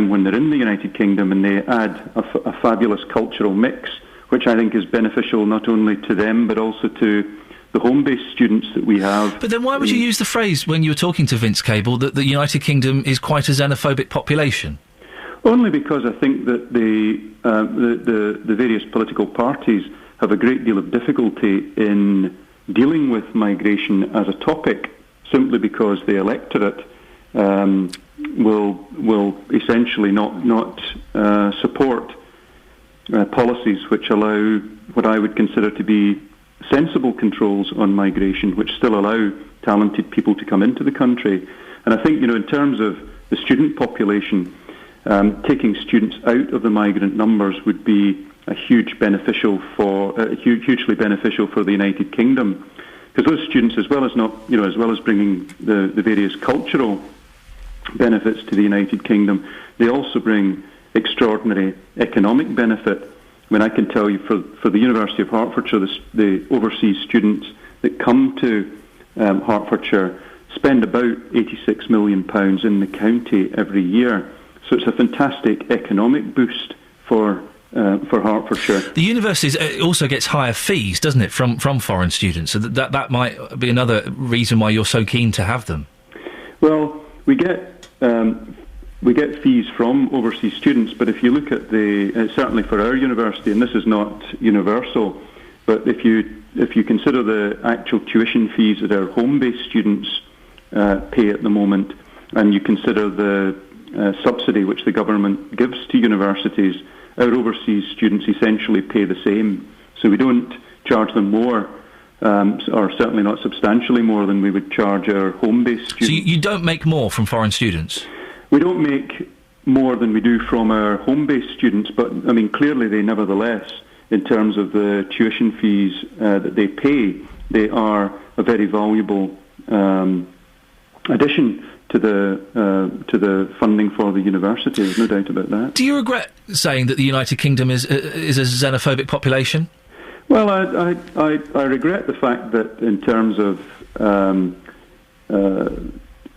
when they're in the United Kingdom, and they add a fabulous cultural mix, which I think is beneficial not only to them but also to the home-based students that we have. But then why would you use the phrase, when you were talking to Vince Cable, that the United Kingdom is quite a xenophobic population? Only because I think that the various political parties have a great deal of difficulty in dealing with migration as a topic, simply because the electorate will essentially not support policies which allow what I would consider to be sensible controls on migration, which still allow talented people to come into the country. And I think, in terms of the student population, taking students out of the migrant numbers would be hugely beneficial for the United Kingdom, because those students, as well as bringing the various cultural benefits to the United Kingdom, they also bring extraordinary economic benefit. I mean, I can tell you for the University of Hertfordshire, the overseas students that come to Hertfordshire spend about £86 million in the county every year. So it's a fantastic economic boost for Hertfordshire. The university also gets higher fees, doesn't it, from foreign students? So that might be another reason why you're so keen to have them. Well, we get fees from overseas students, but if you look at certainly for our university, and this is not universal, but if you consider the actual tuition fees that our home-based students pay at the moment, and you consider the subsidy which the government gives to universities, our overseas students essentially pay the same. So we don't charge them more, or certainly not substantially more than we would charge our home-based students. So you don't make more from foreign students? We don't make more than we do from our home-based students, but I mean, clearly they nevertheless, in terms of the tuition fees that they pay, they are a very valuable addition to the funding for the university. There's no doubt about that. Do you regret saying that the United Kingdom is a xenophobic population? Well, I regret the fact that in terms of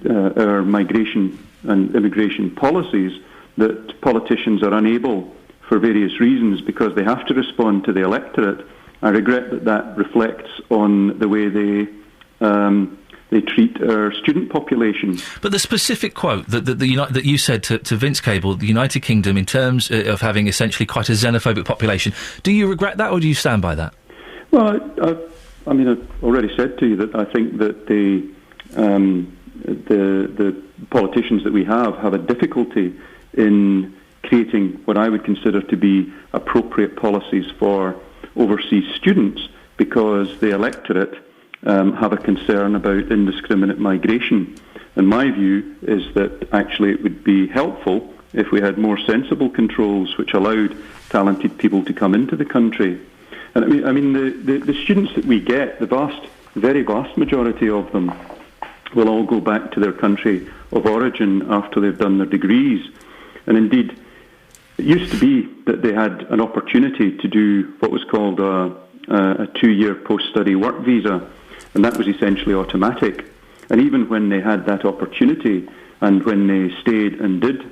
our migration and immigration policies, that politicians are unable, for various reasons, because they have to respond to the electorate. I regret that reflects on the way they treat our student population. But the specific quote that you said to Vince Cable, the United Kingdom, in terms of having essentially quite a xenophobic population, do you regret that, or do you stand by that? Well, I've already said to you that I think that the politicians that we have a difficulty in creating what I would consider to be appropriate policies for overseas students, because the electorate have a concern about indiscriminate migration. And my view is that actually it would be helpful if we had more sensible controls which allowed talented people to come into the country. And I mean the students that we get, very vast majority of them, will all go back to their country of origin after they've done their degrees. And indeed, it used to be that they had an opportunity to do what was called a 2-year post-study work visa, and that was essentially automatic. And even when they had that opportunity, and when they stayed and did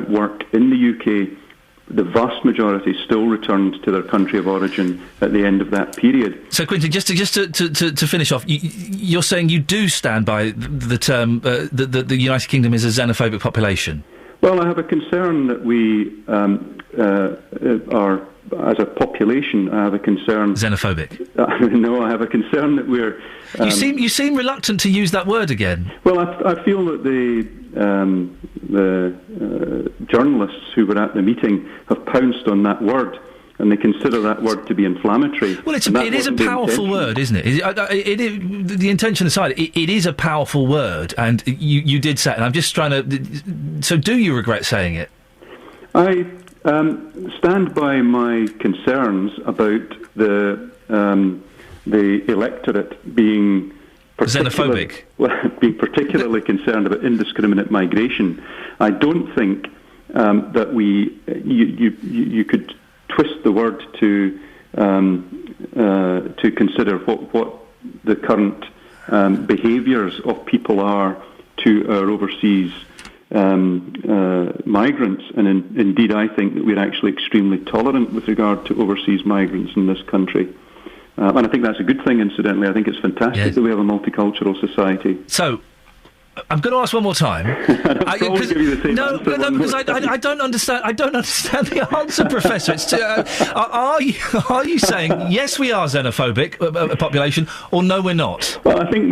work in the UK, the vast majority still returned to their country of origin at the end of that period. So, Quintin, just to finish off, you're saying you do stand by the term that the United Kingdom is a xenophobic population? Well, I have a concern that we are, as a population, I have a concern... Xenophobic? No, I have a concern that we're... You seem reluctant to use that word again. Well, I feel that the journalists who were at the meeting have pounced on that word, and they consider that word to be inflammatory. Well, it is a powerful word, isn't it? The intention aside, it is a powerful word, and you did say it, and I'm just trying to... So do you regret saying it? I stand by my concerns about the electorate being... xenophobic? Being particularly concerned about indiscriminate migration. I don't think that you could twist the word to consider what the current behaviours of people are to our overseas migrants, and indeed I think that we're actually extremely tolerant with regard to overseas migrants in this country. And I think that's a good thing, incidentally. I think it's fantastic that we have a multicultural society. So, I'm going to ask one more time. Because I don't understand. I don't understand the answer, Professor. It's are you saying yes, we are xenophobic population, or no, we're not? Well, I think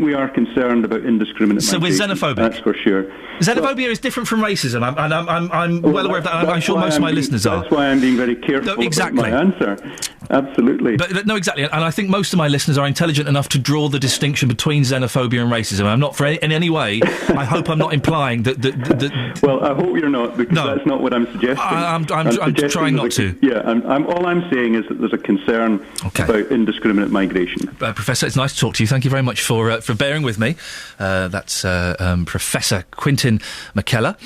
we are concerned about indiscriminate. So we're xenophobic. That's for sure. Xenophobia is different from racism. I'm well aware of that. I'm sure most of my listeners are. That's why I'm being very careful about my answer. Absolutely. But no, exactly. And I think most of my listeners are intelligent enough to draw the distinction between xenophobia and racism. I'm not in any way. I hope I'm not implying that. Well, I hope you're not, because that's not what I'm suggesting. I'm trying not to. Yeah, all I'm saying is that there's a concern about indiscriminate migration. Professor, it's nice to talk to you. Thank you very much for bearing with me. That's Professor Quintin McKellar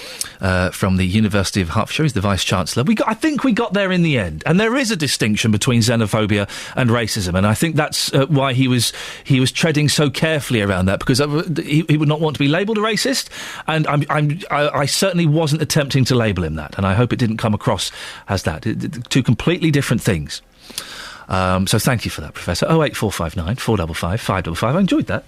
from the University of Hertfordshire. He's the Vice-Chancellor. I think we got there in the end. And there is a distinction between xenophobia and racism, and I think that's why he was treading so carefully around that, because he would not want to be labelled a racist, and I certainly wasn't attempting to label him that, and I hope it didn't come across as that. Two completely different things. So thank you for that, Professor. 08459 455 555. I enjoyed that.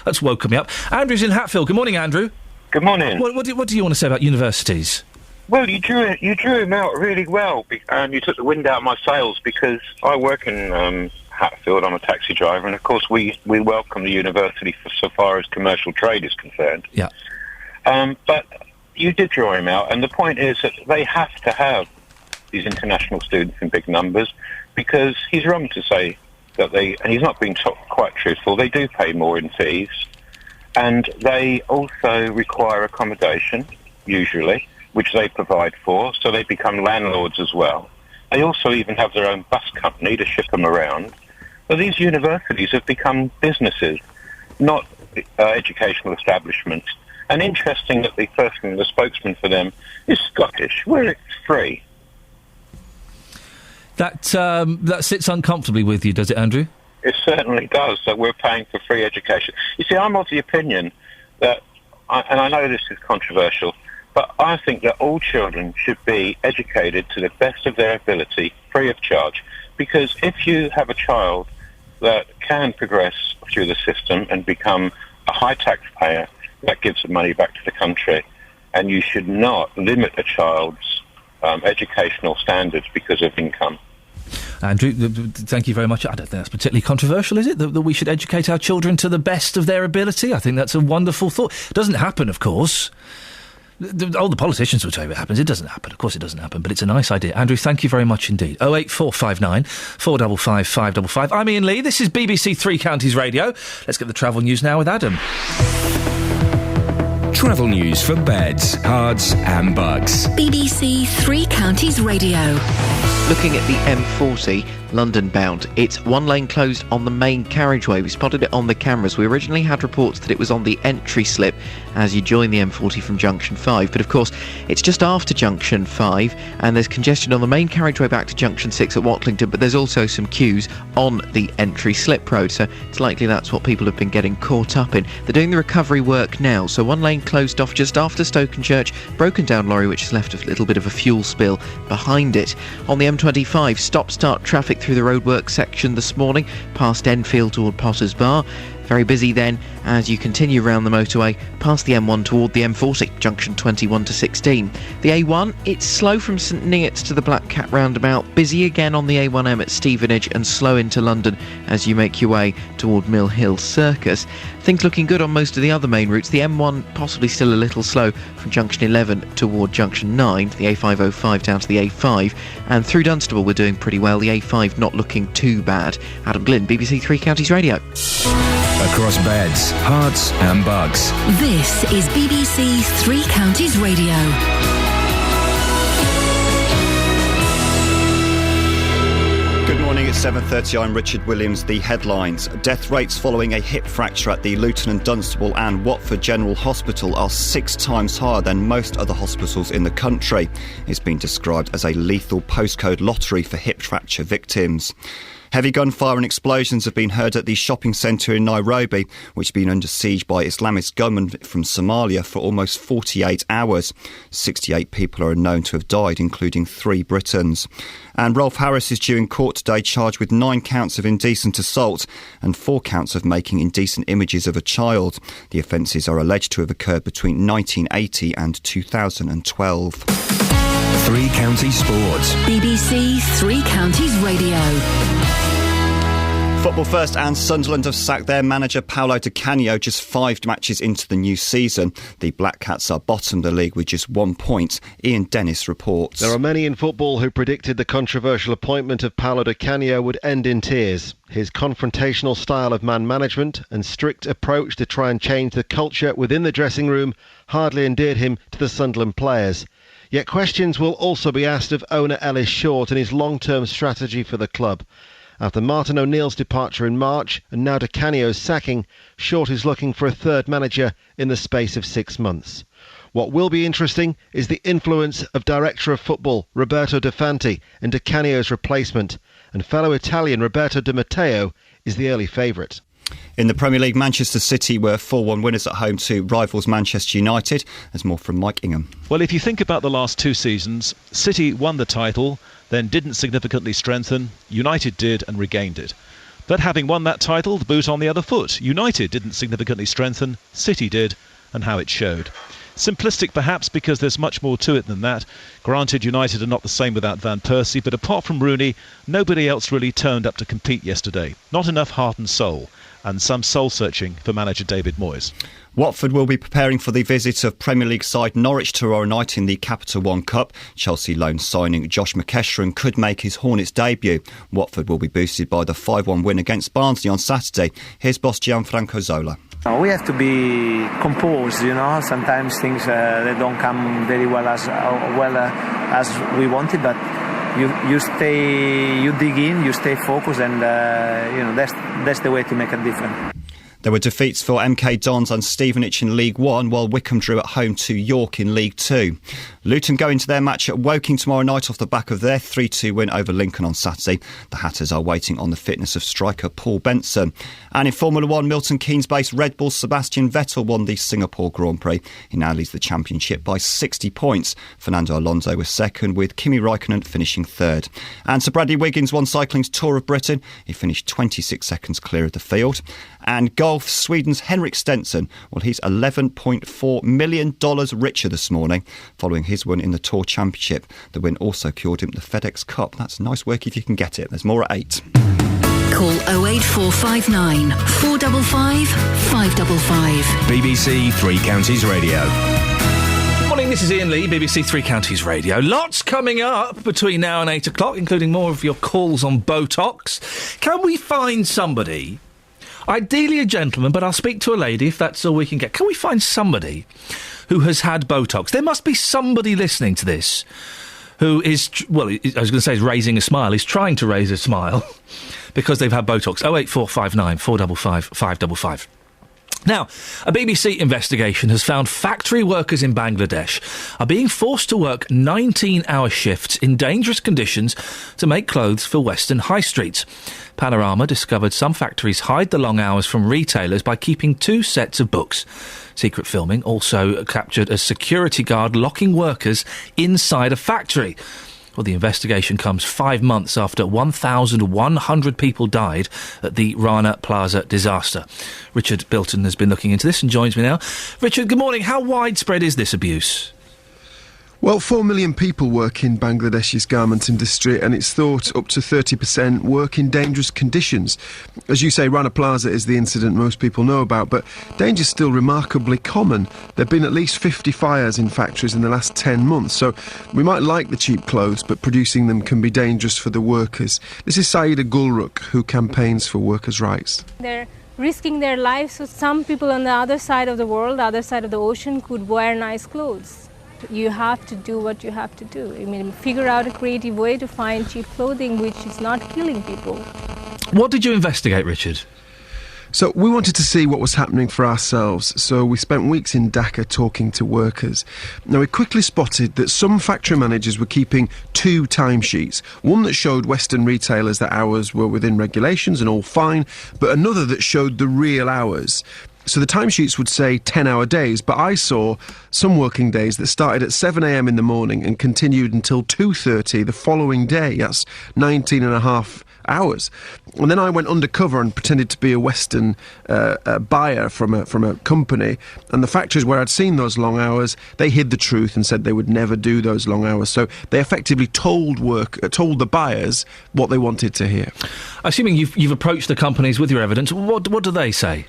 That's woken me up. Andrew's in Hatfield. Good morning, Andrew. Good morning. What do you want to say about universities? Well, you drew him out really well, and you took the wind out of my sails, because I work in Hatfield. I'm a taxi driver, and of course we welcome the university so far as commercial trade is concerned. Yeah. But you did draw him out, and the point is that they have to have these international students in big numbers, because he's wrong to say that and he's not being quite truthful, they do pay more in fees, and they also require accommodation, usually, which they provide for, so they become landlords as well. They also even have their own bus company to ship them around. So these universities have become businesses, not educational establishments. And interesting that the spokesman for them is Scottish, where it's free. That sits uncomfortably with you, does it, Andrew? It certainly does, that we're paying for free education. You see, I'm of the opinion that, and I know this is controversial, but I think that all children should be educated to the best of their ability, free of charge. Because if you have a child that can progress through the system and become a high taxpayer, that gives the money back to the country. And you should not limit a child's educational standards because of income. Andrew, thank you very much. I don't think that's particularly controversial, is it? That we should educate our children to the best of their ability? I think that's a wonderful thought. It doesn't happen, of course. The politicians will tell you it happens. It doesn't happen. Of course it doesn't happen, but it's a nice idea. Andrew, thank you very much indeed. 08459 455 555. I'm Iain Lee. This is BBC Three Counties Radio. Let's get the travel news now with Adam. Travel news for beds, cards and bugs. BBC Three Counties Radio. Looking at the M40, London bound, it's one lane closed on the main carriageway. We spotted it on the cameras. We originally had reports that it was on the entry slip as you join the M40 from Junction 5, but of course it's just after Junction 5 and there's congestion on the main carriageway back to Junction 6 at Watlington, but there's also some queues on the entry slip road, so it's likely that's what people have been getting caught up in. They're doing the recovery work now, so one lane closed off just after Stokenchurch, broken down lorry which has left a little bit of a fuel spill behind it. On the M25, stop-start traffic through the roadwork section this morning, past Enfield toward Potters Bar. Very busy then as you continue around the motorway, past the M1 toward the M40, junction 21 to 16. The A1, it's slow from St Neots to the Black Cat roundabout, busy again on the A1M at Stevenage, and slow into London as you make your way toward Mill Hill Circus. Things looking good on most of the other main routes. The M1 possibly still a little slow from junction 11 toward junction 9, the A505 down to the A5, and through Dunstable we're doing pretty well, the A5 not looking too bad. Adam Glynn, BBC Three Counties Radio. Across beds, hearts and bugs. This is BBC Three Counties Radio. Good morning, it's 7:30. I'm Richard Williams. The headlines. Death rates following a hip fracture at the Luton and Dunstable and Watford General Hospital are 6 times higher than most other hospitals in the country. It's been described as a lethal postcode lottery for hip fracture victims. Heavy gunfire and explosions have been heard at the shopping centre in Nairobi, which has been under siege by Islamist gunmen from Somalia for almost 48 hours. 68 people are known to have died, including 3 Britons. And Rolf Harris is due in court today, charged with 9 counts of indecent assault and 4 counts of making indecent images of a child. The offences are alleged to have occurred between 1980 and 2012. 3 Counties Sports. BBC 3 Counties Radio. Football First and Sunderland have sacked their manager Paolo Di Canio just 5 matches into the new season. The Black Cats are bottom of the league with just 1 point. Ian Dennis reports. There are many in football who predicted the controversial appointment of Paolo Di Canio would end in tears. His confrontational style of man management and strict approach to try and change the culture within the dressing room hardly endeared him to the Sunderland players. Yet questions will also be asked of owner Ellis Short and his long-term strategy for the club. After Martin O'Neill's departure in March and now Di Canio's sacking, Short is looking for a third manager in the space of 6 months. What will be interesting is the influence of Director of Football Roberto De Fanti and Di Canio's replacement, and fellow Italian Roberto Di Matteo is the early favourite. In the Premier League, Manchester City were 4-1 winners at home to rivals Manchester United. There's more from Mike Ingham. Well, if you think about the last 2 seasons, City won the title, then didn't significantly strengthen. United did and regained it. But having won that title, the boot on the other foot. United didn't significantly strengthen, City did, and how it showed. Simplistic perhaps because there's much more to it than that. Granted, United are not the same without Van Persie, but apart from Rooney, nobody else really turned up to compete yesterday. Not enough heart and soul, and some soul-searching for manager David Moyes. Watford will be preparing for the visit of Premier League side Norwich tomorrow night in the Capital One Cup. Chelsea loan signing Josh McEachran could make his Hornets debut. Watford will be boosted by the 5-1 win against Barnsley on Saturday. Here's boss Gianfranco Zola. We have to be composed, Sometimes things they don't come very well as we wanted, but you dig in, you stay focused, and that's the way to make a difference. There were defeats for MK Dons and Stevenage in League 1, while Wycombe drew at home to York in League 2. Luton go into their match at Woking tomorrow night off the back of their 3-2 win over Lincoln on Saturday. The Hatters are waiting on the fitness of striker Paul Benson. And in Formula 1, Milton Keynes-based Red Bull's Sebastian Vettel won the Singapore Grand Prix. He now leads the championship by 60 points. Fernando Alonso was second, with Kimi Raikkonen finishing third. And Sir Bradley Wiggins won cycling's Tour of Britain. He finished 26 seconds clear of the field. And golf, Sweden's Henrik Stenson, well, he's $11.4 million richer this morning following his win in the Tour Championship. The win also secured him the FedEx Cup. That's nice work if you can get it. There's more at 8. Call 08459 455 555. BBC 3 Counties Radio. Morning, this is Iain Lee, BBC 3 Counties Radio. Lots coming up between now and 8 o'clock, including more of your calls on Botox. Can we find somebody, ideally a gentleman, but I'll speak to a lady if that's all we can get. Can we find somebody who has had Botox? There must be somebody listening to this who is, well, I was going to say is raising a smile. He's trying to raise a smile because they've had Botox. 08459 455 555. Now, a BBC investigation has found factory workers in Bangladesh are being forced to work 19-hour shifts in dangerous conditions to make clothes for Western high streets. Panorama discovered some factories hide the long hours from retailers by keeping 2 sets of books. Secret filming also captured a security guard locking workers inside a factory. Well, the investigation comes 5 months after 1,100 people died at the Rana Plaza disaster. Richard Bilton has been looking into this and joins me now. Richard, good morning. How widespread is this abuse? Well, 4 million people work in Bangladesh's garment industry, and it's thought up to 30% work in dangerous conditions. As you say, Rana Plaza is the incident most people know about, but danger's still remarkably common. There have been at least 50 fires in factories in the last 10 months, so we might like the cheap clothes, but producing them can be dangerous for the workers. This is Saeeda Gulruk, who campaigns for workers' rights. They're risking their lives, so some people on the other side of the world, the other side of the ocean, could wear nice clothes. You have to do what you have to do. I mean, figure out a creative way to find cheap clothing which is not killing people. What did you investigate, Richard? So we wanted to see what was happening for ourselves, so we spent weeks in Dhaka talking to workers. Now we quickly spotted that some factory managers were keeping two timesheets, one that showed Western retailers that hours were within regulations and all fine, but another that showed the real hours. So the timesheets would say 10-hour days, but I saw some working days that started at 7 a.m. in the morning and continued until 2:30 the following day. That's 19 and a half hours. And then I went undercover and pretended to be a Western buyer from a company, and the factories where I'd seen those long hours, they hid the truth and said they would never do those long hours. So they effectively told the buyers what they wanted to hear. Assuming you've approached the companies with your evidence, what do they say?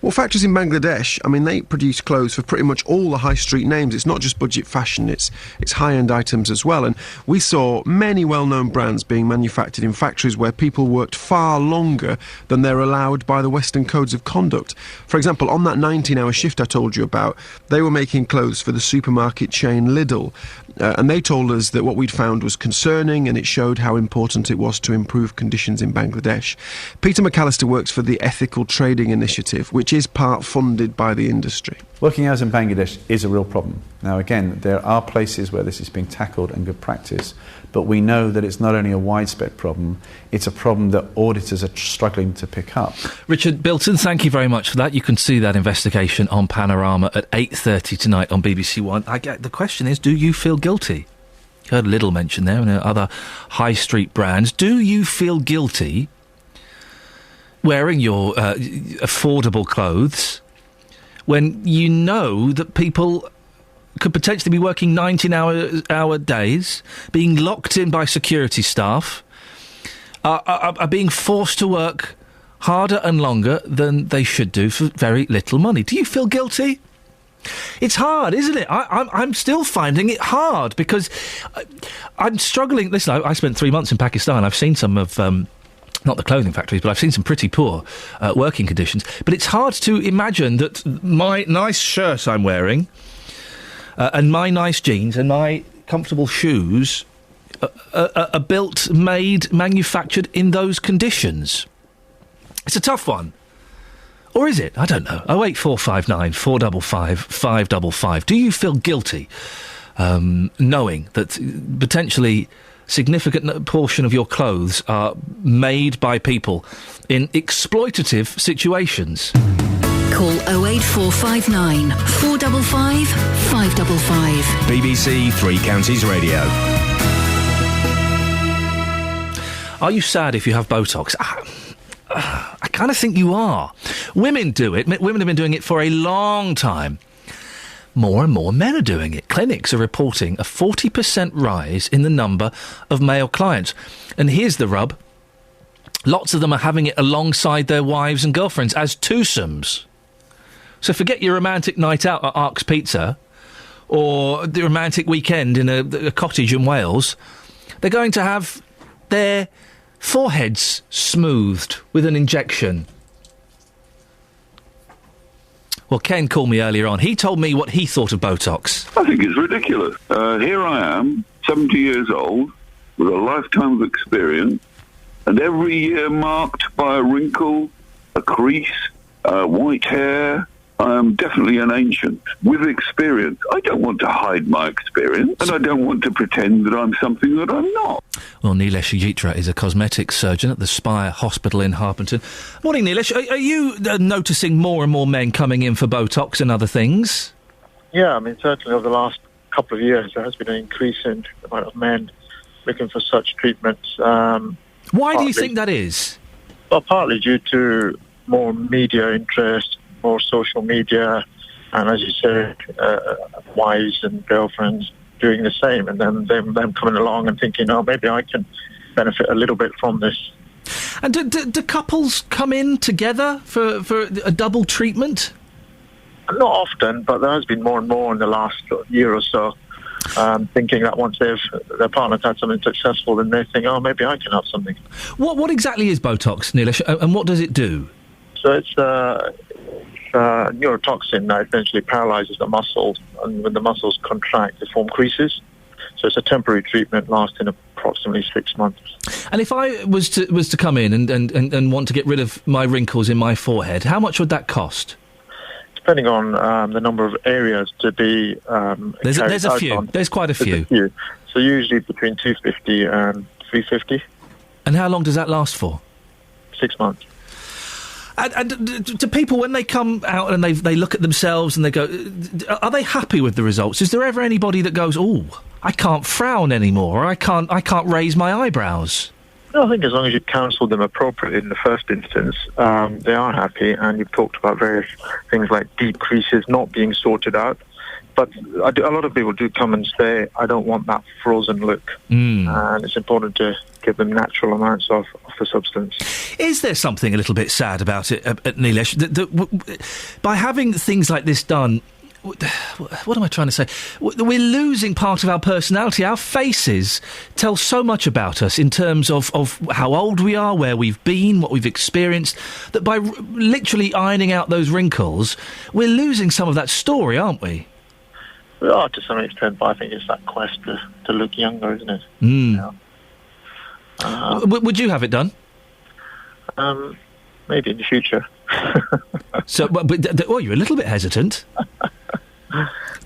Well, factories in Bangladesh, I mean, they produce clothes for pretty much all the high street names. It's not just budget fashion, it's high-end items as well. And we saw many well-known brands being manufactured in factories where people worked far longer than they're allowed by the Western codes of conduct. For example, on that 19-hour shift I told you about, they were making clothes for the supermarket chain Lidl. And they told us that what we'd found was concerning, and it showed how important it was to improve conditions in Bangladesh. Peter McAllister works for the Ethical Trading Initiative, which is part funded by the industry. Working hours in Bangladesh is a real problem. Now again, there are places where this is being tackled and good practice, but we know that it's not only a widespread problem, it's a problem that auditors are struggling to pick up. Richard Bilton, thank you very much for that. You can see that investigation on Panorama at 8:30 tonight on BBC One. The question is, do you feel guilty? You heard Lidl mentioned there and other high street brands. Do you feel guilty wearing your affordable clothes when you know that people could potentially be working 19-hour days, being locked in by security staff, are being forced to work harder and longer than they should do for very little money? Do you feel guilty? It's hard, isn't it? I'm still finding it hard because I'm struggling. Listen, I spent 3 months in Pakistan. I've seen some of... not the clothing factories, but I've seen some pretty poor working conditions. But it's hard to imagine that my nice shirt I'm wearing and my nice jeans and my comfortable shoes are built, made, manufactured in those conditions. It's a tough one. Or is it? I don't know. 08459 455 555. Do you feel guilty knowing that potentially significant portion of your clothes are made by people in exploitative situations? Call 08459 455 555. BBC Three Counties Radio. Are you sad if you have Botox? I kind of think you are. Women do it. Women have been doing it for a long time. More and more men are doing it. Clinics are reporting a 40% rise in the number of male clients. And here's the rub. Lots of them are having it alongside their wives and girlfriends as twosomes. So forget your romantic night out at Ark's Pizza or the romantic weekend in a cottage in Wales. They're going to have their foreheads smoothed with an injection. Well, Ken called me earlier on. He told me what he thought of Botox. I think it's ridiculous. Here I am, 70 years old, with a lifetime of experience, and every year marked by a wrinkle, a crease, white hair. I am definitely an ancient with experience. I don't want to hide my experience, and I don't want to pretend that I'm something that I'm not. Well, Nilesh Yitra is a cosmetic surgeon at the Spire Hospital in Harpenden. Morning, Nilesh. Are you noticing more and more men coming in for Botox and other things? Yeah, I mean, certainly over the last couple of years, there has been an increase in the amount of men looking for such treatments. Why do you think that is? Well, partly due to more media interest, more social media, and as you say, wives and girlfriends doing the same, and then them coming along and thinking, oh, maybe I can benefit a little bit from this. And do couples come in together for a double treatment? Not often, but there has been more and more in the last year or so, thinking that once their partner's had something successful, then they think, oh, maybe I can have something. What exactly is Botox, Nilesh, and what does it do? So it's neurotoxin that essentially paralyzes the muscles, and when the muscles contract, they form creases. So it's a temporary treatment lasting approximately 6 months. And if I was to come in and want to get rid of my wrinkles in my forehead, how much would that cost? Depending on the number of areas to be there's a few. On. There's quite a few. So usually between 250 and 350. And how long does that last for? 6 months. And do people, when they come out and they look at themselves and they go, are they happy with the results? Is there ever anybody that goes, oh, I can't frown anymore, or I can't raise my eyebrows? No, I think as long as you counsel them appropriately in the first instance, they are happy, and you've talked about various things like deep creases not being sorted out. But a lot of people do come and say, I don't want that frozen look. And it's important to give them natural amounts of the substance. Is there something a little bit sad about it, Nilesh? By having things like this done, what am I trying to say? We're losing part of our personality. Our faces tell so much about us in terms of how old we are, where we've been, what we've experienced, that by literally ironing out those wrinkles, we're losing some of that story, aren't we? We are to some extent, but I think it's that quest to look younger, isn't it? Yeah. Would you have it done? Maybe in the future. But you're a little bit hesitant.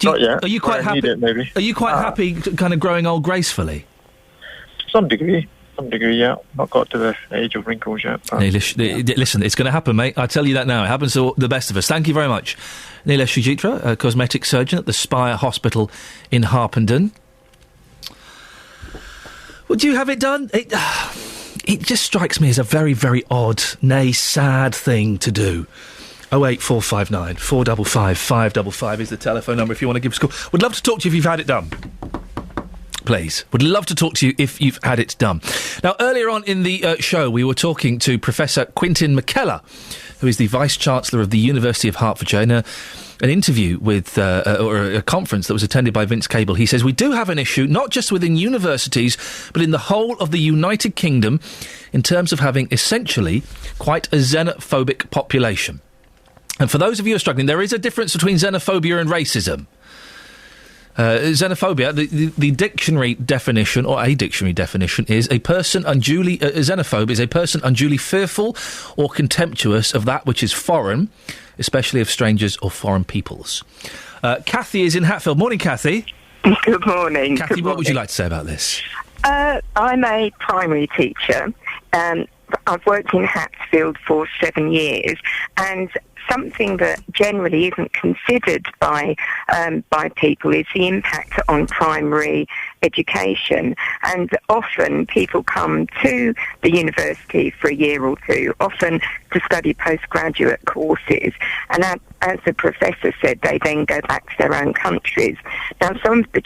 Not yet. Are you quite happy? Maybe. Are you quite happy, kind of growing old gracefully? To some degree, yeah. Not got to the age of wrinkles yet. Listen, it's going to happen, mate. I tell you that now. It happens to the best of us. Thank you very much, Nilesh Sujitra, a cosmetic surgeon at the Spire Hospital in Harpenden. Would you have it done? It just strikes me as a very, very odd, nay, sad thing to do. 08459 455 555 is the telephone number if you want to give us a call. Would love to talk to you if you've had it done. Please. Would love to talk to you if you've had it done. Now, earlier on in the show, we were talking to Professor Quintin McKellar, who is the Vice-Chancellor of the University of Hertfordshire, in an interview with, or a conference that was attended by Vince Cable. He says, we do have an issue, not just within universities, but in the whole of the United Kingdom, in terms of having essentially quite a xenophobic population. And for those of you who are struggling, there is a difference between xenophobia and racism. Xenophobia, the dictionary definition, or a dictionary definition, is a person unduly... xenophobe is a person unduly fearful or contemptuous of that which is foreign, especially of strangers or foreign peoples. Kathy is in Hatfield. Morning, Kathy. Good morning. Kathy, what would you like to say about this? I'm a primary teacher. I've worked in Hatfield for 7 years, and something that generally isn't considered by people is the impact on primary education. And often people come to the university for a year or two, often to study postgraduate courses. And as the professor said, they then go back to their own countries. Now, some of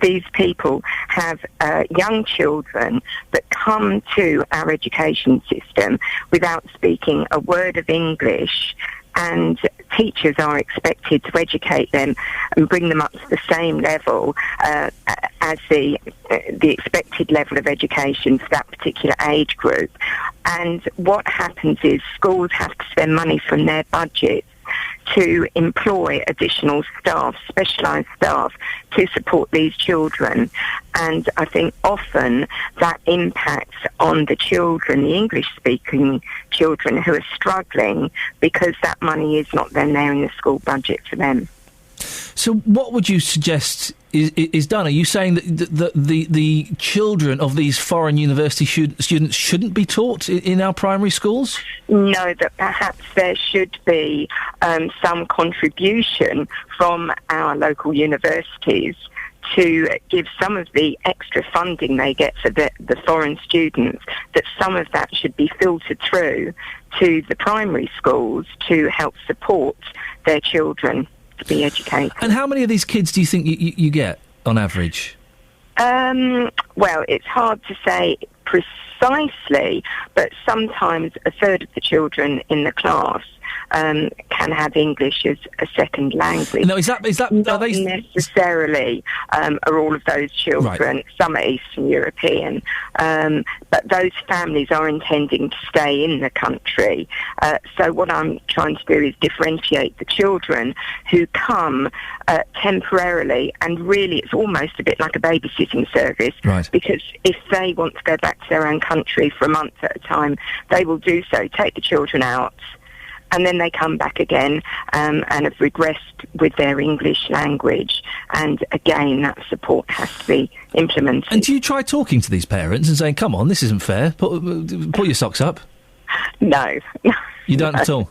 these people have young children that come to our education system without speaking a word of English, and teachers are expected to educate them and bring them up to the same level as the expected level of education for that particular age group. And what happens is schools have to spend money from their budgets to employ additional staff, specialised staff, to support these children. And I think often that impacts on the children, the English-speaking children who are struggling, because that money is not then there in the school budget for them. So what would you suggest is done? Are you saying that the children of these foreign university students shouldn't be taught in our primary schools? No, that perhaps there should be some contribution from our local universities to give some of the extra funding they get for the foreign students, that some of that should be filtered through to the primary schools to help support their children to be educated. And how many of these kids do you think you get on average? Well, it's hard to say precisely, but sometimes a third of the children in the class can have English as a second language. No, is that not necessarily are all of those children? Right. Some are Eastern European, but those families are intending to stay in the country. So what I'm trying to do is differentiate the children who come temporarily, and really it's almost a bit like a babysitting service, right. Because if they want to go back to their own country for a month at a time, they will do so, take the children out, and then they come back again and have regressed with their English language. And again, that support has to be implemented. And do you try talking to these parents and saying, come on, this isn't fair, pull your socks up? No. You don't at all?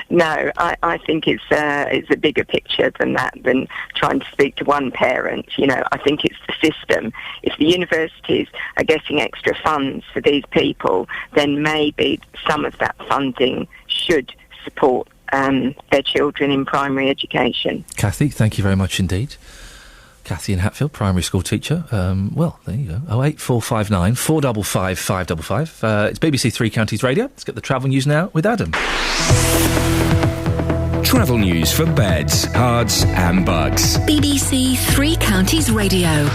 No, I think it's a bigger picture than that, than trying to speak to one parent. You know, I think it's the system. If the universities are getting extra funds for these people, then maybe some of that funding should support their children in primary education. Kathy, thank you very much indeed. Kathy in Hatfield, primary school teacher. Well, there you go. 08459 455 555. It's BBC Three Counties Radio. Let's get the travel news now with Adam. Travel news for beds, cards and bugs. BBC Three Counties Radio.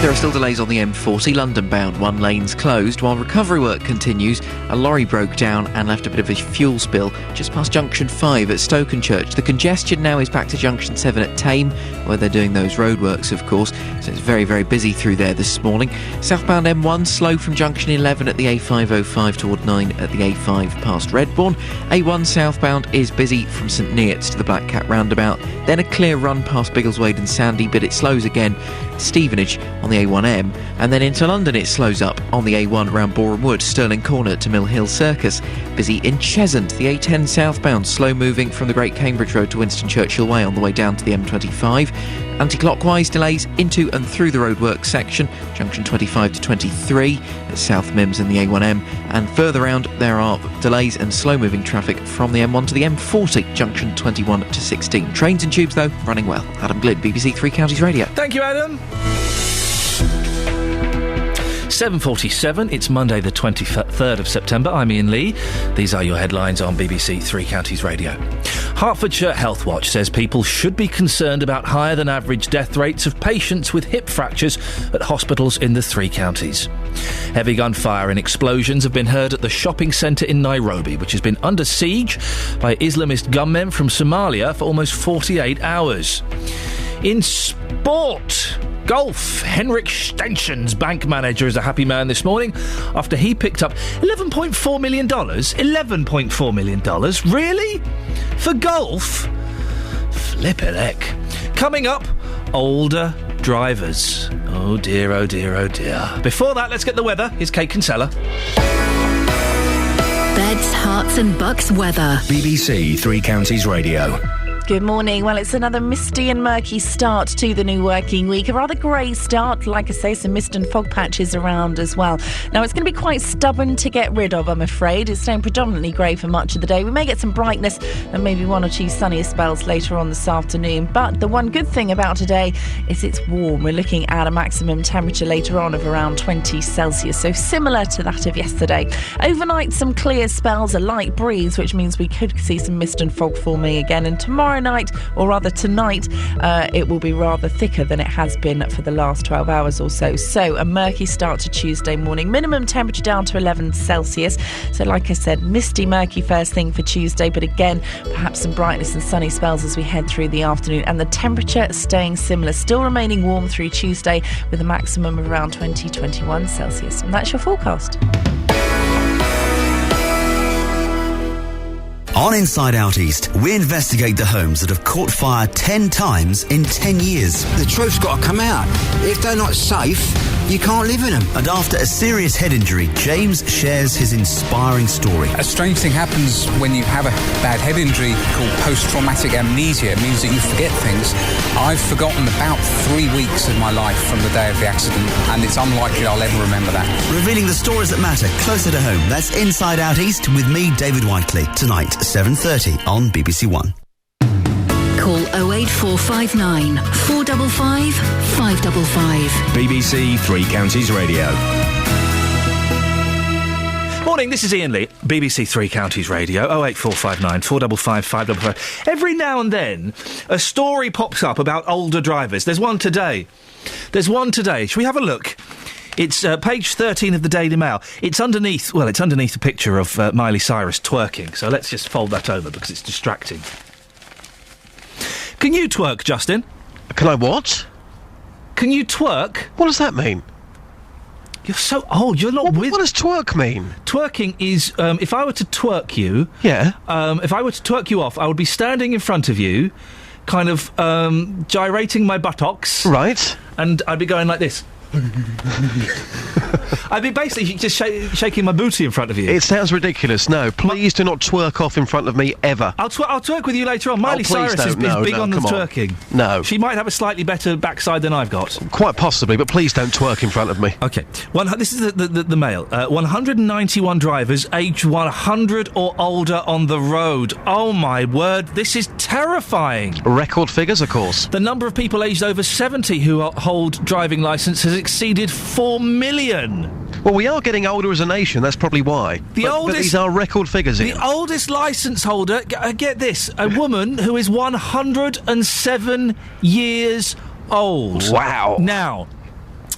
There are still delays on the M40, London bound. One lane's closed. While recovery work continues, a lorry broke down and left a bit of a fuel spill just past Junction 5 at Stokenchurch. The congestion now is back to Junction 7 at Tame, where they're doing those roadworks, of course. So it's very, very busy through there this morning. Southbound M1 slow from Junction 11 at the A505 toward 9 at the A5 past Redbourne. A1 southbound is busy from St Neots to the Black Cat roundabout. Then a clear run past Biggleswade and Sandy, but it slows again Stevenage on the A1M, and then into London it slows up on the A1 around Boreham Wood, Stirling Corner to Mill Hill Circus. Busy in Cheshunt, the A10 southbound, slow moving from the Great Cambridge Road to Winston Churchill Way on the way down to the M25. Anti-clockwise delays into and through the roadworks section, Junction 25 to 23 at South Mims and the A1M, and further round there are delays and slow moving traffic from the M1 to the M40, Junction 21 to 16. Trains and tubes though running well. Adam Glynn, BBC Three Counties Radio. Thank you, Adam. 7:47, it's Monday the 23rd of September. I'm Iain Lee. These are your headlines on BBC Three Counties Radio. Hertfordshire Health Watch says people should be concerned about higher than average death rates of patients with hip fractures at hospitals in the Three Counties. Heavy gunfire and explosions have been heard at the shopping centre in Nairobi, which has been under siege by Islamist gunmen from Somalia for almost 48 hours. In sport, golf, Henrik Stensson's bank manager is a happy man this morning after he picked up $11.4 million. $11.4 million? Really? For golf? Flippin' heck. Coming up, older drivers. Oh dear, oh dear, oh dear. Before that, let's get the weather. Here's Kate Kinsella. Beds, Herts and Bucks weather. BBC Three Counties Radio. Good morning. Well, it's another misty and murky start to the new working week. A rather grey start. Like I say, some mist and fog patches around as well. Now, it's going to be quite stubborn to get rid of, I'm afraid. It's staying predominantly grey for much of the day. We may get some brightness and maybe one or two sunnier spells later on this afternoon. But the one good thing about today is it's warm. We're looking at a maximum temperature later on of around 20 Celsius, so similar to that of yesterday. Overnight, some clear spells, a light breeze, which means we could see some mist and fog forming again. And tomorrow night, or rather tonight, it will be rather thicker than it has been for the last 12 hours or so. So a murky start to Tuesday morning. Minimum temperature down to 11 Celsius. So like I said, misty, murky first thing for Tuesday, but again, perhaps some brightness and sunny spells as we head through the afternoon. And the temperature staying similar, still remaining warm through Tuesday with a maximum of around 20-21 Celsius. And that's your forecast. On Inside Out East, we investigate the homes that have caught fire 10 times in 10 years. The truth's got to come out. If they're not safe, you can't live in them. And after a serious head injury, James shares his inspiring story. A strange thing happens when you have a bad head injury called post-traumatic amnesia. It means that you forget things. I've forgotten about 3 weeks of my life from the day of the accident, and it's unlikely I'll ever remember that. Revealing the stories that matter closer to home. That's Inside Out East with me, David Whiteley. Tonight, 7:30 on BBC One. Call 08459 455 555. BBC Three Counties Radio. Morning, this is Iain Lee, BBC Three Counties Radio, 08459 455 555. Every now and then, a story pops up about older drivers. There's one today. Shall we have a look? It's page 13 of the Daily Mail. It's underneath a picture of Miley Cyrus twerking, so let's just fold that over because it's distracting. Can you twerk, Justin? Can I what? Can you twerk? What does that mean? You're so old. You're not with... What does twerk mean? Twerking is, if I were to twerk you... Yeah? If I were to twerk you off, I would be standing in front of you, kind of, gyrating my buttocks. Right. And I'd be going like this. I'd be basically just shaking my booty in front of you. It sounds ridiculous. No, please do not twerk off in front of me ever. I'll twerk with you later on. Miley Cyrus is big on the twerking. No. She might have a slightly better backside than I've got. Quite possibly, but please don't twerk in front of me. OK. This is the Mail. 191 drivers aged 100 or older on the road. Oh, my word. This is terrifying. Record figures, of course. The number of people aged over 70 who hold driving licence has exceeded 4 million. Well, we are getting older as a nation, that's probably why. But these are record figures, Ian. The oldest licence holder, get this, a woman who is 107 years old. Wow. Now,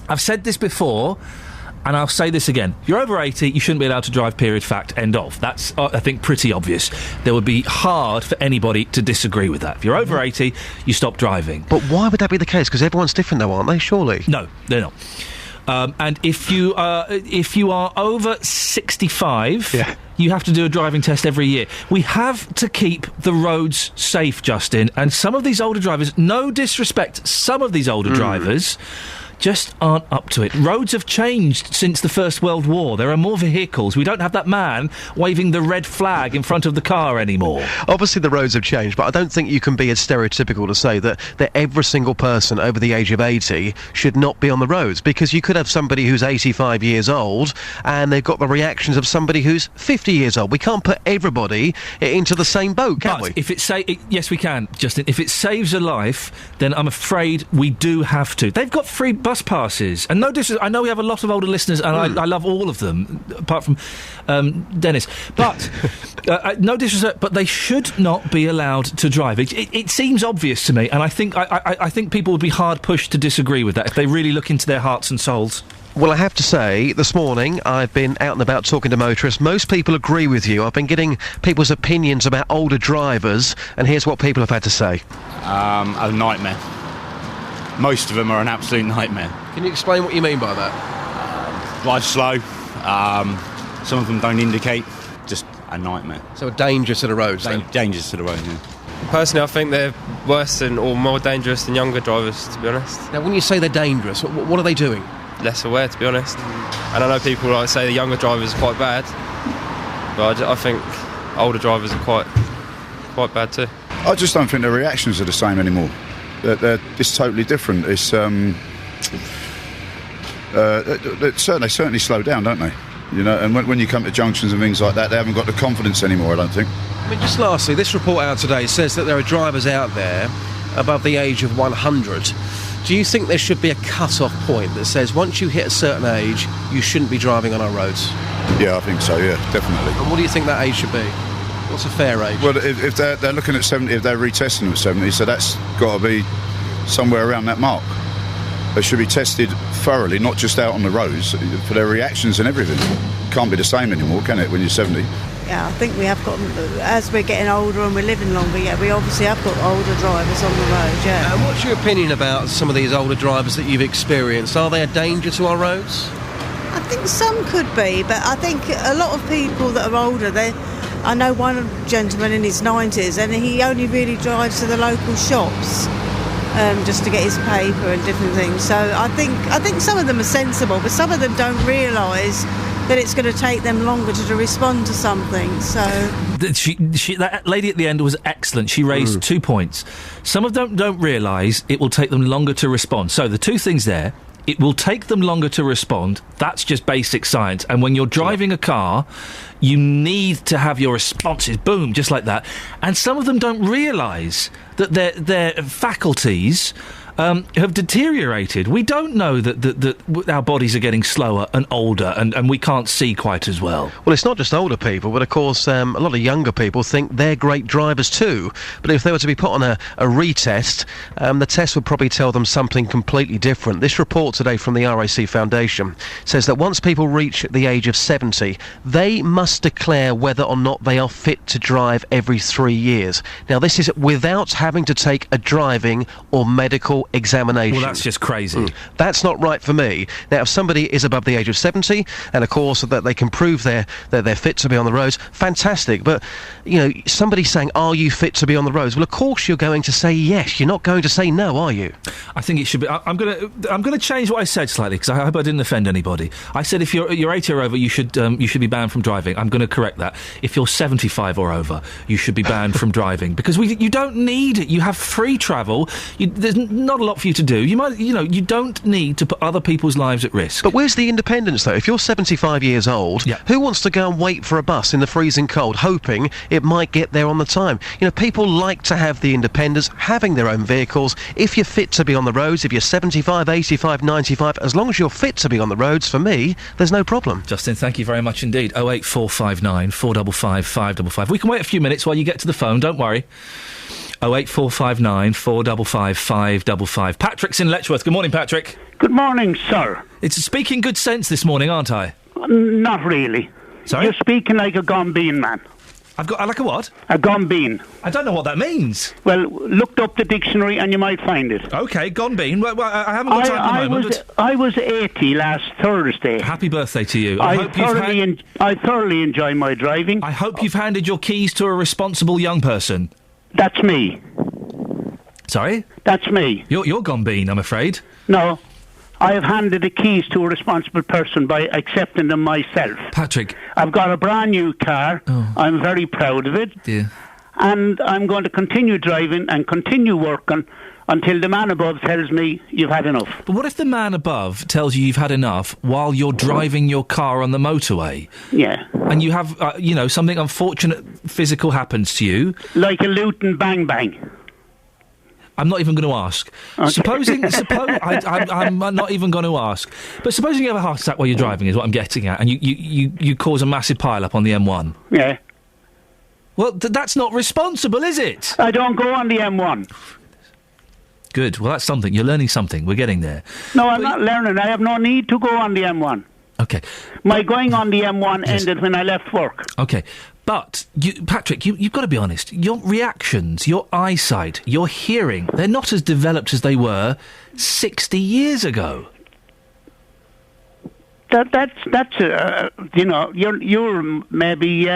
I've said this before, and I'll say this again. If you're over 80, you shouldn't be allowed to drive, period, fact, end of. That's, I think, pretty obvious. There would be hard for anybody to disagree with that. If you're over 80, you stop driving. But why would that be the case? Because everyone's different though, aren't they, surely? No, they're not. And if you are over 65, you have to do a driving test every year. We have to keep the roads safe, Justin. And some of these older drivers, no disrespect, some of these older drivers just aren't up to it. Roads have changed since the First World War. There are more vehicles. We don't have that man waving the red flag in front of the car anymore. Obviously the roads have changed, but I don't think you can be as stereotypical to say that every single person over the age of 80 should not be on the roads, because you could have somebody who's 85 years old and they've got the reactions of somebody who's 50 years old. We can't put everybody into the same boat, can we? If yes, we can, Justin. If it saves a life, then I'm afraid we do have to. They've got free bus passes, and I know we have a lot of older listeners, and I love all of them, apart from Dennis. But no disrespect, but they should not be allowed to drive. It seems obvious to me, and I think people would be hard pushed to disagree with that if they really look into their hearts and souls. Well, I have to say, this morning I've been out and about talking to motorists. Most people agree with you. I've been getting people's opinions about older drivers, and here's what people have had to say. A nightmare. Most of them are an absolute nightmare. Can you explain what you mean by that? Drive slow. Some of them don't indicate. Just a nightmare. So dangerous to the roads, dangerous to the road, yeah. Personally, I think they're worse or more dangerous than younger drivers, to be honest. Now, when you say they're dangerous, what are they doing? Less aware, to be honest. And I know people say the younger drivers are quite bad, but I think older drivers are quite bad too. I just don't think their reactions are the same anymore. It's totally different. It's they certainly slow down, don't they? You know, and when you come to junctions and things like that, they haven't got the confidence anymore, I don't think. I mean, just lastly, this report out today says that there are drivers out there above the age of 100. Do you think there should be a cut-off point that says once you hit a certain age, you shouldn't be driving on our roads? Yeah, I think so, yeah, definitely. And what do you think that age should be? What's a fair age? Well, if they're looking at 70, if they're retesting them at 70, so that's got to be somewhere around that mark. They should be tested thoroughly, not just out on the roads, for their reactions and everything. Can't be the same anymore, can it, when you're 70? Yeah, I think we have got, as we're getting older and we're living longer, we obviously have got older drivers on the road, yeah. What's your opinion about some of these older drivers that you've experienced? Are they a danger to our roads? I think some could be, but I think a lot of people that are older, I know one gentleman in his 90s and he only really drives to the local shops just to get his paper and different things. So I think some of them are sensible, but some of them don't realise that it's going to take them longer to respond to something. So that lady at the end was excellent. She raised 2 points. Some of them don't realise it will take them longer to respond. So the two things there. It will take them longer to respond. That's just basic science. And when you're driving a car, you need to have your responses, boom, just like that. And some of them don't realise that their faculties have deteriorated. We don't know that our bodies are getting slower and older, and we can't see quite as well. Well, it's not just older people, but of course a lot of younger people think they're great drivers too. But if they were to be put on a retest, the test would probably tell them something completely different. This report today from the RAC Foundation says that once people reach the age of 70, they must declare whether or not they are fit to drive every 3 years. Now, this is without having to take a driving or medical examination. Well, that's just crazy. That's not right for me. Now, if somebody is above the age of 70, and of course that they can prove they're fit to be on the roads, fantastic. But, you know, somebody saying, are you fit to be on the roads? Well, of course you're going to say yes. You're not going to say no, are you? I think it should be. I'm going to change what I said slightly, because I hope I didn't offend anybody. I said if you're 80 or over, you should be banned from driving. I'm going to correct that. If you're 75 or over, you should be banned from driving, because you don't need it. You have free travel. There's not a lot for you to do. You don't need to put other people's lives at risk. But where's the independence, though? If you're 75 years old, who wants to go and wait for a bus in the freezing cold, hoping it might get there on the time? You know, people like to have the independence, having their own vehicles. If you're fit to be on the roads, if you're 75, 85, 95, as long as you're fit to be on the roads, for me, there's no problem. Justin, thank you very much indeed. 08459 455 555. We can wait a few minutes while you get to the phone, don't worry. 08459 455 555. Patrick's in Letchworth. Good morning, Patrick. Good morning, sir. It's speaking good sense this morning, aren't I? Not really. Sorry? You're speaking like a gone-bean man. Like a what? A gone-bean. I don't know what that means. Well, look up the dictionary and you might find it. OK, gone-bean. Well, I haven't got time at the moment. I was 80 last Thursday. Happy birthday to you. I thoroughly enjoy my driving. I hope you've handed your keys to a responsible young person. That's me. Sorry? That's me. You're gone-bean, I'm afraid. No. I have handed the keys to a responsible person by accepting them myself. Patrick. I've got a brand new car. Oh. I'm very proud of it. Yeah. And I'm going to continue driving and continue working until the man above tells me you've had enough. But what if the man above tells you you've had enough while you're driving your car on the motorway? Yeah. And you have, something unfortunate physical happens to you. Like a Luton bang bang. I'm not even going to ask. Okay. I'm not even going to ask. But supposing you have a heart attack while you're driving, is what I'm getting at, and you cause a massive pile-up on the M1. Yeah. Well, that's not responsible, is it? I don't go on the M1. Good. Well, that's something. You're learning something. We're getting there. No, I'm not learning. I have no need to go on the M1. Okay. My going on the M1 ended when I left work. Okay. But, Patrick, you've got to be honest. Your reactions, your eyesight, your hearing, they're not as developed as they were 60 years ago. You're maybe...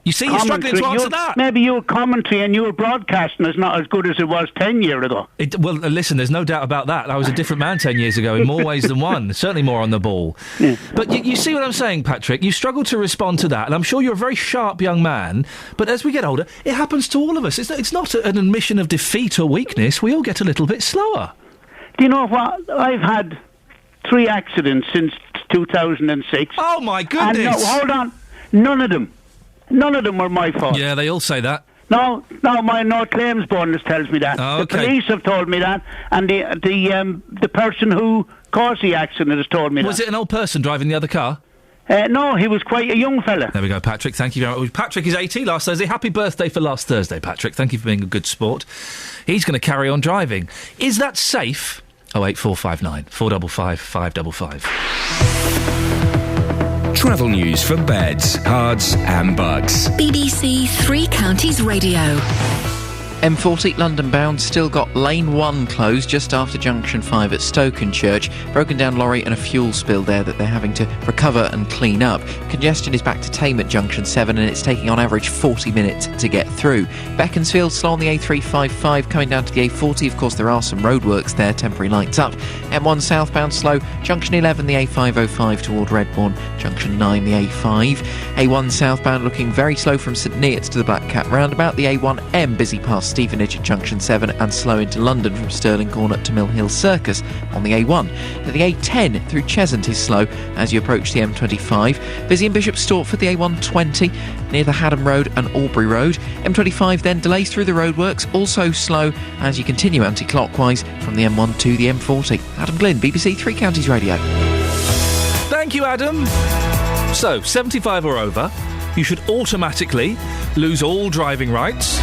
you see, you're struggling to answer that. Maybe your commentary and your broadcasting is not as good as it was 10 years ago. Well, listen, there's no doubt about that. I was a different man 10 years ago in more ways than one. Certainly more on the ball. Yeah. But you see what I'm saying, Patrick? You struggle to respond to that, and I'm sure you're a very sharp young man, but as we get older, it happens to all of us. It's not an admission of defeat or weakness. We all get a little bit slower. Do you know what? I've had 3 accidents since 2006. Oh, my goodness! And hold on. None of them were my fault. Yeah, they all say that. No, my no claims bonus tells me that. Oh, okay. The police have told me that, and the person who caused the accident has told me that. Was it an old person driving the other car? No, he was quite a young fella. There we go, Patrick. Thank you very much. Patrick is 80 last Thursday. Happy birthday for last Thursday, Patrick. Thank you for being a good sport. He's going to carry on driving. Is that safe? 08459 455 555. Travel news for beds, cards and bugs. BBC Three Counties Radio. M40 London bound still got lane 1 closed just after junction 5 at Stokenchurch. Broken down lorry and a fuel spill there that they're having to recover and clean up. Congestion is back to tame at junction 7 and it's taking on average 40 minutes to get through. Beaconsfield slow on the A355 coming down to the A40. Of course there are some roadworks there, temporary lights up. M1 southbound slow, junction 11 the A505 toward Redbourne, junction 9 the A5. A1 southbound looking very slow from St Neots to the Black Cat roundabout. The A1M busy past past Stevenage at Junction 7 and slow into London from Stirling Corner to Mill Hill Circus on the A1. Now, the A10 through Cheshunt is slow as you approach the M25. Busy in Bishop's Stortford, the A120 near the Haddam Road and Albury Road. M25 then delays through the roadworks, also slow as you continue anti-clockwise from the M1 to the M40. Adam Glynn, BBC Three Counties Radio. Thank you, Adam. So, 75 or over, you should automatically lose all driving rights.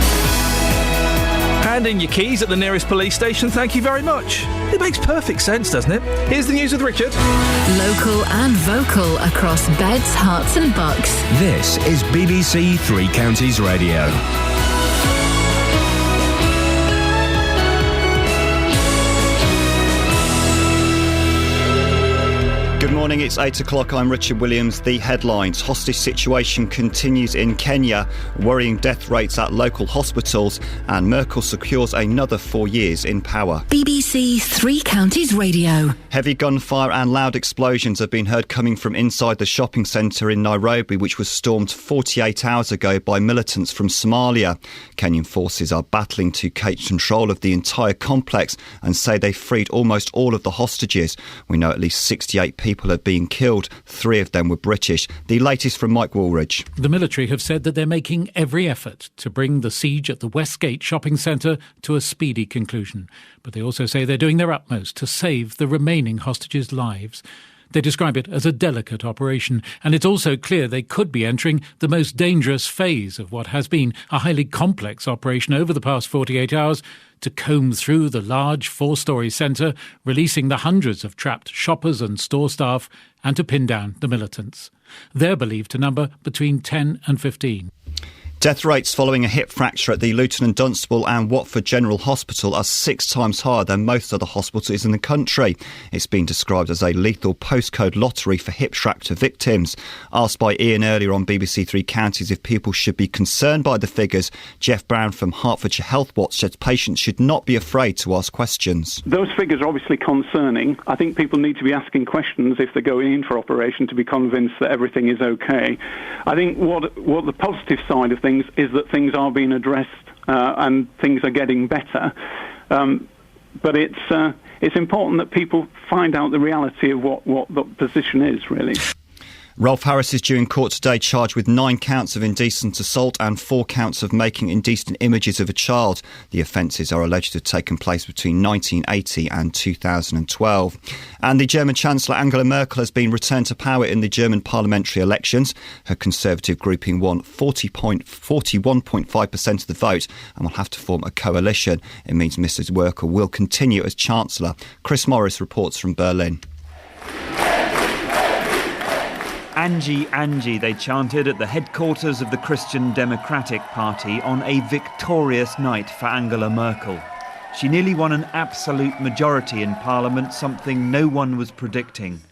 Hand in your keys at the nearest police station. Thank you very much. It makes perfect sense, doesn't it? Here's the news with Richard. Local and vocal across Beds, Herts and Bucks. This is BBC Three Counties Radio. Good morning, it's 8 o'clock. I'm Richard Williams. The headlines. Hostage situation continues in Kenya, worrying death rates at local hospitals, and Merkel secures another 4 years in power. BBC Three Counties Radio. Heavy gunfire and loud explosions have been heard coming from inside the shopping centre in Nairobi, which was stormed 48 hours ago by militants from Somalia. Kenyan forces are battling to take control of the entire complex and say they freed almost all of the hostages. We know at least 68 people have been killed. 3 of them were British. The latest from Mike Woolridge. The military have said that they're making every effort to bring the siege at the Westgate shopping centre to a speedy conclusion. But they also say they're doing their utmost to save the remaining hostages' lives. They describe it as a delicate operation, and it's also clear they could be entering the most dangerous phase of what has been a highly complex operation over the past 48 hours to comb through the large 4-storey centre, releasing the hundreds of trapped shoppers and store staff, and to pin down the militants. They're believed to number between 10 and 15. Death rates following a hip fracture at the Luton and Dunstable and Watford General Hospital are 6 times higher than most other hospitals in the country. It's been described as a lethal postcode lottery for hip fracture victims. Asked by Iain earlier on BBC Three Counties if people should be concerned by the figures, Jeff Brown from Hertfordshire Health Watch said patients should not be afraid to ask questions. Those figures are obviously concerning. I think people need to be asking questions if they're going in for operation to be convinced that everything is okay. I think what the positive side of things is that things are being addressed and things are getting better. But it's important that people find out the reality of what the position is, really. Rolf Harris is due in court today, charged with 9 counts of indecent assault and 4 counts of making indecent images of a child. The offences are alleged to have taken place between 1980 and 2012. And the German Chancellor Angela Merkel has been returned to power in the German parliamentary elections. Her Conservative grouping won 41.5% of the vote and will have to form a coalition. It means Mrs Merkel will continue as Chancellor. Chris Morris reports from Berlin. Angie, Angie, they chanted at the headquarters of the Christian Democratic Party on a victorious night for Angela Merkel. She nearly won an absolute majority in Parliament, something no one was predicting.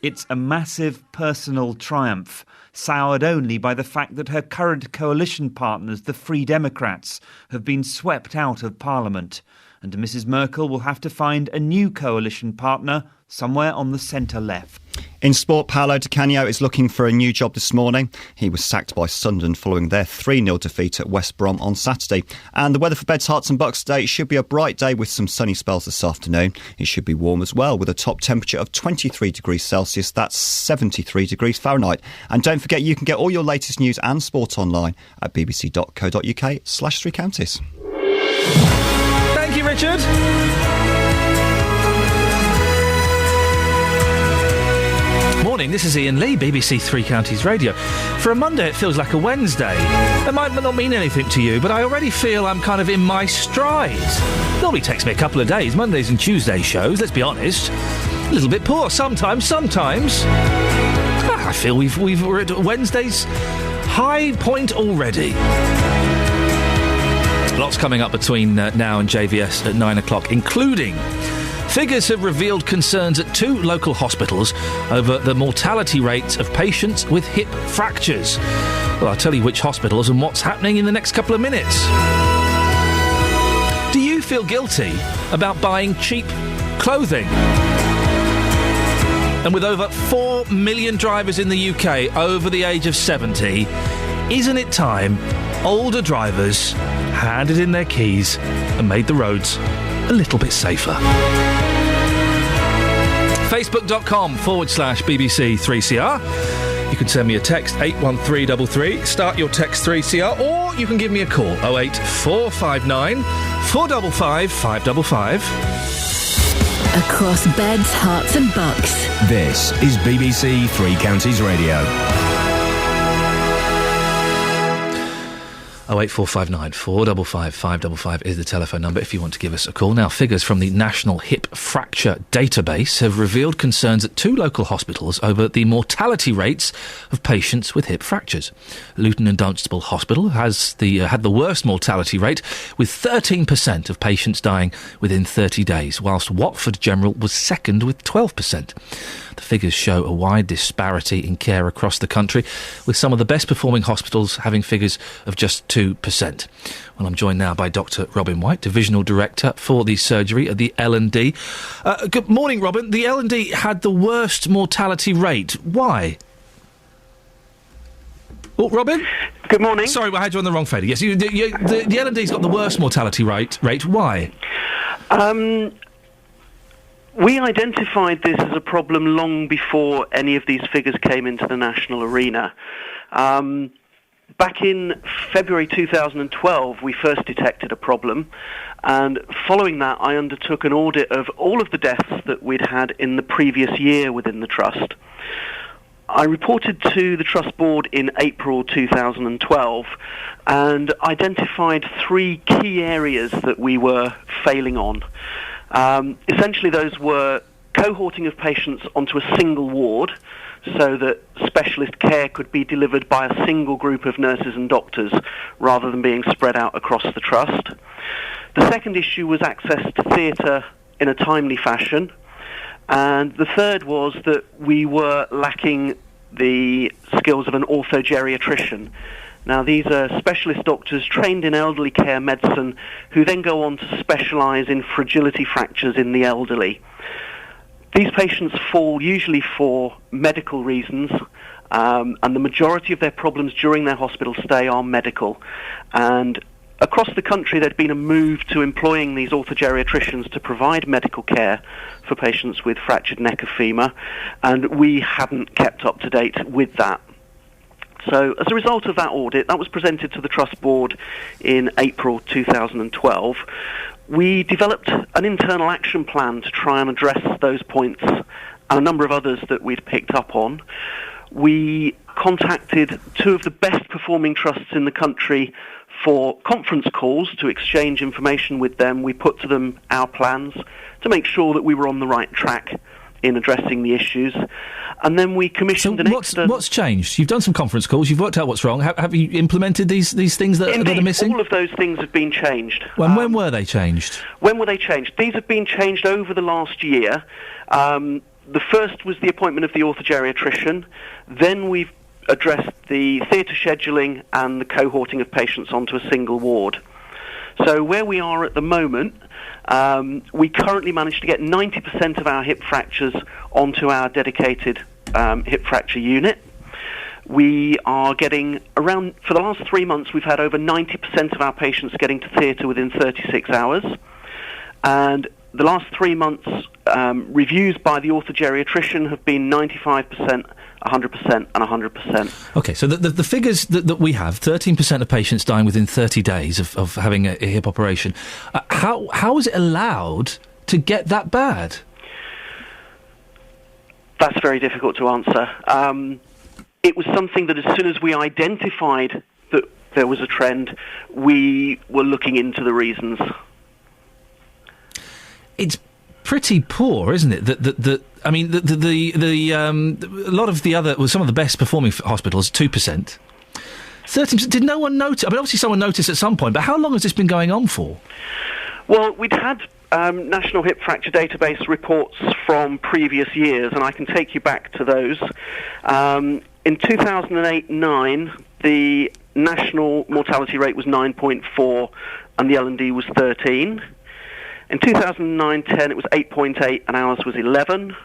It's a massive personal triumph, soured only by the fact that her current coalition partners, the Free Democrats, have been swept out of Parliament. And Mrs Merkel will have to find a new coalition partner somewhere on the centre-left. In sport, Paolo Di Canio is looking for a new job this morning. He was sacked by Sunderland following their 3-0 defeat at West Brom on Saturday. And the weather for Beds, Herts and Bucks today should be a bright day with some sunny spells this afternoon. It should be warm as well with a top temperature of 23 degrees Celsius. That's 73 degrees Fahrenheit. And don't forget, you can get all your latest news and sport online at bbc.co.uk/3 counties. Thank you, Richard. Morning, this is Iain Lee, BBC Three Counties Radio. For a Monday, it feels like a Wednesday. It might not mean anything to you, but I already feel I'm kind of in my stride. Normally takes me a couple of days, Mondays and Tuesday shows, let's be honest. A little bit poor sometimes. I feel we're at Wednesday's high point already. Lots coming up between now and JVS at 9 o'clock, including... Figures have revealed concerns at 2 local hospitals over the mortality rates of patients with hip fractures. Well, I'll tell you which hospitals and what's happening in the next couple of minutes. Do you feel guilty about buying cheap clothing? And with over 4 million drivers in the UK over the age of 70, isn't it time older drivers handed in their keys and made the roads a little bit safer. Facebook.com/BBC3CR. You can send me a text, 81333, start your text 3CR, or you can give me a call, 08459 455 555. Across beds, hearts and bucks. This is BBC Three Counties Radio. 08459 455 555 is the telephone number if you want to give us a call. Now, figures from the National Hip Fracture Database have revealed concerns at 2 local hospitals over the mortality rates of patients with hip fractures. Luton and Dunstable Hospital has had the worst mortality rate, with 13% of patients dying within 30 days, whilst Watford General was second with 12%. The figures show a wide disparity in care across the country, with some of the best performing hospitals having figures of just 2%. Well, I'm joined now by Dr. Robin White, Divisional Director for the Surgery at the L&D. Good morning, Robin. The L&D had the worst mortality rate. Why? Oh, Robin? Good morning. Sorry, I had you on the wrong fader. Yes, the L&D's got the worst mortality rate. Why? We identified this as a problem long before any of these figures came into the national arena. Back in February 2012, we first detected a problem, and following that, I undertook an audit of all of the deaths that we'd had in the previous year within the Trust. I reported to the Trust Board in April 2012 and identified 3 key areas that we were failing on. Essentially, those were cohorting of patients onto a single ward so that specialist care could be delivered by a single group of nurses and doctors rather than being spread out across the Trust. The second issue was access to theatre in a timely fashion. And the third was that we were lacking the skills of an orthogeriatrician. Now, these are specialist doctors trained in elderly care medicine who then go on to specialise in fragility fractures in the elderly. These patients fall usually for medical reasons, and the majority of their problems during their hospital stay are medical. And across the country, there'd been a move to employing these orthogeriatricians to provide medical care for patients with fractured neck of femur, and we hadn't kept up to date with that. So as a result of that audit, that was presented to the Trust Board in April 2012. We developed an internal action plan to try and address those points and a number of others that we'd picked up on. We contacted 2 of the best performing trusts in the country for conference calls to exchange information with them. We put to them our plans to make sure that we were on the right track in addressing the issues. And then we commissioned What's changed? You've done some conference calls, you've worked out what's wrong. Have you implemented these things that are missing? All of those things have been changed. When were they changed? When were they changed? These have been changed over the last year. The first was the appointment of the orthogeriatrician. Then we've addressed the theatre scheduling and the cohorting of patients onto a single ward. So where we are at the moment, we currently managed to get 90% of our hip fractures onto our dedicated hip fracture unit. We are getting around, for the last 3 months, we've had over 90% of our patients getting to theatre within 36 hours. And the last 3 months, reviews by the orthogeriatrician have been 95%, 100% and 100%. OK, so the figures that we have, 13% of patients dying within 30 days of having a hip operation, how is it allowed to get that bad? That's very difficult to answer. It was something that as soon as we identified that there was a trend, we were looking into the reasons. It's pretty poor, isn't it? A lot of the other, well, some of the best performing hospitals, 2%. 13%. Did no one notice? I mean, obviously someone noticed at some point, but how long has this been going on for? Well, we'd had National Hip Fracture Database reports from previous years, and I can take you back to those. In 2008-9, the national mortality rate was 9.4, and the L&D was 13. In 2009-10, it was 8.8, and ours was 11.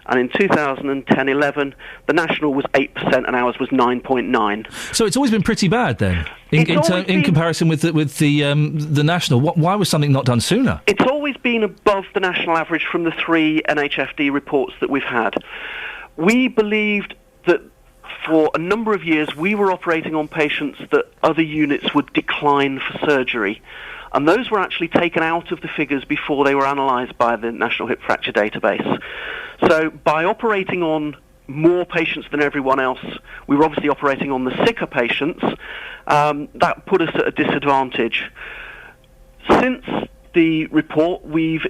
And in 2010-11, the national was 8% and ours was 9.9. So it's always been pretty bad then, in comparison with the national. Why was something not done sooner? It's always been above the national average from the 3 NHFD reports that we've had. We believed that for a number of years we were operating on patients that other units would decline for surgery. And those were actually taken out of the figures before they were analysed by the National Hip Fracture Database. So by operating on more patients than everyone else, we were obviously operating on the sicker patients. That put us at a disadvantage. Since the report, we've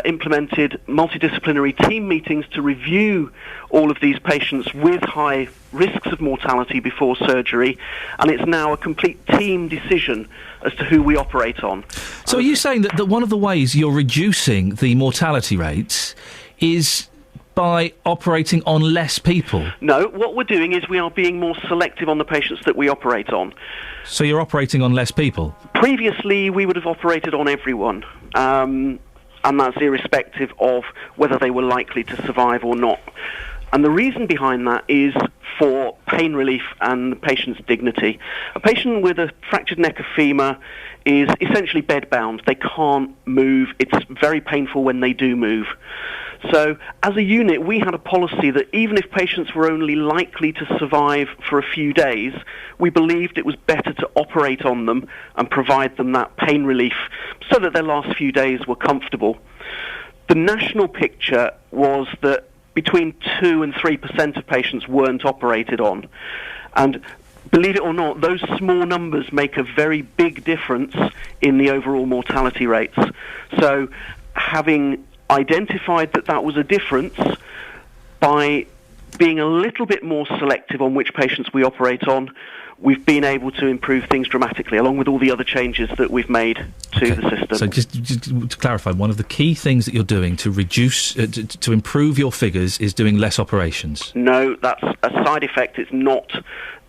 implemented multidisciplinary team meetings to review all of these patients with high risks of mortality before surgery, and it's now a complete team decision as to who we operate on. So are you saying that one of the ways you're reducing the mortality rates is by operating on less people? No, what we're doing is we are being more selective on the patients that we operate on. So you're operating on less people? Previously, we would have operated on everyone. And that's irrespective of whether they were likely to survive or not. And the reason behind that is for pain relief and the patient's dignity. A patient with a fractured neck of femur is essentially bedbound. They can't move. It's very painful when they do move. So as a unit, we had a policy that even if patients were only likely to survive for a few days, we believed it was better to operate on them and provide them that pain relief so that their last few days were comfortable. The national picture was that between 2 and 3% of patients weren't operated on. And believe it or not, those small numbers make a very big difference in the overall mortality rates. So having identified that was a difference, by being a little bit more selective on which patients we operate on, we've been able to improve things dramatically, along with all the other changes that we've made to the system. So just to clarify, one of the key things that you're doing to reduce, to improve your figures is doing less operations? No, that's a side effect. It's not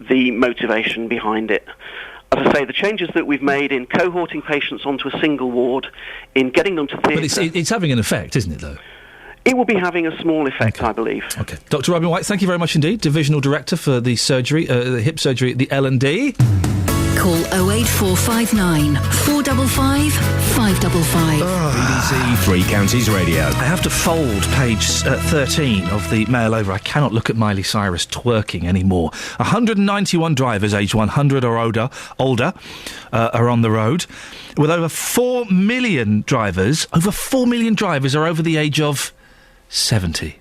the motivation behind it. As I say, the changes that we've made in cohorting patients onto a single ward, in getting them to theatre... But it's having an effect, isn't it, though? It will be having a small effect, I believe. OK. Dr Robin White, thank you very much indeed. Divisional Director for the surgery, the hip surgery at the L&D. Call 08459 455 555. BBC Three Counties Radio. I have to fold page 13 of the Mail over. I cannot look at Miley Cyrus twerking anymore. 191 drivers aged 100 or older are on the road. With over 4 million drivers, are over the age of 70.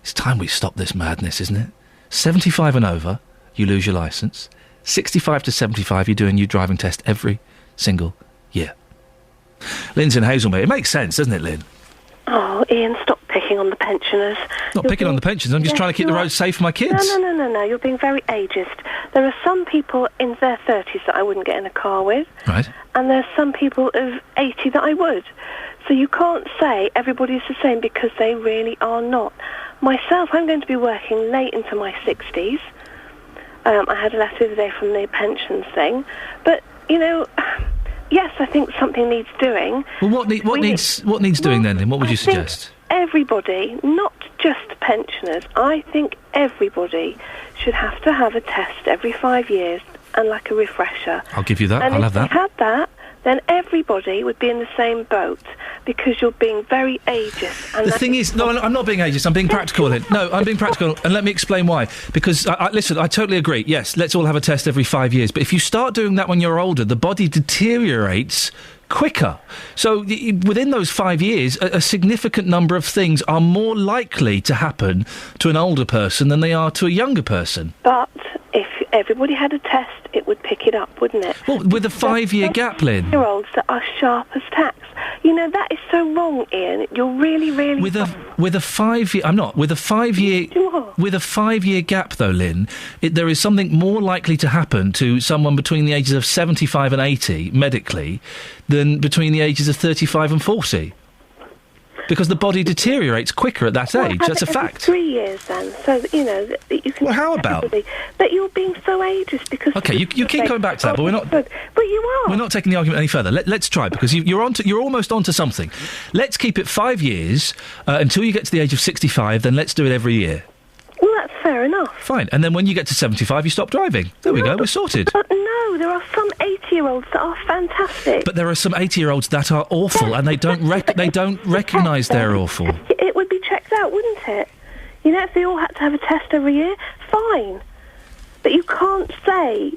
It's time we stop this madness, isn't it? 75 and over, you lose your licence. 65 to 75, you do a new driving test every single year. Lynn's in Hazelmere. It makes sense, doesn't it, Lynn? Oh, Iain, stop picking on the pensioners. Not picking on the pensioners, I'm just trying to keep the roads safe for my kids. No, you're being very ageist. There are some people in their 30s that I wouldn't get in a car with. Right. And there's some people of 80 that I would. So you can't say everybody's the same, because they really are not. Myself, I'm going to be working late into my 60s. I had a letter the other day from the pensions thing. But, you know, yes, I think something needs doing. Well, what needs doing then, Lynn? What would you suggest? Everybody, not just pensioners, I think everybody should have to have a test every 5 years and like a refresher. I'll give you that. And I'll have that. If we had that, then everybody would be in the same boat, because you're being very ageist. And the thing is, no, I'm not being ageist, I'm being practical, Lynn. No, I'm being practical, and let me explain why. Because, listen, I totally agree. Yes, let's all have a test every 5 years. But if you start doing that when you're older, the body deteriorates quicker. So within those 5 years, a significant number of things are more likely to happen to an older person than they are to a younger person. But if everybody had a test, it would pick it up, wouldn't it? Well, with a 5-year gap, Lynn. Year-olds that are sharp as tacks. You know, that is so wrong, Iain. You're really, really with a 5-year. I'm not with a 5-year. With a 5-year gap, though, Lynn, there is something more likely to happen to someone between the ages of 75 and 80 medically than between the ages of 35 and 40. Because the body deteriorates quicker at that age. That's a fact. 3 years then, so that, you know, that you can... Well, how about... But you're being so ageist because... OK, you keep coming back to that, but we're not... But you are. We're not taking the argument any further. Let's try, because you're almost onto something. Let's keep it 5 years until you get to the age of 65, then let's do it every year. Well, that's fair enough. Fine. And then when you get to 75, you stop driving. There we go, we're sorted. But no, there are some 80-year-olds that are fantastic. But there are some 80-year-olds that are awful, and they don't recognise they're awful. It would be checked out, wouldn't it? You know, if they all had to have a test every year, fine. But you can't say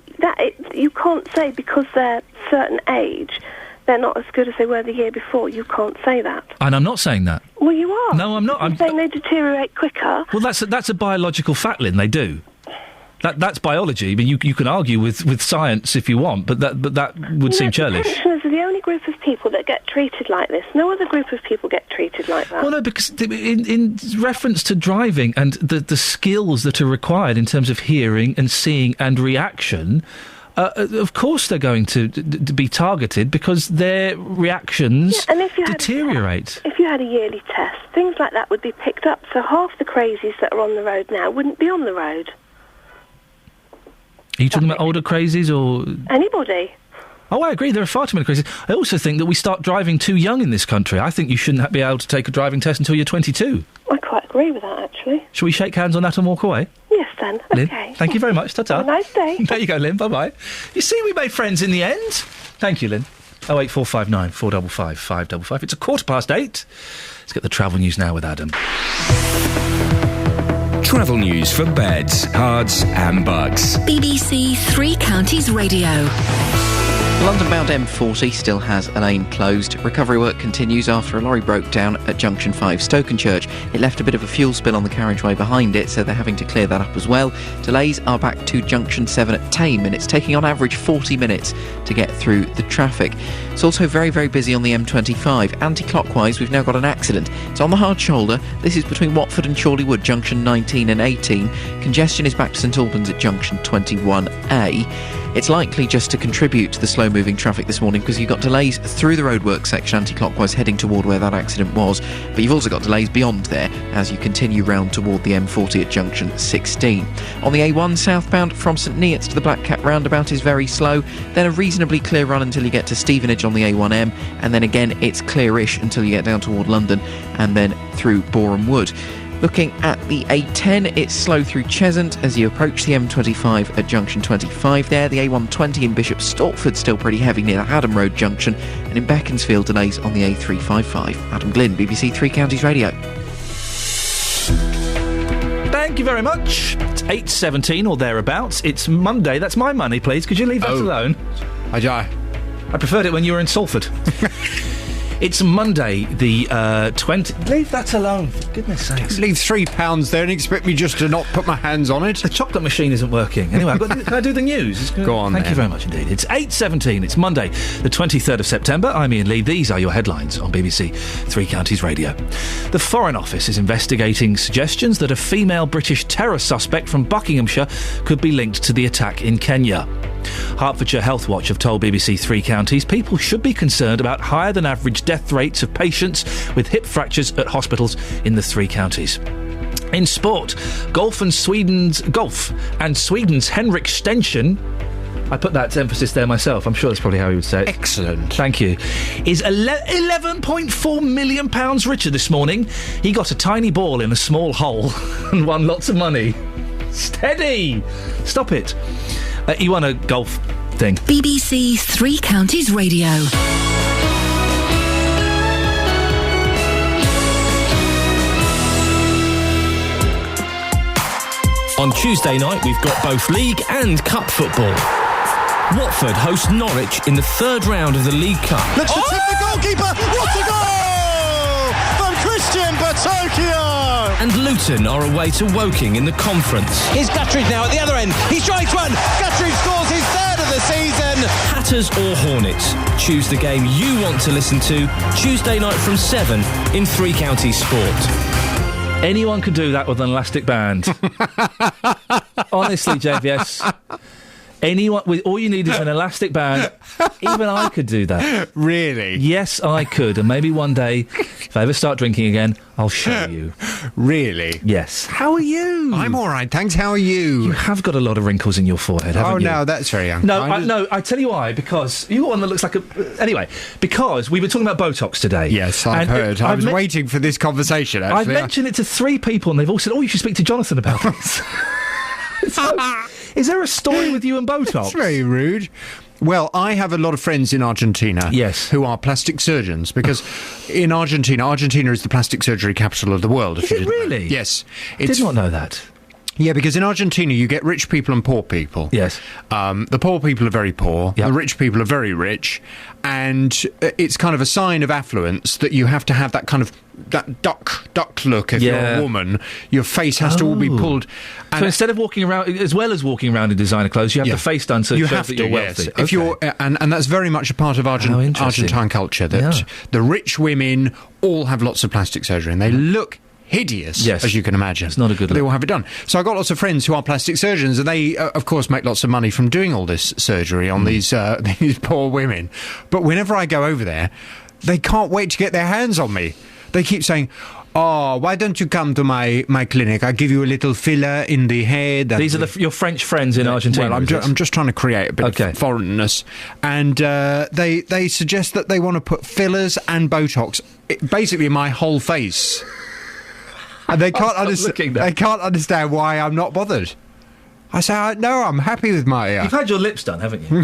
you can't say because they're a certain age they're not as good as they were the year before. You can't say that. And I'm not saying that. Well, you are. No, I'm not. I'm saying they deteriorate quicker. Well, that's a biological fact, Lynn. They do. That's biology. I mean, you can argue with science if you want, but that would seem churlish. Pensioners are the only group of people that get treated like this. No other group of people get treated like that. Well, no, because in reference to driving and the skills that are required in terms of hearing and seeing and reaction. Of course they're going to be targeted because their reactions deteriorate. If you had a yearly test, things like that would be picked up, so half the crazies that are on the road now wouldn't be on the road. Are you talking about older crazies or... Anybody. Oh, I agree, there are far too many crazies. I also think that we start driving too young in this country. I think you shouldn't be able to take a driving test until you're 22. I quite agree with that, actually. Shall we shake hands on that and walk away? Yes, then. Lynn, OK. thank you very much. Ta-ta. Have a nice day. There you go, Lynn. Bye-bye. You see, we made friends in the end. Thank you, Lynn. 08459 455 555. It's 8:15. Let's get the travel news now with Adam. Travel news for beds, cards and bugs. BBC Three Counties Radio. London-bound M40 still has a lane closed. Recovery work continues after a lorry broke down at Junction 5 Stokenchurch. It left a bit of a fuel spill on the carriageway behind it, so they're having to clear that up as well. Delays are back to Junction 7 at Tame, and it's taking on average 40 minutes to get through the traffic. It's also very, very busy on the M25. Anti-clockwise, we've now got an accident. It's on the hard shoulder. This is between Watford and Chorleywood, Junction 19 and 18. Congestion is back to St Albans at Junction 21A. It's likely just to contribute to the slow-moving traffic this morning because you've got delays through the roadwork section anti-clockwise heading toward where that accident was, but you've also got delays beyond there as you continue round toward the M40 at junction 16. On the A1 southbound from St Neots to the Black Cat roundabout is very slow, then a reasonably clear run until you get to Stevenage on the A1M, and then again it's clearish until you get down toward London and then through Boreham Wood. Looking at the A10, it's slow through Cheshunt as you approach the M25 at junction 25 there. The A120 in Bishop Stortford still pretty heavy near the Haddam Road junction, and in Beaconsfield delays on the A355. Adam Glynn, BBC Three Counties Radio. Thank you very much. It's 8:17 or thereabouts. It's Monday. That's my money, please. Could you leave that alone? I preferred it when you were in Salford. It's Monday, the 20th... Leave that alone, for goodness sakes. Leave £3 there and expect me just to not put my hands on it. The chocolate machine isn't working. Anyway, can I do the news? Go on, Thank you very much indeed. It's 8:17. It's Monday, the 23rd of September. I'm Iain Lee. These are your headlines on BBC Three Counties Radio. The Foreign Office is investigating suggestions that a female British terror suspect from Buckinghamshire could be linked to the attack in Kenya. Hertfordshire Health Watch have told BBC Three Counties people should be concerned about higher than average death rates of patients with hip fractures at hospitals in the Three Counties. In sport, golf and Sweden's Henrik Stenson, I put that emphasis there myself, I'm sure that's probably how he would say it. Excellent. Thank you. Is £11.4 million richer this morning. He got a tiny ball in a small hole and won lots of money. Steady! Stop it. He won a golf thing. BBC Three Counties Radio. On Tuesday night, we've got both League and Cup football. Watford host Norwich in the third round of the League Cup. Looks to tip the goalkeeper. What a goal from Christian Batokio! And Luton are away to Woking in the conference. Here's Guttridge now at the other end. He strikes one. Guttridge scores his third of the season. Hatters or Hornets? Choose the game you want to listen to Tuesday night from 7 in Three Counties Sport. Anyone could do that with an elastic band. Honestly, JVS. Anyone, all you need is an elastic band. Even I could do that. Really? Yes, I could. And maybe one day, if I ever start drinking again, I'll show you. Really? Yes. How are you? I'm all right, thanks. How are you? You have got a lot of wrinkles in your forehead, haven't you? Oh, no, that's very unkind. No, I tell you why. Because you got one that looks like a... Anyway, because we were talking about Botox today. Yes, I've heard. I was waiting for this conversation, actually. I've mentioned it to 3 people, and they've all said, oh, you should speak to Jonathan about this. Is there a story with you and Botox? That's very rude. Well, I have a lot of friends in Argentina, yes, who are plastic surgeons, because in Argentina is the plastic surgery capital of the world. Is it really? Yes. I did not know that. Yeah, because in Argentina you get rich people and poor people. Yes. The poor people are very poor, the rich people are very rich, and it's kind of a sign of affluence that you have to have that kind of that duck look. If you're a woman, your face has to all be pulled. So instead of walking around, as well as walking around in designer clothes, you have the face done so it shows that you're wealthy. Yes. If you're, and that's very much a part of Argentine culture, that the rich women all have lots of plastic surgery and they look hideous, as you can imagine. It's not a good look. They all have it done. So I've got lots of friends who are plastic surgeons, and they, of course, make lots of money from doing all this surgery on these poor women. But whenever I go over there, they can't wait to get their hands on me. They keep saying, oh, why don't you come to my clinic? I give you a little filler in the head. These are your French friends in Argentina. Well, I'm just trying to create a bit of foreignness. And they suggest that they want to put fillers and Botox, basically my whole face. And they can't understand why I'm not bothered. I say, no, I'm happy with my... You've had your lips done, haven't you?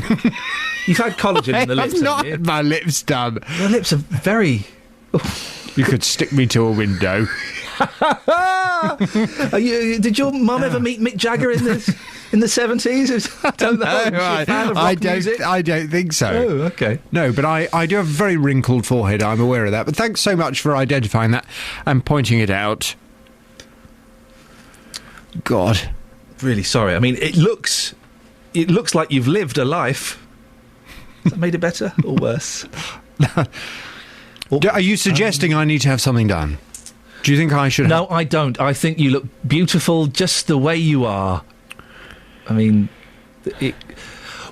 You've had collagen in the lips, I've not had my lips done. Your lips are very... You could stick me to a window. Did your mum ever meet Mick Jagger in this? In the 70s? I don't know. I don't think so. Oh, okay. No, but I do have a very wrinkled forehead, I'm aware of that. But thanks so much for identifying that and pointing it out. God. Really sorry. I mean, it looks like you've lived a life. Has that made it better or worse? Are you suggesting I need to have something done? Do you think I should? No, I don't. I think you look beautiful just the way you are. I mean,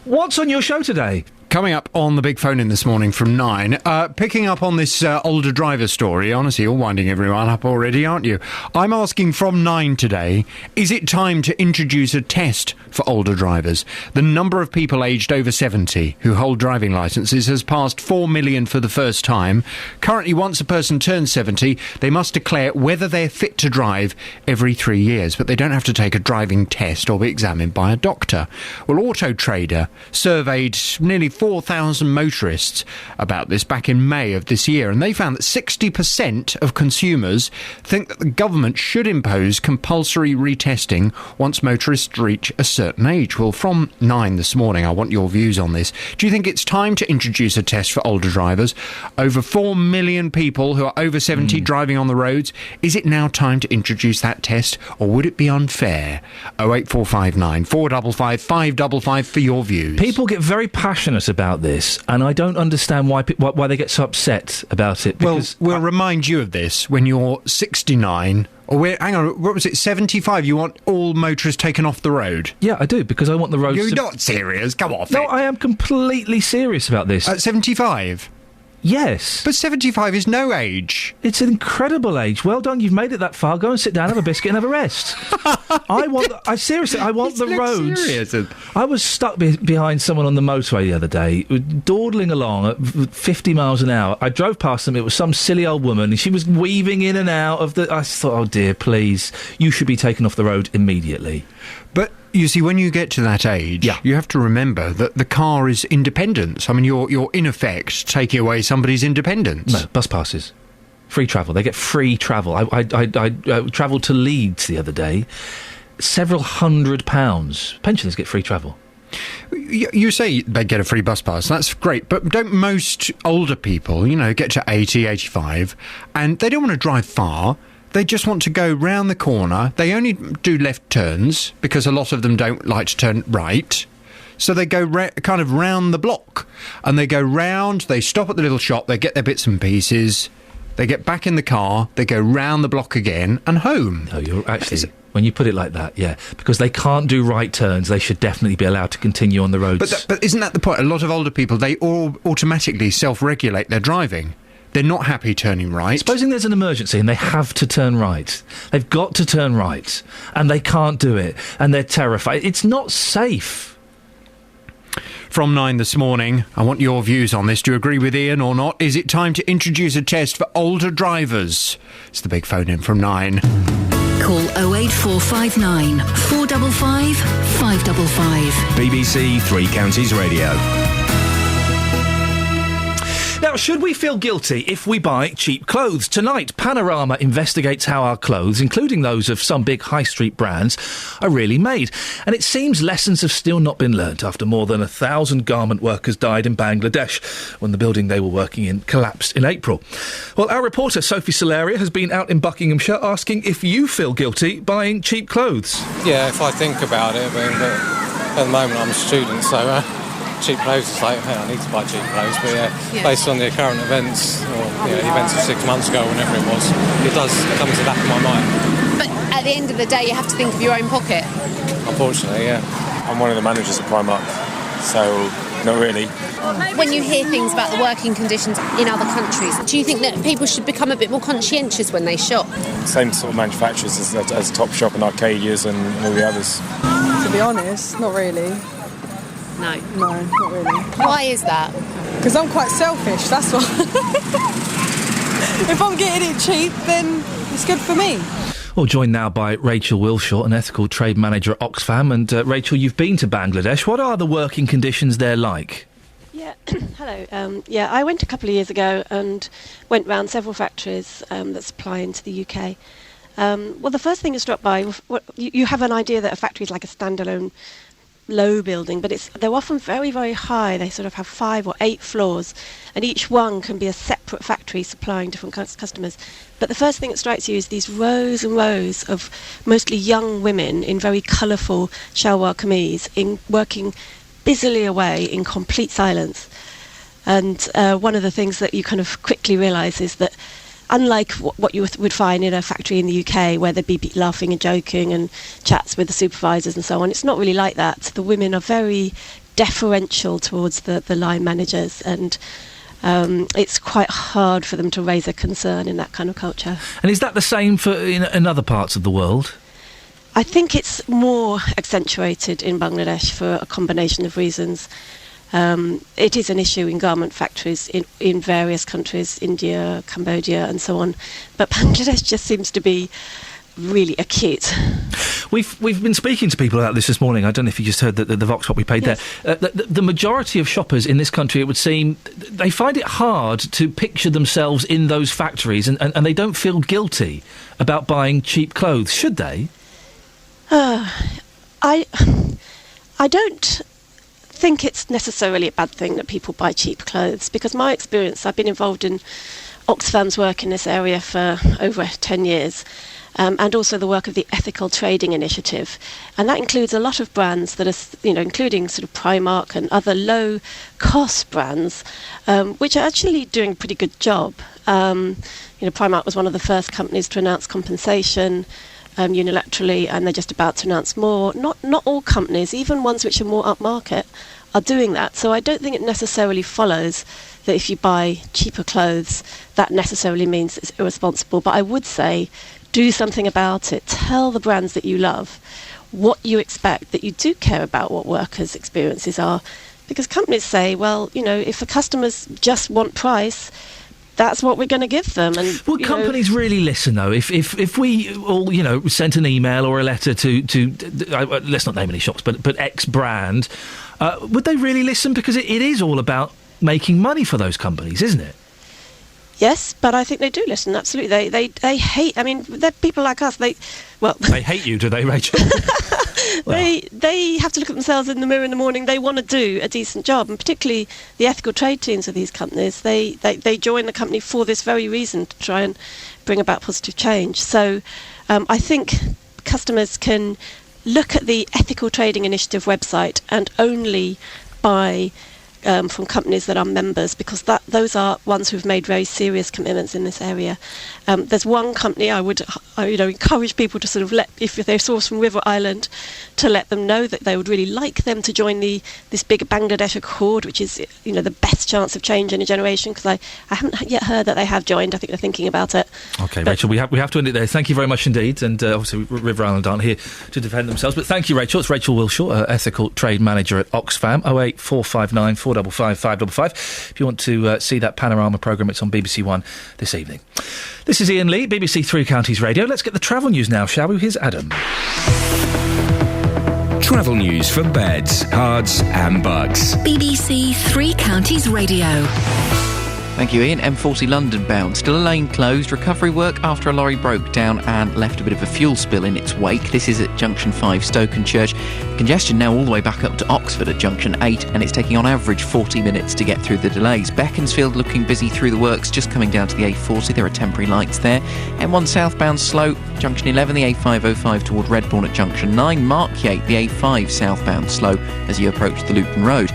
what's on your show today? Coming up on the big phone in this morning from 9, picking up on this older driver story. Honestly, you're winding everyone up already, aren't you? I'm asking from 9 today, is it time to introduce a test for older drivers? The number of people aged over 70 who hold driving licences has passed 4 million for the first time. Currently, once a person turns 70, they must declare whether they're fit to drive every 3 years, but they don't have to take a driving test or be examined by a doctor. Well, Auto Trader surveyed nearly 4,000 motorists about this back in May of this year, and they found that 60% of consumers think that the government should impose compulsory retesting once motorists reach a certain age. Well, from 9 this morning, I want your views on this. Do you think it's time to introduce a test for older drivers? Over 4 million people who are over 70 driving on the roads. Is it now time to introduce that test, or would it be unfair? 08459 455 555 for your views. People get very passionate about this, and I don't understand why they get so upset about it. Well, we'll remind you of this when you're 69, or hang on, what was it, 75? You want all motorists taken off the road? Yeah, I do, because I want the roads... You're not serious, come off No, it. I am completely serious about this. At 75? Yes. But 75 is no age. It's an incredible age. Well done, you've made it that far. Go and sit down, have a biscuit and have a rest. I want the roads. Serious. I was stuck behind someone on the motorway the other day, dawdling along at 50 miles an hour. I drove past them, it was some silly old woman, and she was weaving in and out of the... I thought, oh dear, please, you should be taken off the road immediately. But, you see, when you get to that age, you have to remember that the car is independence. I mean, you're in effect taking away somebody's independence. No, bus passes. Free travel. They get free travel. I travelled to Leeds the other day. Several £100. Pensioners get free travel. You say they get a free bus pass. That's great. But don't most older people, get to 80, 85, and they don't want to drive far. They just want to go round the corner. They only do left turns because a lot of them don't like to turn right. So they go kind of round the block. And they go round, they stop at the little shop, they get their bits and pieces, they get back in the car, they go round the block again and home. No, you're actually... When you put it like that, yeah. Because they can't do right turns, they should definitely be allowed to continue on the roads. But isn't that the point? A lot of older people, they all automatically self-regulate their driving. They're not happy turning right. Supposing there's an emergency and they have to turn right. They've got to turn right. And they can't do it. And they're terrified. It's not safe. From 9 this morning, I want your views on this. Do you agree with Iain or not? Is it time to introduce a test for older drivers? It's the big phone in from 9. Call 08459 455 555. BBC Three Counties Radio. Now, should we feel guilty if we buy cheap clothes? Tonight, Panorama investigates how our clothes, including those of some big high street brands, are really made. And it seems lessons have still not been learnt after more than 1,000 garment workers died in Bangladesh when the building they were working in collapsed in April. Well, our reporter, Sophie Solaria, has been out in Buckinghamshire asking if you feel guilty buying cheap clothes. Yeah, if I think about it, but at the moment I'm a student, so... cheap clothes is like, hey, I need to buy cheap clothes, but based on the current events, or the events of 6 months ago, whenever it was, it does come to the back of my mind. But at the end of the day, you have to think of your own pocket. Unfortunately, yeah. I'm one of the managers at Primark, so not really. When you hear things about the working conditions in other countries, do you think that people should become a bit more conscientious when they shop? Same sort of manufacturers as Topshop and Arcadia's and all the others. To be honest, not really. No, not really. Why is that? Because I'm quite selfish, that's why. If I'm getting it cheap, then it's good for me. Well, joined now by Rachel Wilshaw, an ethical trade manager at Oxfam. And Rachel, you've been to Bangladesh. What are the working conditions there like? Yeah, hello. I went a couple of years ago and went round several factories that supply into the UK. Well, the first thing that struck by, you have an idea that a factory is like a standalone low building, but they're often very, very high. They sort of have 5 or 8 floors, and each one can be a separate factory supplying different customers. But the first thing that strikes you is these rows and rows of mostly young women in very colourful shalwar kameez working busily away in complete silence. And one of the things that you kind of quickly realise is that unlike what you would find in a factory in the UK where there'd be laughing and joking and chats with the supervisors and so on, it's not really like that. The women are very deferential towards the line managers, and it's quite hard for them to raise a concern in that kind of culture. And is that the same in other parts of the world? I think it's more accentuated in Bangladesh for a combination of reasons. It is an issue in garment factories in various countries, India, Cambodia and so on. But Bangladesh just seems to be really acute. We've been speaking to people about this morning. I don't know if you just heard the Vox Pop we played there. The majority of shoppers in this country, it would seem, they find it hard to picture themselves in those factories and they don't feel guilty about buying cheap clothes, should they? I don't think it's necessarily a bad thing that people buy cheap clothes, because my experience, I've been involved in Oxfam's work in this area for over 10 years, and also the work of the Ethical Trading Initiative, and that includes a lot of brands that are, including sort of Primark and other low-cost brands, which are actually doing a pretty good job. Primark was one of the first companies to announce compensation unilaterally, and they're just about to announce more. Not all companies, even ones which are more upmarket, are doing that. So I don't think it necessarily follows that if you buy cheaper clothes, that necessarily means it's irresponsible. But I would say, do something about it. Tell the brands that you love what you expect, that you do care about what workers' experiences are. Because companies say, well, if the customers just want price, that's what we're going to give them. And would companies really listen, though? If we all, sent an email or a letter to let's not name any shops, but X brand, would they really listen? Because it is all about making money for those companies, isn't it? Yes, but I think they do listen, absolutely. They hate, they're people like us, they hate you, do they, Rachel? They have to look at themselves in the mirror in the morning. They want to do a decent job, and particularly the ethical trade teams of these companies, they join the company for this very reason, to try and bring about positive change. So I think customers can look at the Ethical Trading Initiative website and only buy from companies that are members, because those are ones who've made very serious commitments in this area. There's one company I would encourage people to sort of if they're sourced from River Island, to let them know that they would really like them to join this big Bangladesh Accord, which is, the best chance of change in a generation, because I haven't yet heard that they have joined. I think they're thinking about it. OK, Rachel, we have to end it there. Thank you very much indeed. And obviously River Island aren't here to defend themselves, but thank you, Rachel. It's Rachel Wilshaw, Ethical Trade Manager at Oxfam. 08459 455 555. If you want to see that panorama programme, it's on BBC One this evening. This is Iain Lee, BBC Three Counties Radio. Let's get the travel news now, shall we? Here's Adam. Travel news for beds, cards and bugs. BBC Three Counties Radio. Thank you, Ian. M40 London bound. Still a lane closed. Recovery work after a lorry broke down and left a bit of a fuel spill in its wake. This is at Junction 5, Stokenchurch. Congestion now all the way back up to Oxford at Junction 8, and it's taking on average 40 minutes to get through the delays. Beaconsfield looking busy through the works, just coming down to the A40. There are temporary lights there. M1 southbound slow. Junction 11, the A505 toward Redbourne at Junction 9. Markyate, the A5 southbound slow as you approach the Luton Road.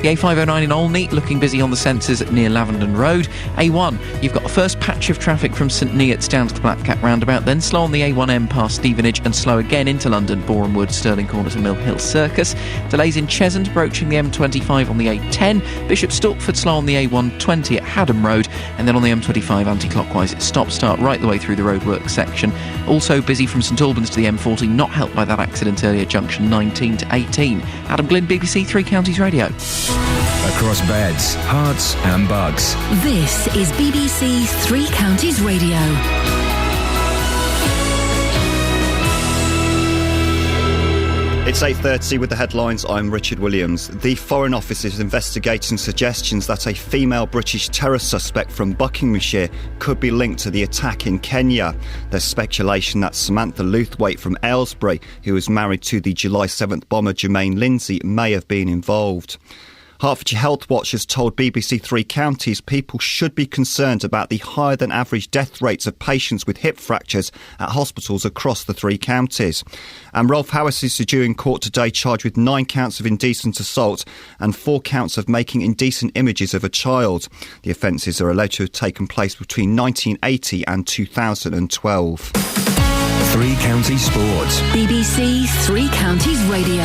The A509 in Olney, looking busy on the sensors near Lavenden Road. A1, you've got a first patch of traffic from St Neots down to the Black Cat roundabout, then slow on the A1M past Stevenage and slow again into London, Boreham Wood, Stirling Corner to Mill Hill Circus. Delays in Cheshunt approaching the M25 on the A10. Bishop Stortford slow on the A120 at Haddam Road, and then on the M25 anti-clockwise it's stop-start right the way through the roadworks section. Also busy from St Albans to the M40, not helped by that accident earlier, Junction 19 to 18. Adam Glynn, BBC Three Counties Radio. Across beds, hearts and bugs. This is BBC Three Counties Radio. It's 8:30 with the headlines. I'm Richard Williams. The Foreign Office is investigating suggestions that a female British terror suspect from Buckinghamshire could be linked to the attack in Kenya. There's speculation that Samantha Luthwaite from Aylesbury, who was married to the July 7th bomber Jermaine Lindsay, may have been involved. Hertfordshire Health Watch has told BBC Three Counties people should be concerned about the higher than average death rates of patients with hip fractures at hospitals across the three counties. And Rolf Harris is due in court today, charged with 9 counts of indecent assault and 4 counts of making indecent images of a child. The offences are alleged to have taken place between 1980 and 2012. Three Counties Sports. BBC Three Counties Radio.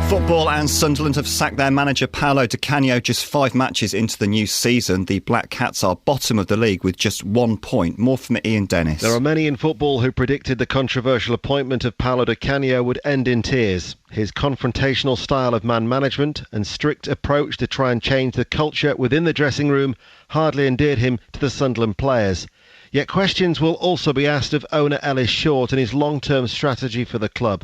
Football and Sunderland have sacked their manager Paolo Di Canio just 5 matches into the new season. The Black Cats are bottom of the league with just 1 point. More from Ian Dennis. There are many in football who predicted the controversial appointment of Paolo Di Canio would end in tears. His confrontational style of man management and strict approach to try and change the culture within the dressing room hardly endeared him to the Sunderland players. Yet questions will also be asked of owner Ellis Short and his long-term strategy for the club.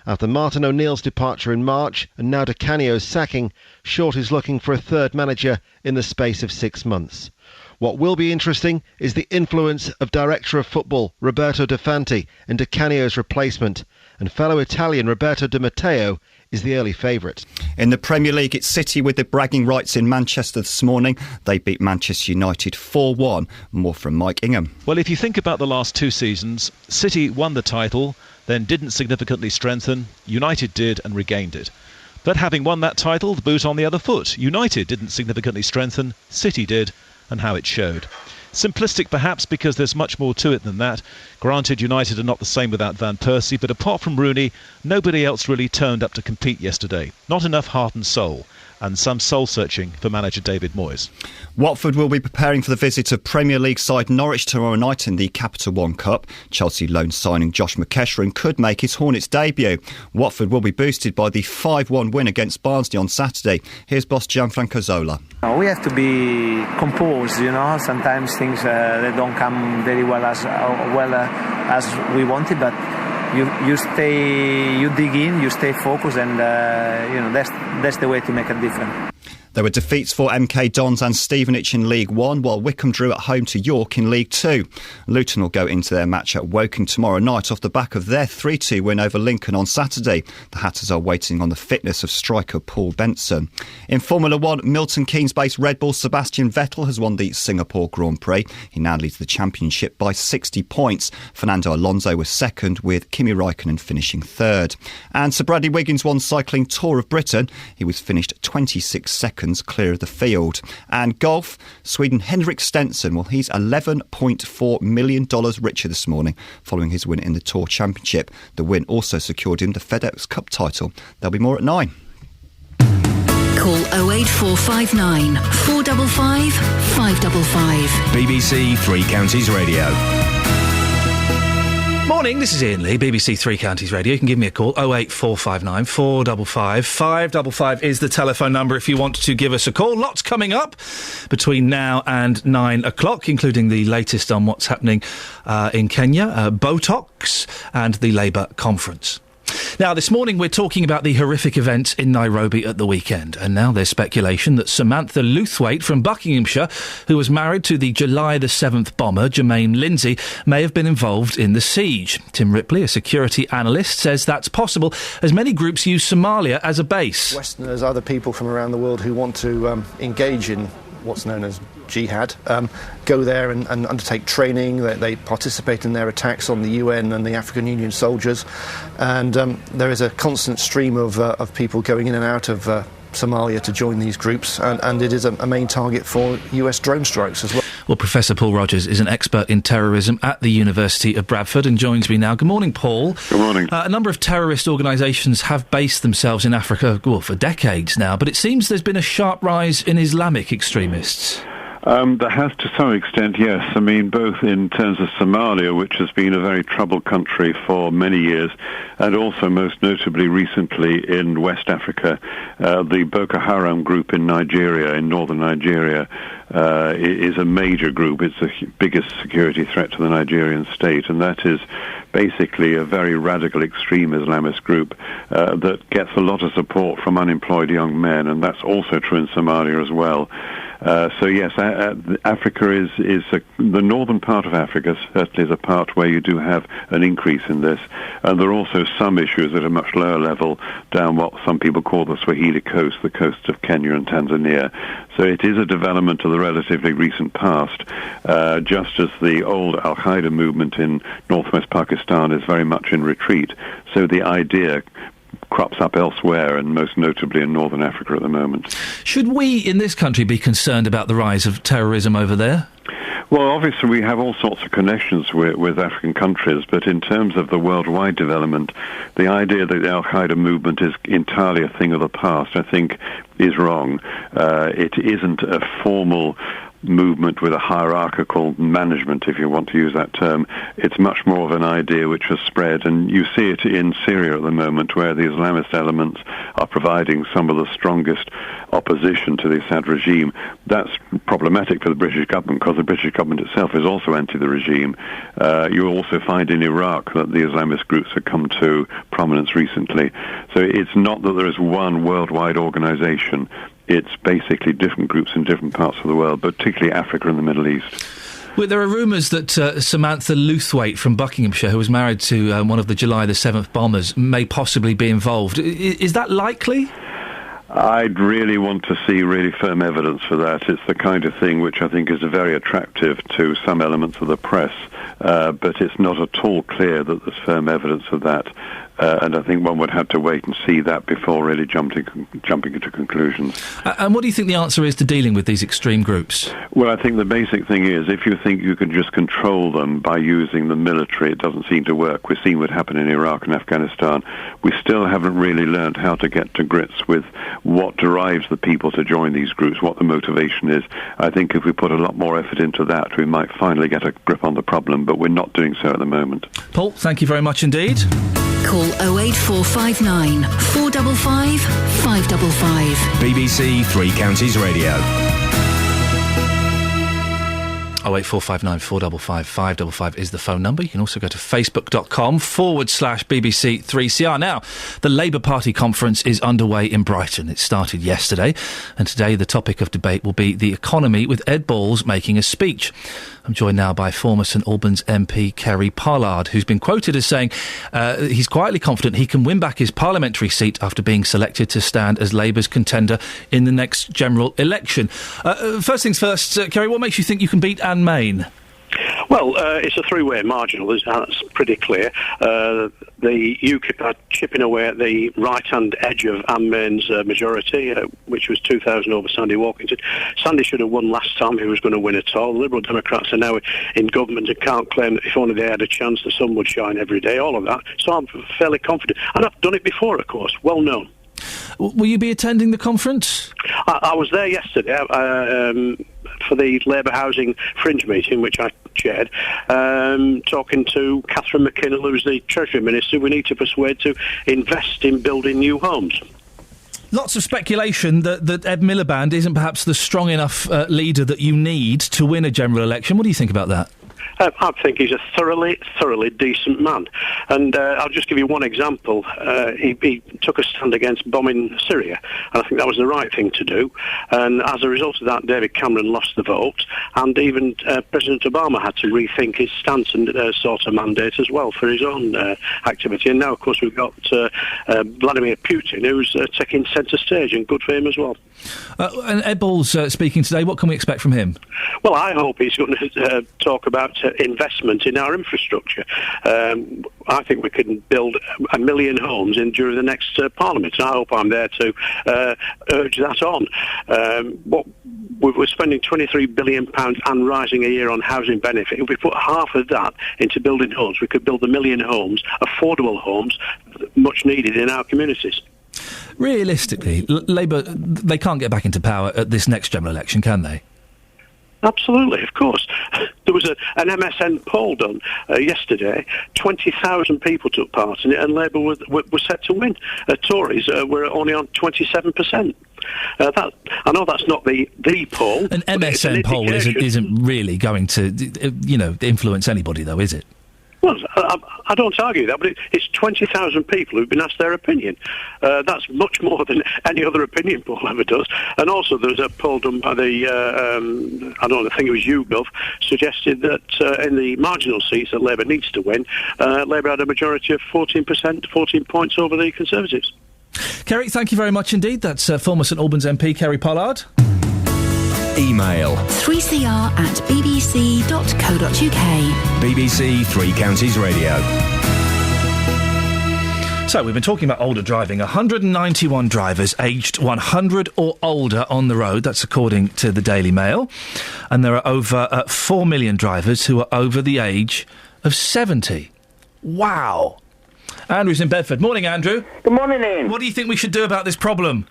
After Martin O'Neill's departure in March and now Di Canio's sacking, Short is looking for a third manager in the space of 6 months. What will be interesting is the influence of Director of Football Roberto De Fanti in Di Canio's replacement, and fellow Italian Roberto Di Matteo is the early favourite. In the Premier League, it's City with the bragging rights in Manchester this morning. They beat Manchester United 4-1. More from Mike Ingham. Well, if you think about the last 2 seasons, City won the title, then didn't significantly strengthen. United did and regained it. But having won that title, the boot on the other foot. United didn't significantly strengthen, City did, and how it showed. Simplistic perhaps because there's much more to it than that. Granted, United are not the same without Van Persie, but apart from Rooney, nobody else really turned up to compete yesterday. Not enough heart and soul, and some soul-searching for manager David Moyes. Watford will be preparing for the visit of Premier League side Norwich tomorrow night in the Capital One Cup. Chelsea loan signing Josh McEachran could make his Hornets debut. Watford will be boosted by the 5-1 win against Barnsley on Saturday. Here's boss Gianfranco Zola. We have to be composed, sometimes things they don't come very well as we wanted, but you dig in, you stay focused, and that's the way to make a difference. There were defeats for MK Dons and Stevenage in League 1, while Wycombe drew at home to York in League 2. Luton will go into their match at Woking tomorrow night off the back of their 3-2 win over Lincoln on Saturday. The Hatters are waiting on the fitness of striker Paul Benson. In Formula 1, Milton Keynes-based Red Bull Sebastian Vettel has won the Singapore Grand Prix. He now leads the championship by 60 points. Fernando Alonso was second, with Kimi Raikkonen finishing third. And Sir Bradley Wiggins won Cycling Tour of Britain. He was finished 26 seconds seconds clear of the field. And golf, Sweden Henrik Stenson, well, he's $11.4 million richer this morning following his win in the Tour Championship. The win also secured him the FedEx Cup title. There'll be more at 9. Call 08459 455 555. BBC Three Counties Radio. Morning, this is Iain Lee, BBC Three Counties Radio. You can give me a call, 08459 455 555 is the telephone number if you want to give us a call. Lots coming up between now and 9 o'clock, including the latest on what's happening in Kenya, Botox and the Labour conference. Now, this morning we're talking about the horrific events in Nairobi at the weekend, and now there's speculation that Samantha Lewthwaite from Buckinghamshire, who was married to the July the 7th bomber, Jermaine Lindsay, may have been involved in the siege. Tim Ripley, a security analyst, says that's possible as many groups use Somalia as a base. Westerners, other people from around the world who want to engage in what's known as jihad, go there and undertake training. They participate in their attacks on the UN and the African Union soldiers, and there is a constant stream of people going in and out of Somalia to join these groups, and it is a main target for US drone strikes as well. Well, Professor Paul Rogers is an expert in terrorism at the University of Bradford and joins me now. Good morning, Paul. Good morning. A number of terrorist organisations have based themselves in Africa, well, for decades now, but it seems there's been a sharp rise in Islamic extremists. There has to some extent, yes. I mean, both in terms of Somalia, which has been a very troubled country for many years, and also most notably recently in West Africa, the Boko Haram group in Nigeria, in northern Nigeria, is a major group. It's the biggest security threat to the Nigerian state, and that is basically a very radical extreme Islamist group that gets a lot of support from unemployed young men, and that's also true in Somalia as well. So yes, Africa is the northern part of Africa certainly is a part where you do have an increase in this, and there are also some issues at a much lower level down what some people call the Swahili coast, the coasts of Kenya and Tanzania. So it is a development of the relatively recent past, just as the old Al-Qaeda movement in northwest Pakistan is very much in retreat. So the idea crops up elsewhere, and most notably in northern Africa at the moment. Should we in this country be concerned about the rise of terrorism over there? Well, obviously we have all sorts of connections with African countries, but in terms of the worldwide development, the idea that the Al-Qaeda movement is entirely a thing of the past, I think, is wrong. It isn't a formal movement with a hierarchical management, if you want to use that term. It's much more of an idea which has spread, and you see it in Syria at the moment, where the Islamist elements are providing some of the strongest opposition to the Assad regime. That's problematic for the British government, because the British government itself is also anti the regime. You also find in Iraq that the Islamist groups have come to prominence recently. So it's not that there is one worldwide organisation. It's basically different groups in different parts of the world, but particularly Africa and the Middle East. Well, there are rumours that Samantha Lewthwaite from Buckinghamshire, who was married to one of the July the 7th bombers, may possibly be involved. Is that likely? I'd really want to see really firm evidence for that. It's the kind of thing which I think is very attractive to some elements of the press, but it's not at all clear that there's firm evidence of that. And I think one would have to wait and see that before really jumping into conclusions. And what do you think the answer is to dealing with these extreme groups? Well, I think the basic thing is, if you think you can just control them by using the military, it doesn't seem to work. We've seen what happened in Iraq and Afghanistan. We still haven't really learned how to get to grips with what drives the people to join these groups, what the motivation is. I think if we put a lot more effort into that, we might finally get a grip on the problem, but we're not doing so at the moment. Paul, thank you very much indeed. Call 08459 455 555. BBC Three Counties Radio. 08459 455 555 is the phone number. You can also go to facebook.com/BBC3CR. Now, the Labour Party conference is underway in Brighton. It started yesterday, and today the topic of debate will be the economy, with Ed Balls making a speech. I'm joined now by former St Albans MP Kerry Pollard, who's been quoted as saying he's quietly confident he can win back his parliamentary seat after being selected to stand as Labour's contender in the next general election. First things first, Kerry, what makes you think you can beat Anne Main? Well, it's a three-way marginal, that's pretty clear. The UKIP are chipping away at the right-hand edge of Anne Main's majority, which was 2,000 over Sandy Walkington. Sandy should have won last time, he was going to win at all. The Liberal Democrats are now in government and can't claim that if only they had a chance the sun would shine every day, all of that. So I'm fairly confident. And I've done it before, of course, well known. Will you be attending the conference? I was there yesterday for the Labour Housing Fringe meeting, which I chaired, talking to Catherine McKinnell, who's the Treasury Minister. We need to persuade to invest in building new homes. Lots of speculation that Ed Miliband isn't perhaps the strong enough leader that you need to win a general election. What do you think about that? I think he's a thoroughly decent man. And I'll just give you one example. He took a stand against bombing Syria, and I think that was the right thing to do. And as a result of that, David Cameron lost the vote, and even President Obama had to rethink his stance and sort a mandate as well for his own activity. And now, of course, we've got Vladimir Putin, who's taking centre stage, and good for him as well. And Ed Ball's speaking today. What can we expect from him? Well, I hope he's going to talk about investment in our infrastructure. I think we can build 1 million homes during the next Parliament, and I hope I'm there to urge that on. We're spending £23 billion and rising a year on housing benefit. If we put half of that into building homes, we could build 1 million homes, affordable homes, much needed in our communities. Realistically, Labour, they can't get back into power at this next general election, can they? Absolutely, of course. There was an MSN poll done yesterday. 20,000 people took part in it, and Labour were set to win. Tories were only on 27%. I know that's not the poll. An MSN poll isn't really going to, influence anybody, though, is it? Well, I don't argue that, but it's 20,000 people who've been asked their opinion. That's much more than any other opinion poll ever does. And also there was a poll done by the, I think it was YouGov, suggested that in the marginal seats that Labour needs to win, Labour had a majority of 14%, 14 points over the Conservatives. Kerry, thank you very much indeed. That's former St Albans MP Kerry Pollard. Email 3cr@bbc.co.uk. BBC Three Counties Radio. So, we've been talking about older driving. 191 drivers aged 100 or older on the road. That's according to the Daily Mail. And there are over 4 million drivers who are over the age of 70. Wow. Andrew's in Bedford. Morning, Andrew. Good morning, Ian. What do you think we should do about this problem?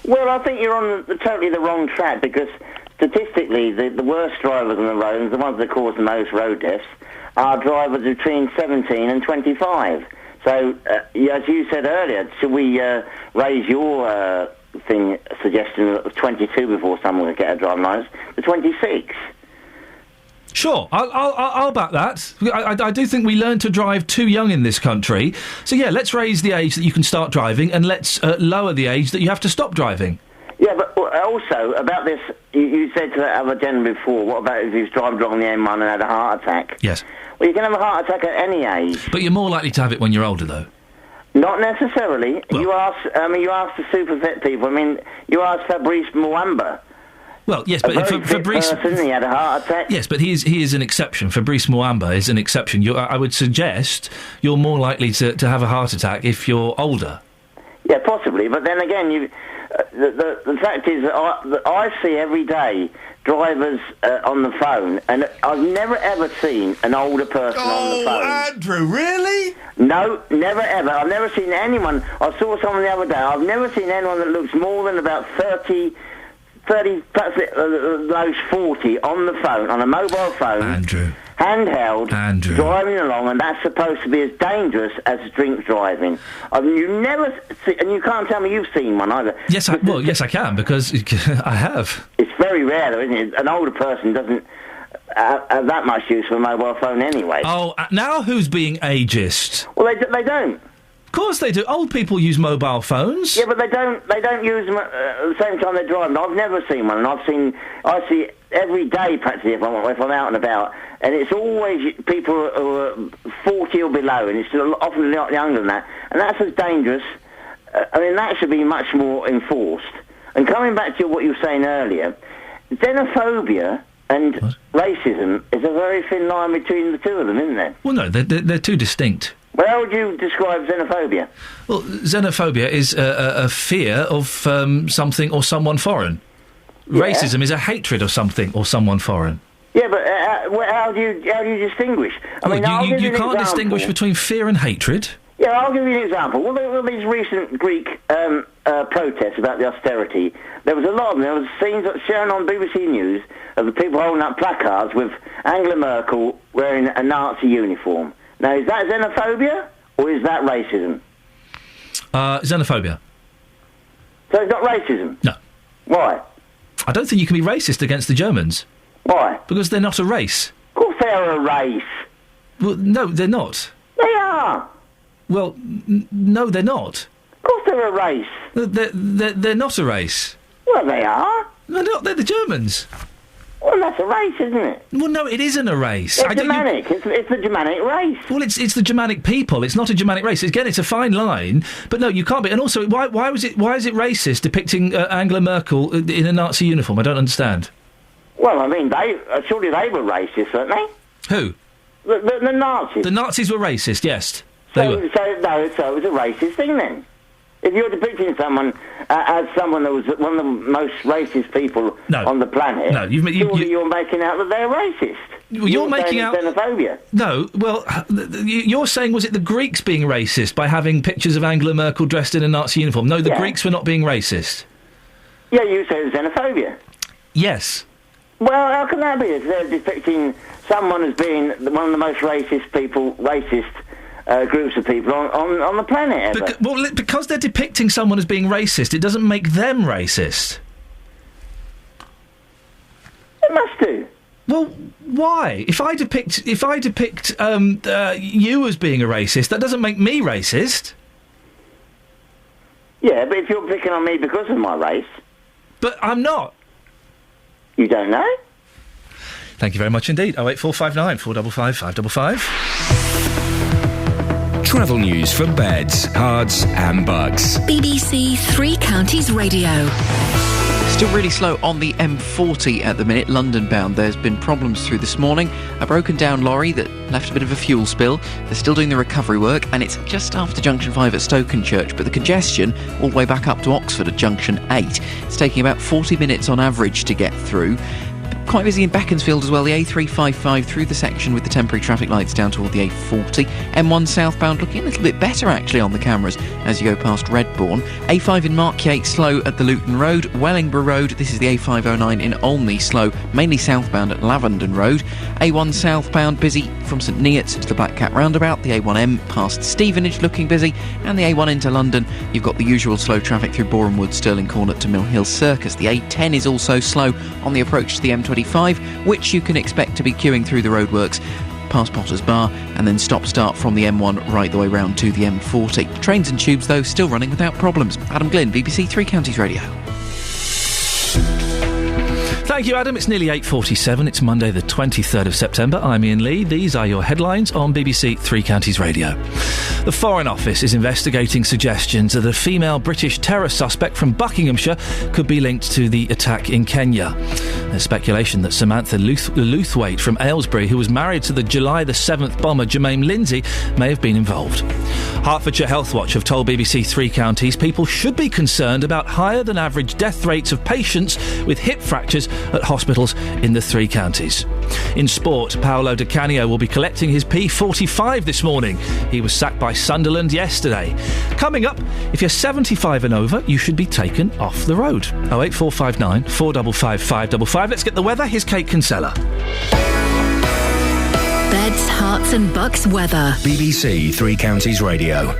Well, I think you're on totally the wrong track, because statistically, the worst drivers on the road, the ones that cause the most road deaths, are drivers between 17 and 25. So, as you said earlier, should we raise your suggestion of 22 before someone can get a driving licence to 26? Sure, I'll back that. I do think we learn to drive too young in this country. So, yeah, let's raise the age that you can start driving, and let's lower the age that you have to stop driving. Yeah, but also, about this, you said to that other gentleman before, what about if he's driving along the M1 and had a heart attack? Yes. Well, you can have a heart attack at any age. But you're more likely to have it when you're older, though. Not necessarily. Well, you ask the super fit people. I mean, you ask Fabrice Mwamba. Well, yes, but Fabrice, he had a heart attack. Yes, but he is an exception. Fabrice Mwamba is an exception. I would suggest you're more likely to have a heart attack if you're older. Yeah, possibly. But then again, the fact is that I see every day drivers on the phone, and I've never ever seen an older person on the phone. Oh, Andrew, really? No, never ever. I've never seen anyone. I saw someone the other day. I've never seen anyone that looks more than about 30, perhaps those 40 on the phone, on a mobile phone. Andrew. Handheld, driving along, and that's supposed to be as dangerous as drink driving. You never see, and you can't tell me you've seen one either. Yes, yes, I can, because I have. It's very rare, though, isn't it? An older person doesn't have that much use for a mobile phone anyway. Oh, now who's being ageist? Well, they don't. Of course they do. Old people use mobile phones. Yeah, but they don't use them at the same time they're driving. I've never seen one, and I see every day practically if I'm out and about, and it's always people who are 40 or below, and it's often a lot younger than that, and that's as dangerous. I mean, that should be much more enforced. And coming back to what you were saying earlier, xenophobia and racism is a very thin line between the two of them, isn't there? Well, no, they're too distinct. Well, how would you describe xenophobia? Well, xenophobia is a fear of something or someone foreign. Yeah. Racism is a hatred of something or someone foreign. Yeah, but how do you distinguish? You can't distinguish between fear and hatred. Yeah, I'll give you an example. Well, these recent Greek protests about the austerity, there was a lot of them. There was scenes shown on BBC News of the people holding up placards with Angela Merkel wearing a Nazi uniform. Now, is that xenophobia or is that racism? Xenophobia. So it's not racism? No. Why? I don't think you can be racist against the Germans. Why? Because they're not a race. Of course they're a race. Well, no, they're not. They are. Well, no, they're not. Of course they're a race. They're not a race. Well, they are. No, they're not. They're the Germans. Well, that's a race, isn't it? Well, no, it isn't a race. It's Germanic. It's the Germanic race. Well, it's the Germanic people. It's not a Germanic race. Again, it's a fine line, but no, you can't be. And also, why is it racist depicting Angela Merkel in a Nazi uniform? I don't understand. Well, I mean, surely they were racist, weren't they? Who? The Nazis. The Nazis were racist. Yes, So it was a racist thing then. If you're depicting someone as someone that was one of the most racist people on the planet, surely you're making out that they're racist. Well, you're making out xenophobia. No, well, you're saying was it the Greeks being racist by having pictures of Angela Merkel dressed in a Nazi uniform? No, the Greeks were not being racist. Yeah, you say it was xenophobia. Yes. Well, how can that be if they're depicting someone as being one of the most racist groups of people on the planet ever? Because they're depicting someone as being racist, it doesn't make them racist. It must do. Well, why? If I depict you as being a racist, that doesn't make me racist. Yeah, but if you're picking on me because of my race... But I'm not. You don't know? Thank you very much indeed. 08459 455 555. Travel news for beds, cards and bugs. BBC Three Counties Radio. Still really slow on the M40 at the minute, London bound. There's been problems through this morning. A broken down lorry that left a bit of a fuel spill. They're still doing the recovery work, and it's just after Junction 5 at Stokenchurch, but the congestion all the way back up to Oxford at Junction 8. It's taking about 40 minutes on average to get through. Quite busy in Beaconsfield as well, the A355 through the section with the temporary traffic lights down toward the A40. M1 southbound looking a little bit better actually on the cameras as you go past Redbourne. A5 in Markyate slow at the Luton Road. Wellingborough Road, this is the A509 in Olney slow, mainly southbound at Lavenden Road. A1 southbound busy from St Neots to the Black Cat roundabout. The A1M past Stevenage looking busy, and the A1 into London you've got the usual slow traffic through Boreham Wood, Stirling Corner to Mill Hill Circus. The A10 is also slow on the approach to the M25, which you can expect to be queuing through the roadworks past Potter's Bar and then stop-start from the M1 right the way round to the M40. Trains and tubes, though, still running without problems. Adam Glynn, BBC Three Counties Radio. Thank you, Adam. It's nearly 8:47. It's Monday the 23rd of September. I'm Iain Lee. These are your headlines on BBC Three Counties Radio. The Foreign Office is investigating suggestions that a female British terror suspect from Buckinghamshire could be linked to the attack in Kenya. There's speculation that Samantha Luthwaite from Aylesbury, who was married to the July the 7th bomber Jermaine Lindsay, may have been involved. Hertfordshire Health Watch have told BBC Three Counties people should be concerned about higher than average death rates of patients with hip fractures at hospitals in the Three Counties. In sport, Paolo Di Canio will be collecting his P45 this morning. He was sacked by Sunderland yesterday. Coming up, if you're 75 and over, you should be taken off the road. 08459 455 555. Let's get the weather. Here's Kate Kinsella. Beds, Hearts and Bucks weather. BBC Three Counties Radio.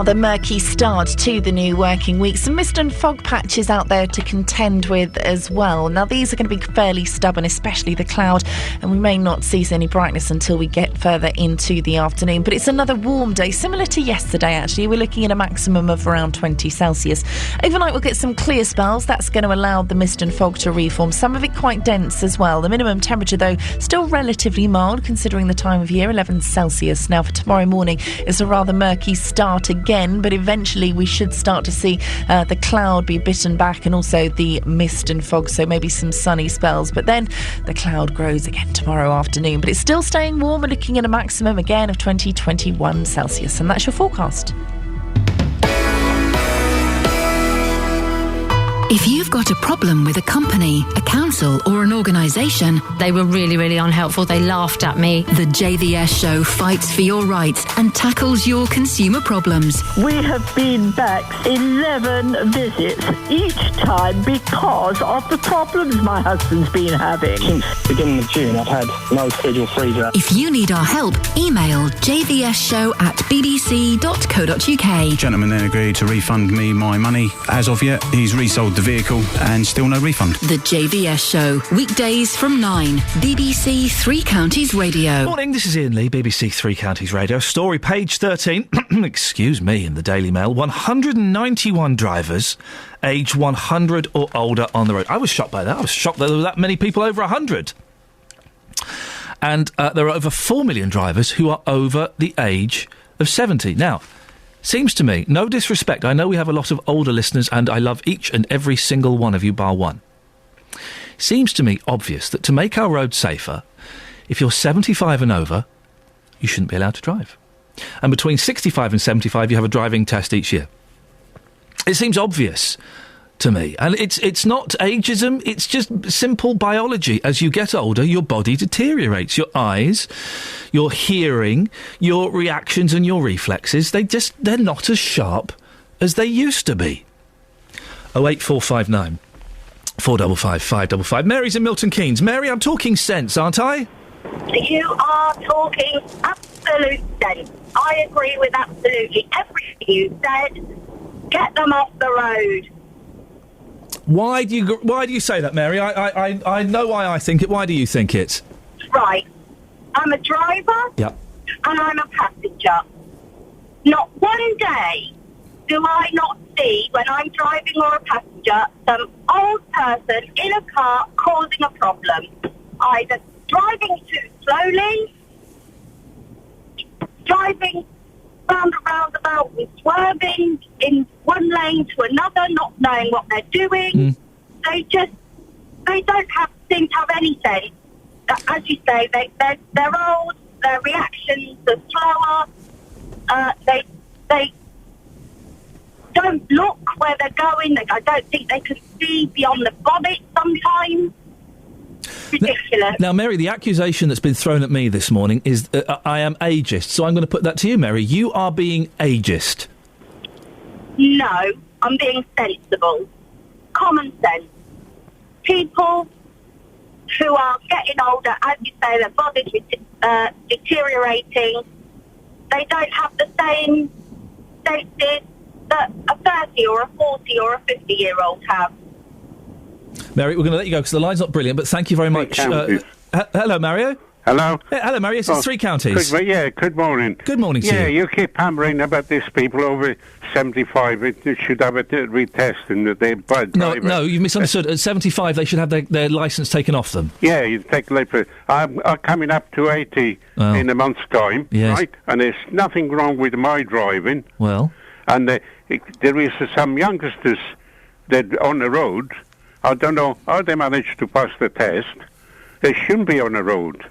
The murky start to the new working week. Some mist and fog patches out there to contend with as well. Now, these are going to be fairly stubborn, especially the cloud, and we may not see any brightness until we get further into the afternoon. But it's another warm day, similar to yesterday, actually. We're looking at a maximum of around 20 Celsius. Overnight, we'll get some clear spells. That's going to allow the mist and fog to reform, some of it quite dense as well. The minimum temperature, though, still relatively mild, considering the time of year, 11 Celsius. Now, for tomorrow morning, it's a rather murky start again. again, but eventually we should start to see the cloud be bitten back and also the mist and fog, so maybe some sunny spells. But then the cloud grows again tomorrow afternoon. But it's still staying warm. We're looking at a maximum again of 21 Celsius. And that's your forecast. If you've got a problem with a company, a council or an organisation... They were really, really unhelpful. They laughed at me. The JVS show fights for your rights and tackles your consumer problems. We have been back 11 visits, each time because of the problems my husband's been having. Since the beginning of June, I've had no schedule freezer. If you need our help, email jvsshow@bbc.co.uk. Gentleman then agreed to refund me my money. As of yet, he's resold the vehicle and still no refund. The JVS show, weekdays from 9, BBC Three Counties Radio. Morning, this is Iain Lee, BBC Three Counties Radio. Story, page 13, excuse me, in the Daily Mail. 191 drivers aged 100 or older on the road. I was shocked by that. I was shocked that there were that many people over 100. And there are over 4 million drivers who are over the age of 70. Now, seems to me, no disrespect, I know we have a lot of older listeners and I love each and every single one of you bar one. Seems to me obvious that to make our roads safer, if you're 75 and over, you shouldn't be allowed to drive. And between 65 and 75, you have a driving test each year. It seems obvious to me. And it's not ageism, it's just simple biology. As you get older, your body deteriorates. Your eyes, your hearing, your reactions and your reflexes, they're not as sharp as they used to be. 08459 455 555. Mary's in Milton Keynes. Mary, I'm talking sense, aren't I? You are talking absolute sense. I agree with absolutely everything you said. Get them off the road. Why do you say that, Mary? I know why I think it. Why do you think it? Right. I'm a driver. Yep. And I'm a passenger. Not one day do I not see, when I'm driving or a passenger, some old person in a car causing a problem. Either driving too slowly, driving round a roundabout and swerving in one lane to another, not knowing what they're doing. They don't seem to have any sense. As you say, they're old, their reactions are slower, they don't look where they're going. I don't think they can see beyond the bonnet sometimes. Ridiculous. Now, Mary, the accusation that's been thrown at me this morning is I am ageist, so I'm going to put that to you, Mary. You are being ageist. No, I'm being sensible. Common sense. People who are getting older, as you say, their body's deteriorating. They don't have the same senses that a 30 or a 40 or a 50-year-old have. Mary, we're going to let you go because the line's not brilliant, but thank you very much. Hello, Mario. Hello. Hello, Mario. It's Three Counties. Good morning. Good morning to you. Yeah, you keep hammering about these people over 75. It should have a retesting that they're bad drivers. No, you've misunderstood. At 75, they should have their licence taken off them. Yeah, you take the I'm coming up to 80 in a month's time, yes. Right? And there's nothing wrong with my driving. Well. And there is some youngsters that on the road. I don't know how they managed to pass the test. They shouldn't be on the road.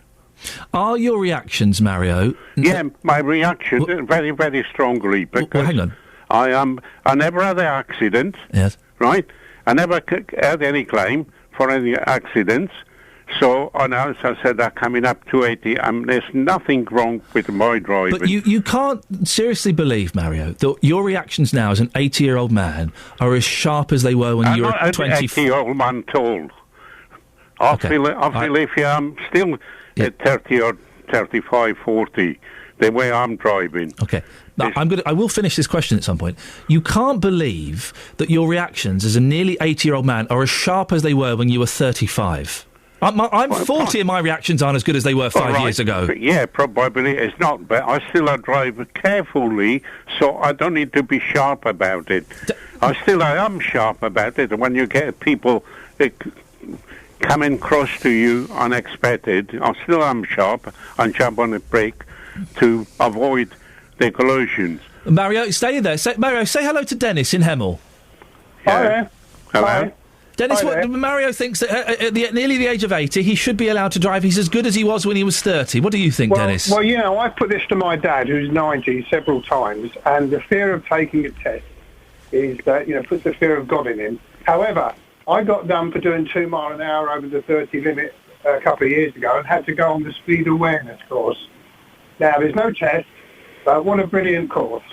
Are your reactions, Mario? Yeah, my reaction very, very strongly. Because hang on. I never had an accident. Yes. Right? I never had any claim for any accidents. So, as I said, I'm coming up to 80. There's nothing wrong with my driving. But you can't seriously believe, Mario, that your reactions now as an 80-year-old man are as sharp as they were when you were 20. I'm not an 80-year-old man at all. I feel if I'm still at 30 or 35, 40, the way I'm driving. Okay. Now, I will finish this question at some point. You can't believe that your reactions as a nearly 80-year-old man are as sharp as they were when you were 35. I'm 40 and my reactions aren't as good as they were 5 years ago. Yeah, probably it's not, but I still drive carefully, so I don't need to be sharp about it. I am sharp about it, and when you get people coming close to you unexpected, I still am sharp and jump on the brake to avoid the collisions. Mario, stay there. Mario, say hello to Dennis in Hemel. Hi there. Hello. Hi. Dennis, Hi there. Mario thinks that at nearly the age of 80, he should be allowed to drive. He's as good as he was when he was 30. What do you think, Dennis? Well, I put this to my dad, who's 90, several times, and the fear of taking a test is that, puts the fear of God in him. However, I got done for doing 2 miles an hour over the 30 limit a couple of years ago and had to go on the speed awareness course. Now, there's no test, but what a brilliant course.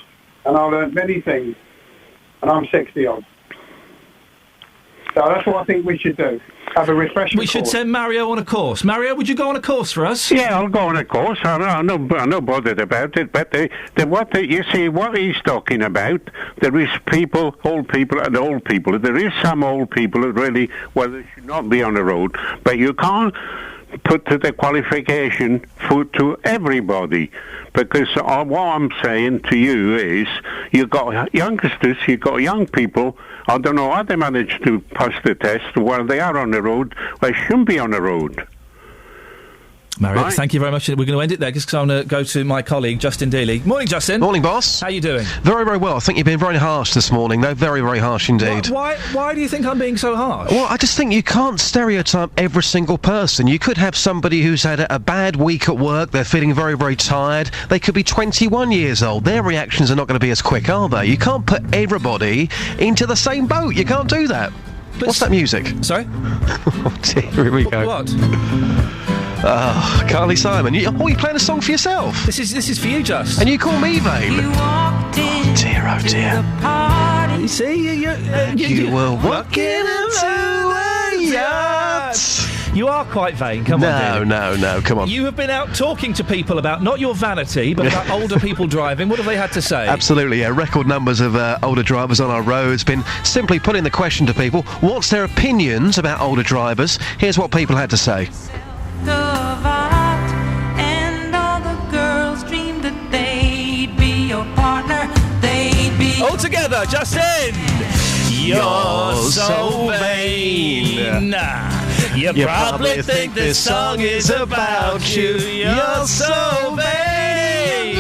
And I learned many things, and I'm 60-odd. So that's what I think we should do. Have a refresher We should send Mario on a course. Mario, would you go on a course for us? Yeah, I'll go on a course. I'm not bothered about it. But you see, what he's talking about, there is people, old people and old people. There is some old people that really, they should not be on the road. But you can't put to the qualification to everybody. Because what I'm saying to you is, you've got youngsters, you've got young people. I don't know how they manage to pass the test while they are on the road. They shouldn't be on the road. Mario, thank you very much. We're going to end it there because I'm going to go to my colleague, Justin Dealey. Morning, Justin. Morning, boss. How you doing? Very, very well. I think you've been very harsh this morning, though. Very, very harsh indeed. Why do you think I'm being so harsh? Well, I just think you can't stereotype every single person. You could have somebody who's had a bad week at work, they're feeling very, very tired. They could be 21 years old. Their reactions are not going to be as quick, are they? You can't put everybody into the same boat. You can't do that. What's that music? Sorry? Oh, dear, here we go. What? Oh, Carly Simon. You're playing a song for yourself. This is for you, Just. And you call me vain. Oh dear, oh dear. You see, you were walking into a yacht. You are quite vain, come on, dear. No, come on. You have been out talking to people about, not your vanity, but about older people driving. What have they had to say? Absolutely, yeah. Record numbers of older drivers on our roads. Been simply putting the question to people, what's their opinions about older drivers? Here's what people had to say. And all the girls dreamed that they'd be your partner. They'd be all together, Justin. You're so vain. You probably think this song is about you. You're so vain.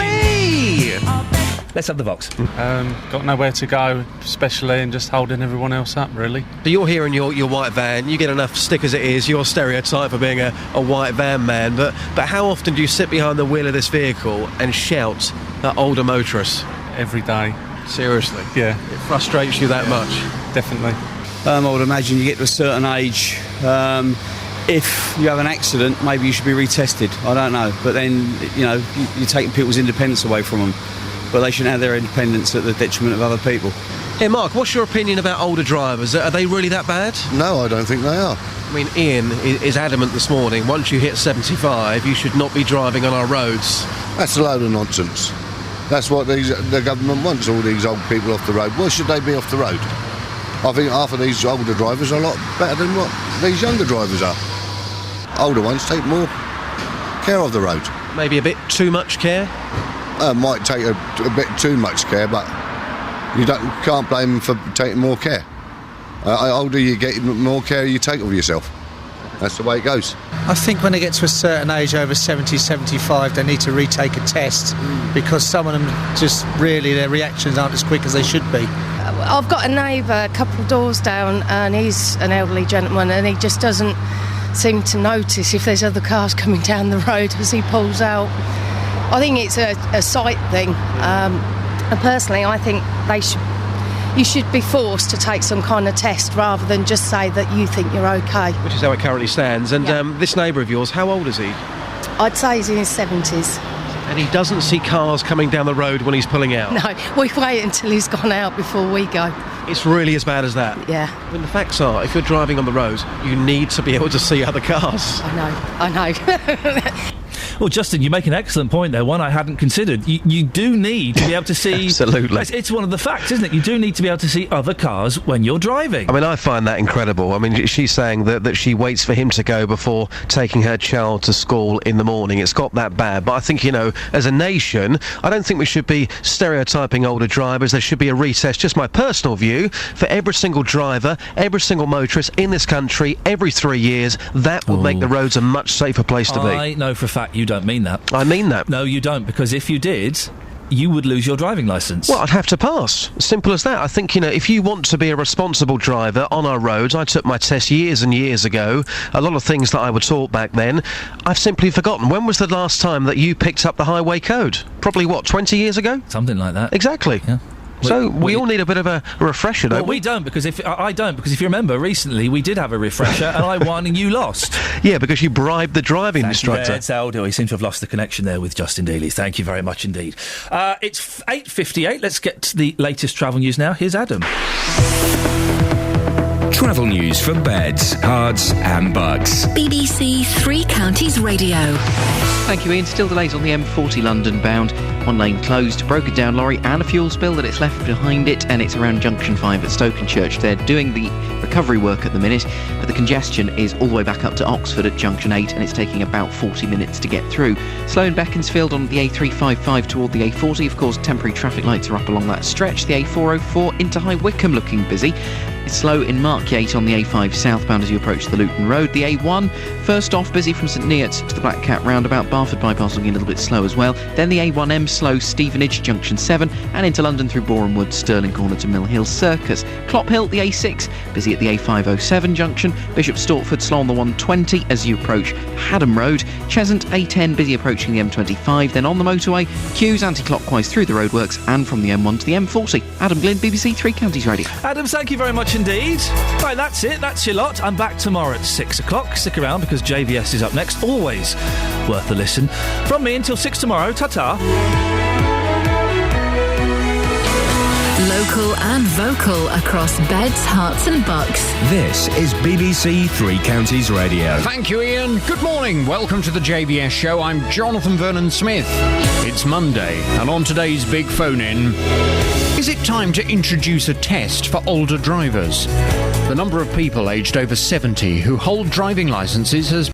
Let's have the Vox. Got nowhere to go, especially, and just holding everyone else up, really. So you're here in your white van, you get enough stick as it is, your stereotype for being a white van man, but how often do you sit behind the wheel of this vehicle and shout at older motorists? Every day. Seriously? Yeah. It frustrates you that much? Definitely. I would imagine you get to a certain age, if you have an accident, maybe you should be retested. I don't know. But then, you're taking people's independence away from them. But they shouldn't have their independence at the detriment of other people. Hey, Mark, what's your opinion about older drivers? Are they really that bad? No, I don't think they are. I mean, Iain is adamant this morning, once you hit 75, you should not be driving on our roads. That's a load of nonsense. That's what the government wants, all these old people off the road. Why should they be off the road? I think half of these older drivers are a lot better than what these younger drivers are. Older ones take more care of the road. Maybe a bit too much care? Might take a bit too much care, but you can't blame them for taking more care. Older you get, more care you take of yourself. That's the way it goes. I think when they get to a certain age, over 70, 75, they need to retake a test because some of them just really, their reactions aren't as quick as they should be. I've got a neighbour a couple of doors down and he's an elderly gentleman and he just doesn't seem to notice if there's other cars coming down the road as he pulls out. I think it's a sight thing. And personally, I think you should be forced to take some kind of test rather than just say that you think you're okay. Which is how it currently stands. And this neighbour of yours, how old is he? I'd say he's in his 70s. And he doesn't see cars coming down the road when he's pulling out? No, we wait until he's gone out before we go. It's really as bad as that? Yeah. I mean, the facts are, if you're driving on the road, you need to be able to see other cars. I know. Well, Justin, you make an excellent point there, one I hadn't considered. You do need to be able to see... Absolutely. It's one of the facts, isn't it? You do need to be able to see other cars when you're driving. I mean, I find that incredible. I mean, she's saying that she waits for him to go before taking her child to school in the morning. It's got that bad. But I think, as a nation, I don't think we should be stereotyping older drivers. There should be a retest, just my personal view, for every single driver, every single motorist in this country, every 3 years. That would make the roads a much safer place to be. I know for a fact you don't mean that. I mean that. No, you don't, because if you did, you would lose your driving licence. Well, I'd have to pass. Simple as that. I think, if you want to be a responsible driver on our roads, I took my test years and years ago. A lot of things that I were taught back then, I've simply forgotten. When was the last time that you picked up the highway code? Probably, 20 years ago? Something like that. Exactly. Yeah. So we all need a bit of a refresher, don't we? We don't, because if you remember, recently we did have a refresher and I won and you lost. Yeah, because you bribed the driving instructor. We seem to have lost the connection there with Justin Dealey. Thank you very much indeed. It's 8:58. Let's get to the latest travel news now. Here's Adam. Travel news for beds, cards and bugs. BBC Three Counties Radio. Thank you, Ian. Still delays on the M40 London bound. One lane closed, broken down lorry and a fuel spill that it's left behind it, and it's around Junction 5 at Stokenchurch. They're doing the recovery work at the minute, but the congestion is all the way back up to Oxford at Junction 8, and it's taking about 40 minutes to get through. Slow in Beaconsfield on the A355 toward the A40. Of course, temporary traffic lights are up along that stretch. The A404 into High Wycombe looking busy. It's slow in Markyate on the A5 southbound as you approach the Luton Road. The A1, first off, busy from St Neots to the Black Cat roundabout. Barford bypass looking a little bit slow as well. Then the A1M slow Stevenage, Junction 7, and into London through Boreham Wood, Stirling Corner to Mill Hill Circus. Clop Hill, the A6, busy at the A507 junction. Bishop Stortford, slow on the 120 as you approach Haddam Road. Cheshunt, A10, busy approaching the M25. Then on the motorway, queues anti-clockwise through the roadworks and from the M1 to the M40. Adam Glynn, BBC Three Counties Radio. Adam, thank you very much indeed. Right, that's it. That's your lot. I'm back tomorrow at 6 o'clock. Stick around because JVS is up next. Always worth a listen. From me until 6 tomorrow. Ta-ta. Local and vocal across beds, hearts and bucks. This is BBC Three Counties Radio. Thank you, Ian. Good morning. Welcome to the JVS show. I'm Jonathan Vernon Smith. It's Monday, and on today's big phone-in, is it time to introduce a test for older drivers? The number of people aged over 70 who hold driving licences has